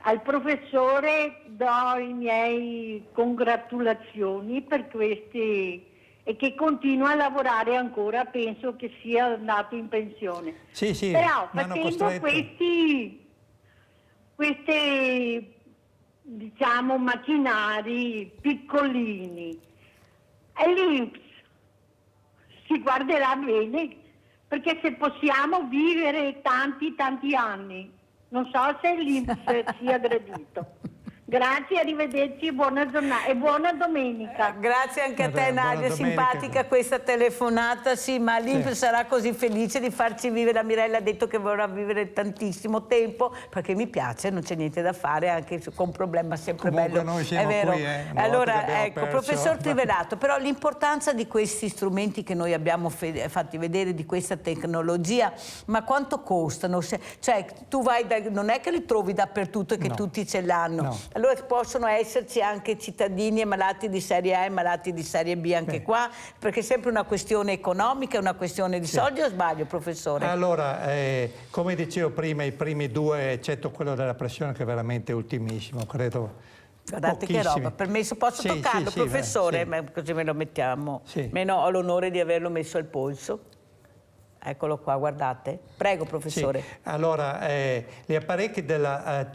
Al professore do i miei congratulazioni per questi e che continua a lavorare ancora, penso che sia andato in pensione. Sì, però facendo questi diciamo macchinari piccolini, e l'INPS si guarderà bene, perché se possiamo vivere tanti anni, non so se l'INPS sia gradito. Grazie, arrivederci, buona giornata e buona domenica. Grazie anche a te Nadia, simpatica questa telefonata, sì, ma l'INPS sarà così felice di farci vivere. La Mirella ha detto che vorrà vivere tantissimo tempo, perché mi piace, non c'è niente da fare, anche con problema sempre comunque bello. Noi siamo è vero. Qui, allora, ecco, professor Trivellato, però l'importanza di questi strumenti che noi abbiamo fatti vedere, di questa tecnologia, ma quanto costano? Cioè, tu vai non è che li trovi dappertutto e che tutti ce l'hanno. No. Allora possono esserci anche cittadini e malati di serie A e malati di serie B anche qua, perché è sempre una questione economica, è una questione di soldi, o sbaglio, professore? Allora, come dicevo prima, i primi due, eccetto quello della pressione che è veramente ultimissimo, credo. Guardate che roba, permesso, posso toccarlo, professore? Così me lo mettiamo, meno ho l'onore di averlo messo al polso. Eccolo qua, guardate. Prego, professore. Sì. Allora, gli apparecchi della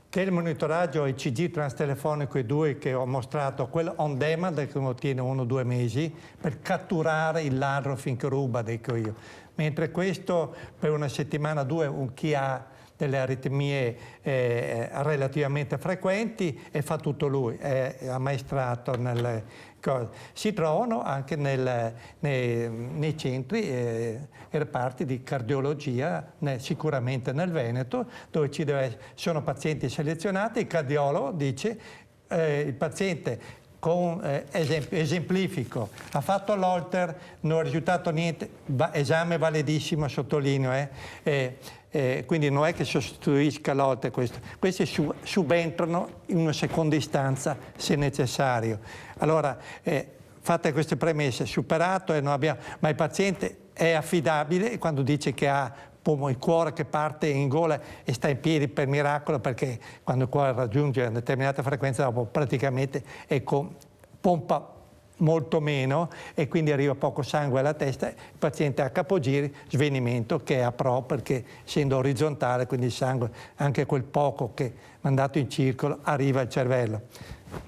telemonitoraggio ECG transtelefonico, i due che ho mostrato, quello on demand che uno tiene 1 o 2 mesi per catturare il ladro finché ruba, dico io. Mentre questo per una settimana o 2 chi ha delle aritmie relativamente frequenti e fa tutto lui, è ammaestrato nelle cose. Si trovano anche nei centri e reparti di cardiologia, sicuramente nel Veneto, dove sono pazienti selezionati. Il cardiologo dice il paziente esemplifico, ha fatto l'Holter, non è risultato niente, esame validissimo, sottolineo, quindi non è che sostituisca l'Holter questo. Questi subentrano in una seconda istanza se necessario. Allora, fatte queste premesse, superato non abbiamo, ma il paziente è affidabile quando dice che ha il cuore che parte in gola e sta in piedi per miracolo, perché quando il cuore raggiunge una determinata frequenza dopo praticamente pompa molto meno e quindi arriva poco sangue alla testa, il paziente ha capogiri, svenimento che è a pro perché essendo orizzontale, quindi il sangue, anche quel poco che è mandato in circolo, arriva al cervello.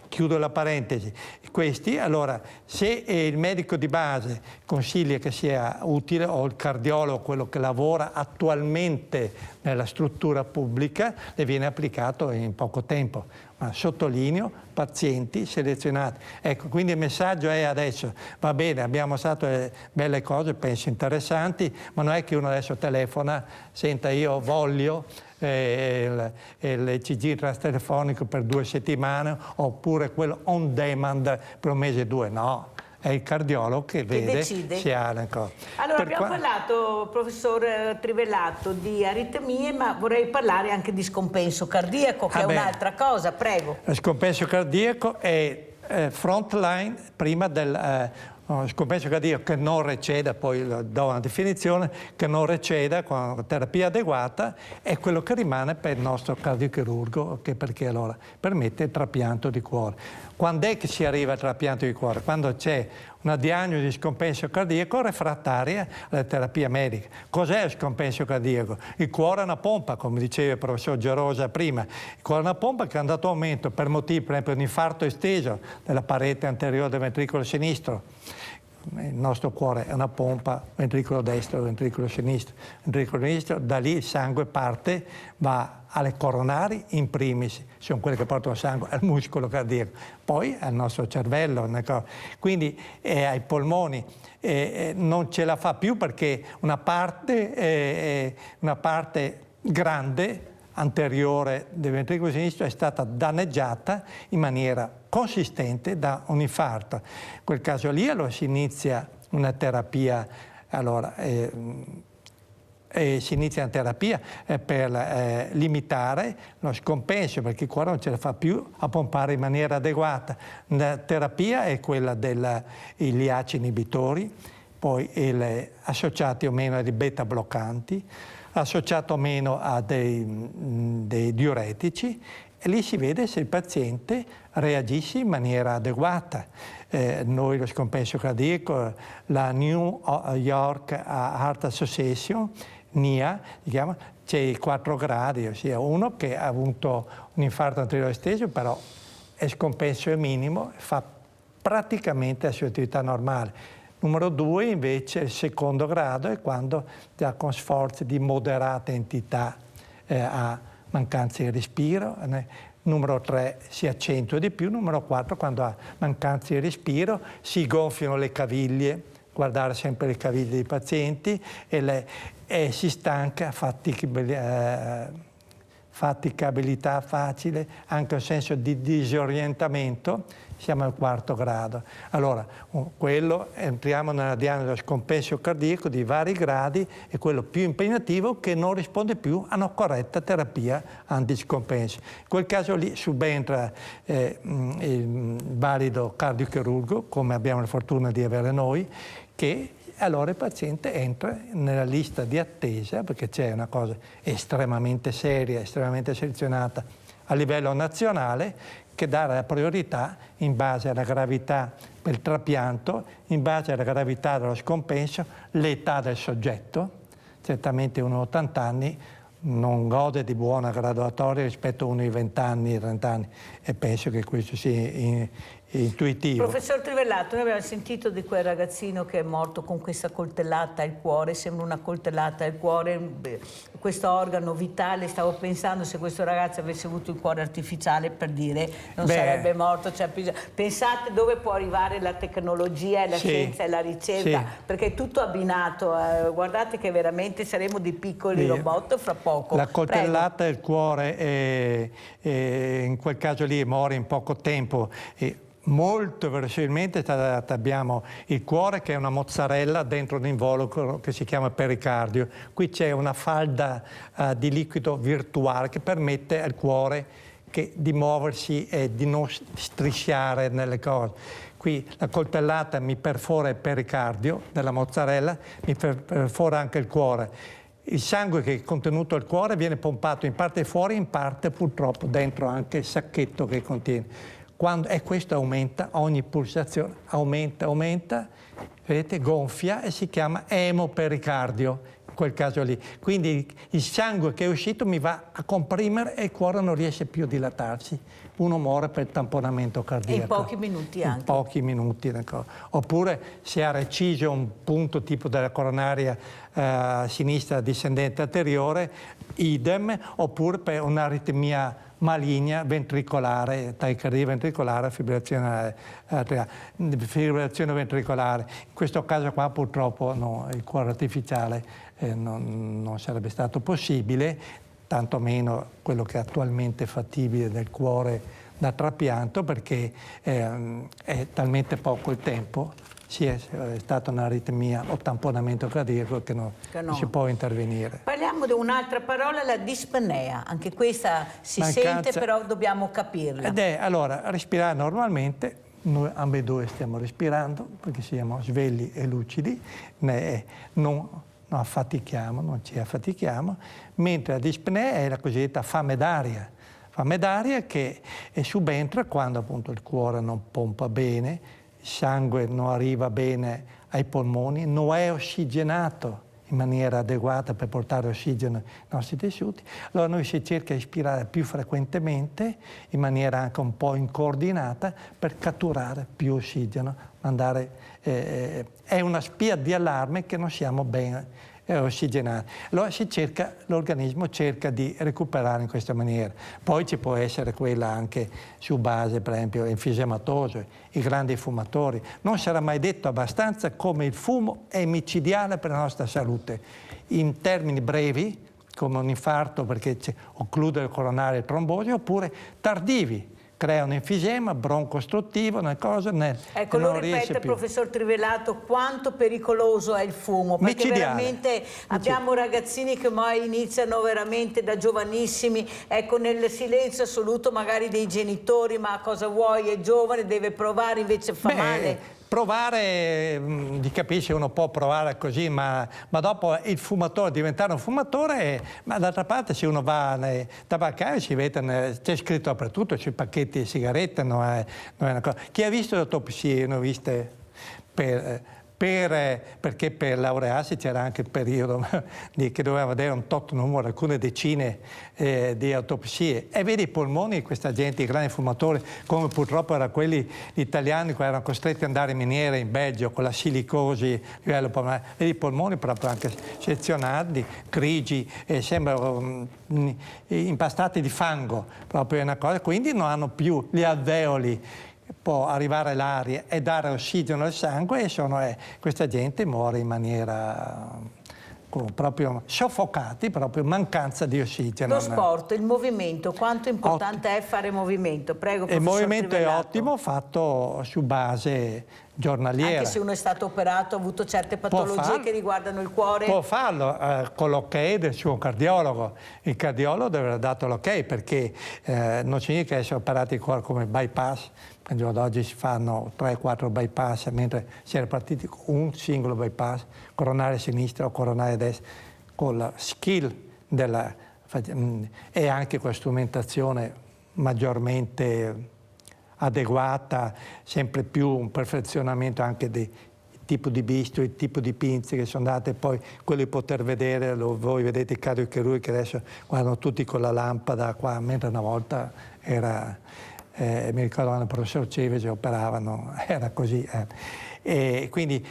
Chiudo la parentesi. Questi, allora, se il medico di base consiglia che sia utile, o il cardiologo, quello che lavora attualmente nella struttura pubblica, le viene applicato in poco tempo. Ma sottolineo, pazienti selezionati. Ecco, quindi il messaggio è adesso, va bene, abbiamo usato belle cose, penso interessanti, ma non è che uno adesso telefona, senta io voglio l'ECG transtelefonico per 2 settimane oppure quello on demand per 1 mese o 2, no. È il cardiologo che vede decide. se ha le cose. Allora, abbiamo parlato, professor Trivellato, di aritmie, ma vorrei parlare anche di scompenso cardiaco, che è un'altra cosa, prego. Lo scompenso cardiaco è frontline prima del scompenso cardiaco che non receda, poi do una definizione, che non receda con terapia adeguata, è quello che rimane per il nostro cardiochirurgo, perché allora permette il trapianto di cuore. Quando è che si arriva al trapianto di cuore? Quando c'è una diagnosi di scompenso cardiaco refrattaria alla terapia medica. Cos'è il scompenso cardiaco? Il cuore è una pompa, come diceva il professor Gerosa prima. Il cuore è una pompa che è andato a aumento per motivi, per esempio, un infarto esteso della parete anteriore del ventricolo sinistro. Il nostro cuore è una pompa, ventricolo destro, ventricolo sinistro. Ventricolo sinistro, da lì il sangue parte, va alle coronari in primis, sono quelle che portano sangue al muscolo cardiaco, poi al nostro cervello, quindi ai polmoni. Non ce la fa più perché una parte grande anteriore del ventricolo sinistro è stata danneggiata in maniera consistente da un infarto. In quel caso lì allora si inizia una terapia, per limitare lo scompenso, perché il cuore non ce la fa più a pompare in maniera adeguata. La terapia è quella degli ACE inibitori, poi associati o meno a dei beta bloccanti, associato o meno a dei diuretici, e lì si vede se il paziente reagisce in maniera adeguata. Noi lo scompenso cardiaco, la New York Heart Association, NIA, c'è i 4 gradi, ossia uno che ha avuto un infarto anteriore esteso, però il scompenso è minimo, fa praticamente la sua attività normale. Numero 2 invece il secondo grado è quando già con sforzi di moderata entità ha mancanza di respiro. Numero 3 si accentua di più. Numero 4 quando ha mancanza di respiro si gonfiano le caviglie, guardare sempre le caviglie dei pazienti e si stanca, faticabilità facile, anche un senso di disorientamento. Siamo al 4º grado. Allora, entriamo nella diagnosi dello scompenso cardiaco di vari gradi, è quello più impegnativo che non risponde più a una corretta terapia antiscompenso. In quel caso lì subentra il valido cardiochirurgo, come abbiamo la fortuna di avere noi, che allora il paziente entra nella lista di attesa, perché c'è una cosa estremamente seria, estremamente selezionata, a livello nazionale che dà la priorità in base alla gravità del trapianto, in base alla gravità dello scompenso, l'età del soggetto. Certamente uno di 80 anni non gode di buona graduatoria rispetto a uno di 20 anni, 30 anni, e penso che questo sia intuitivo. Professor Trivellato, noi abbiamo sentito di quel ragazzino che è morto con questa coltellata al cuore, sembra una coltellata al cuore, questo organo vitale. Stavo pensando, se questo ragazzo avesse avuto il cuore artificiale, per dire, non sarebbe morto. Cioè, pensate dove può arrivare la tecnologia e la scienza e la ricerca, perché è tutto abbinato. Guardate che veramente saremo dei piccoli robot fra poco. La coltellata al cuore in quel caso lì muore in poco tempo. Molto verosimilmente abbiamo il cuore, che è una mozzarella dentro un involucro che si chiama pericardio. Qui c'è una falda di liquido virtuale che permette al cuore di muoversi e di non strisciare nelle cose. Qui la coltellata mi perfora il pericardio della mozzarella, mi perfora anche il cuore. Il sangue che è contenuto al cuore viene pompato in parte fuori, in parte purtroppo dentro anche il sacchetto che contiene. E questo aumenta, ogni pulsazione aumenta, vedete, gonfia, e si chiama emopericardio in quel caso lì. Quindi il sangue che è uscito mi va a comprimere e il cuore non riesce più a dilatarsi. Uno muore per tamponamento cardiaco. E in pochi minuti anche. In pochi minuti. Oppure se ha reciso un punto tipo della coronaria sinistra discendente anteriore, idem, oppure per un'aritmia maligna ventricolare, tachicardia ventricolare, fibrillazione ventricolare. In questo caso qua purtroppo no, il cuore artificiale non sarebbe stato possibile, tantomeno quello che è attualmente fattibile del cuore da trapianto, perché è talmente poco il tempo. Sì, è stata un'aritmia o tamponamento cardiaco che non si può intervenire. Parliamo di un'altra parola, la dispnea. Anche questa si sente, però dobbiamo capirla. Ed è, allora, respirare normalmente. Noi ambedue stiamo respirando perché siamo svegli e lucidi, non affatichiamo, non ci affatichiamo, mentre la dispnea è la cosiddetta fame d'aria. Fame d'aria che subentra quando appunto il cuore non pompa bene, il sangue non arriva bene ai polmoni, non è ossigenato in maniera adeguata per portare ossigeno ai nostri tessuti. Allora noi si cerca di ispirare più frequentemente, in maniera anche un po' incoordinata, per catturare più ossigeno. È una spia di allarme che non siamo ben ossigenati. Allora l'organismo cerca di recuperare in questa maniera. Poi ci può essere quella anche su base, per esempio, enfisematosa, i grandi fumatori. Non sarà mai detto abbastanza come il fumo è micidiale per la nostra salute. In termini brevi, come un infarto perché occlude il coronario e trombosi, oppure tardivi, crea un enfisema broncostruttivo, una cosa. Ecco, lo ripete, professor Trivellato, quanto pericoloso è il fumo? Perché veramente abbiamo ragazzini che mai iniziano veramente da giovanissimi, ecco, nel silenzio assoluto magari dei genitori, ma cosa vuoi, è giovane, deve provare, invece fa male. Provare, capisci, uno può provare così, ma dopo il fumatore, diventare un fumatore, ma d'altra parte se uno va nei tabaccari si vede, c'è scritto dappertutto, sui pacchetti di sigarette, non è una cosa. Chi ha visto le autopsie, ne ho viste perché per laurearsi c'era anche il periodo che doveva vedere un tot numero, alcune decine di autopsie, e vedi i polmoni di questa gente, i grandi fumatori, come purtroppo erano quelli italiani che erano costretti ad andare in miniere in Belgio con la silicosi a livello polmonare. Vedi i polmoni proprio anche sezionati, grigi, sembrano impastati di fango, proprio una cosa, quindi non hanno più gli alveoli, può arrivare l'aria e dare ossigeno al sangue, e questa gente muore in maniera proprio soffocati, proprio mancanza di ossigeno. Lo sport, il movimento, quanto importante è fare movimento? Prego, professor Il movimento Trivellato. è ottimo, fatto su base giornaliera. Anche se uno è stato operato, ha avuto certe patologie che riguardano il cuore? Può farlo con l'ok del suo cardiologo. Il cardiologo deve aver dato l'ok, perché non significa essere operati il cuore come bypass. Al giorno d'oggi si fanno 3-4 bypass, mentre si era partiti con un singolo bypass, coronare sinistra o coronare destra, con la skill e anche con la strumentazione maggiormente adeguata, sempre più un perfezionamento anche del tipo di bisturi, il tipo di pinze che sono date, poi quello di poter vedere, voi vedete i cardiochirurghi che adesso guardano tutti con la lampada qua, mentre una volta era, mi ricordo quando il professor Cevese operavano, era così. E quindi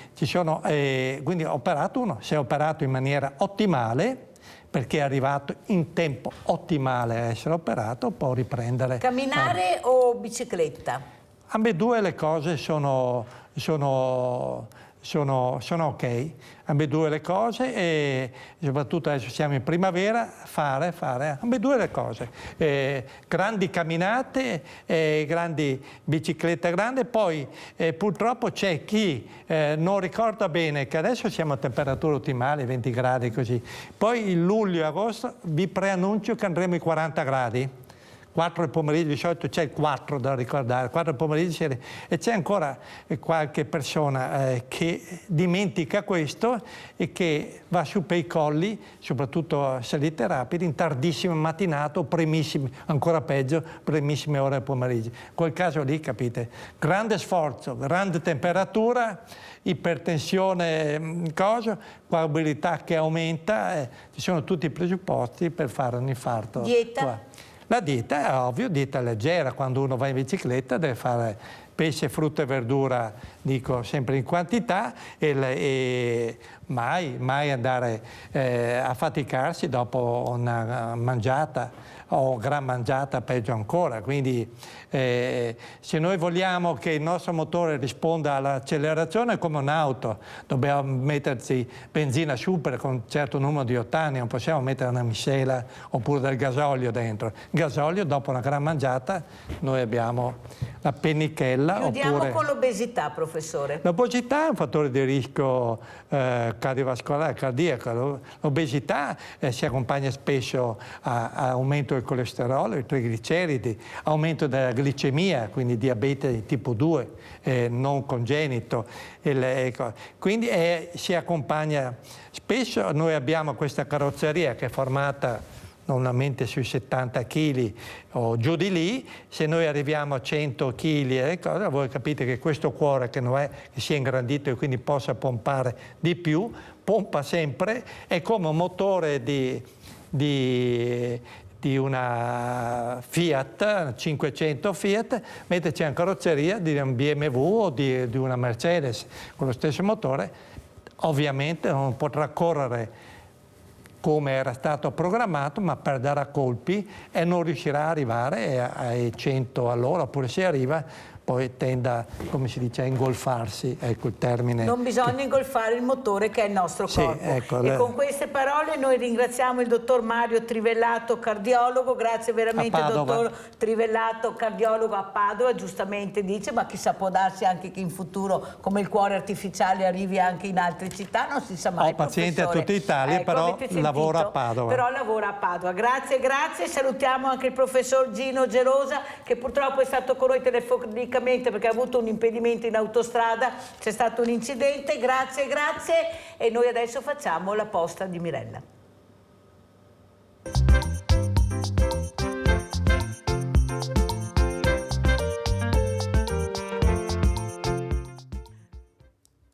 quindi ho operato uno, si è operato in maniera ottimale, perché è arrivato in tempo ottimale a essere operato, può riprendere. Camminare o bicicletta? Ambedue le cose sono ok, ambedue le cose, e soprattutto adesso siamo in primavera, fare ambedue le cose, grandi camminate, grandi biciclette grandi. Poi purtroppo c'è chi non ricorda bene che adesso siamo a temperature ottimali, 20 gradi così, poi in luglio e agosto vi preannuncio che andremo ai 40 gradi. 4 del pomeriggio, di solito c'è il 4 da ricordare, 4 del pomeriggio, e c'è ancora qualche persona che dimentica questo e che va su per i colli, soprattutto a salite rapide, in tardissima mattinata o primissime, ancora peggio, primissime ore del pomeriggio. In quel caso lì, capite, grande sforzo, grande temperatura, ipertensione, coagulabilità che aumenta, ci sono tutti i presupposti per fare un infarto. Dieta? La dieta è ovvio, dieta leggera. Quando uno va in bicicletta deve fare pesce, frutta e verdura, dico sempre in quantità, e mai andare a faticarsi dopo una mangiata o gran mangiata, peggio ancora. Quindi se noi vogliamo che il nostro motore risponda all'accelerazione come un'auto, dobbiamo metterci benzina super con un certo numero di ottani, non possiamo mettere una miscela oppure del gasolio dentro. Il gasolio, dopo una gran mangiata, noi abbiamo la pennichella. Chiudiamo con l'obesità, professore. L'obesità è un fattore di rischio cardiovascolare, cardiaco. L'obesità si accompagna spesso a aumento del colesterolo, i trigliceridi, aumento della glicemia, quindi diabete di tipo 2, non congenito. Quindi si accompagna spesso. Noi abbiamo questa carrozzeria che è formata normalmente sui 70 kg o giù di lì. Se noi arriviamo a 100 kg, voi capite che questo cuore, che non è che sia ingrandito e quindi possa pompare di più, pompa sempre, è come un motore di una Fiat, 500 Fiat, mentre c'è una carrozzeria di un BMW o di una Mercedes con lo stesso motore. Ovviamente non potrà correre come era stato programmato, ma perderà colpi e non riuscirà ad arrivare ai 100 all'ora, oppure se arriva poi tende, come si dice, a ingolfarsi, ecco il termine. Non bisogna ingolfare il motore che è il nostro corpo. Sì, ecco, e con queste parole noi ringraziamo il dottor Mario Trivellato, cardiologo. Grazie veramente, dottor Trivellato, cardiologo a Padova. Giustamente dice, ma chissà, può darsi anche che in futuro, come il cuore artificiale, arrivi anche in altre città, non si sa mai. Ho pazienti a tutta Italia, però lavora a Padova. Però lavora a Padova. Grazie. Salutiamo anche il professor Gino Gerosa, che purtroppo è stato con noi telefonicamente perché ha avuto un impedimento in autostrada, c'è stato un incidente. Grazie, e noi adesso facciamo la posta di Mirella.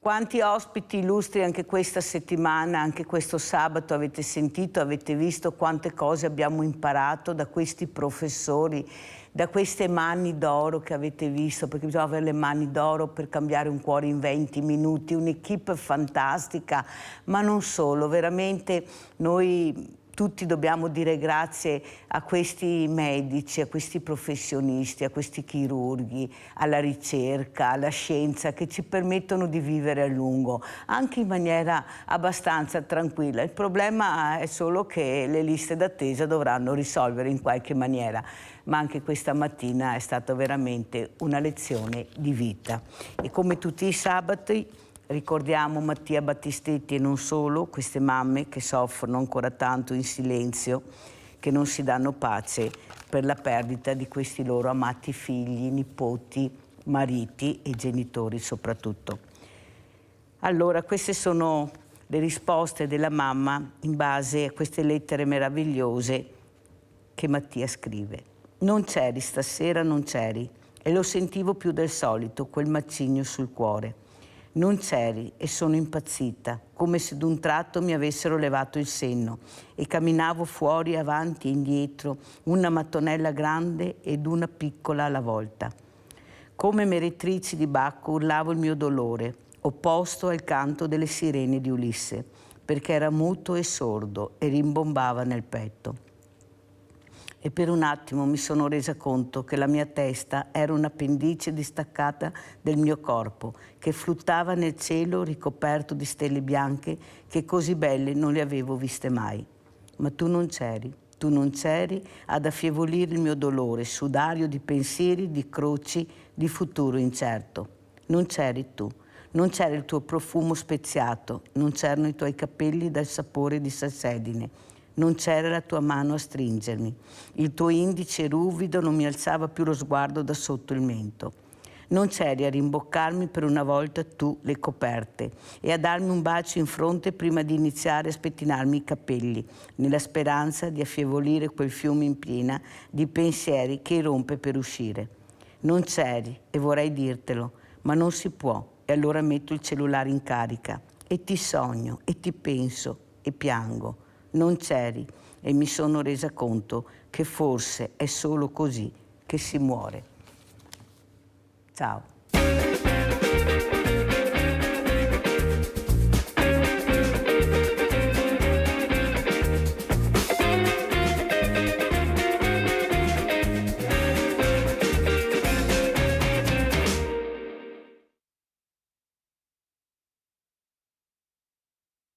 Quanti ospiti illustri anche questa settimana, anche questo sabato avete sentito, avete visto quante cose abbiamo imparato da questi professori, da queste mani d'oro che avete visto, perché bisogna avere le mani d'oro per cambiare un cuore in 20 minuti, un'equipe fantastica, ma non solo, veramente noi tutti dobbiamo dire grazie a questi medici, a questi professionisti, a questi chirurghi, alla ricerca, alla scienza, che ci permettono di vivere a lungo, anche in maniera abbastanza tranquilla. Il problema è solo che le liste d'attesa dovranno risolvere in qualche maniera, ma anche questa mattina è stata veramente una lezione di vita. E come tutti i sabati ricordiamo Mattia Battistetti e non solo, queste mamme che soffrono ancora tanto in silenzio, che non si danno pace per la perdita di questi loro amati figli, nipoti, mariti e genitori soprattutto. Allora, queste sono le risposte della mamma in base a queste lettere meravigliose che Mattia scrive. Non c'eri stasera, non c'eri, e lo sentivo più del solito, quel macigno sul cuore. Non c'eri e sono impazzita, come se d'un tratto mi avessero levato il senno e camminavo fuori, avanti e indietro, una mattonella grande ed una piccola alla volta. Come meretrici di Bacco urlavo il mio dolore, opposto al canto delle sirene di Ulisse, perché era muto e sordo e rimbombava nel petto. E per un attimo mi sono resa conto che la mia testa era un'appendice distaccata del mio corpo, che fluttava nel cielo ricoperto di stelle bianche che così belle non le avevo viste mai. Ma tu non c'eri ad affievolire il mio dolore, sudario di pensieri, di croci, di futuro incerto. Non c'eri tu, non c'era il tuo profumo speziato, non c'erano i tuoi capelli dal sapore di salsedine. Non c'era la tua mano a stringermi. Il tuo indice ruvido non mi alzava più lo sguardo da sotto il mento. Non c'eri a rimboccarmi per una volta tu le coperte e a darmi un bacio in fronte prima di iniziare a spettinarmi i capelli, nella speranza di affievolire quel fiume in piena di pensieri che irrompe per uscire. Non c'eri e vorrei dirtelo, ma non si può, e allora metto il cellulare in carica e ti sogno e ti penso e piango. Non c'eri e mi sono resa conto che forse è solo così che si muore. Ciao.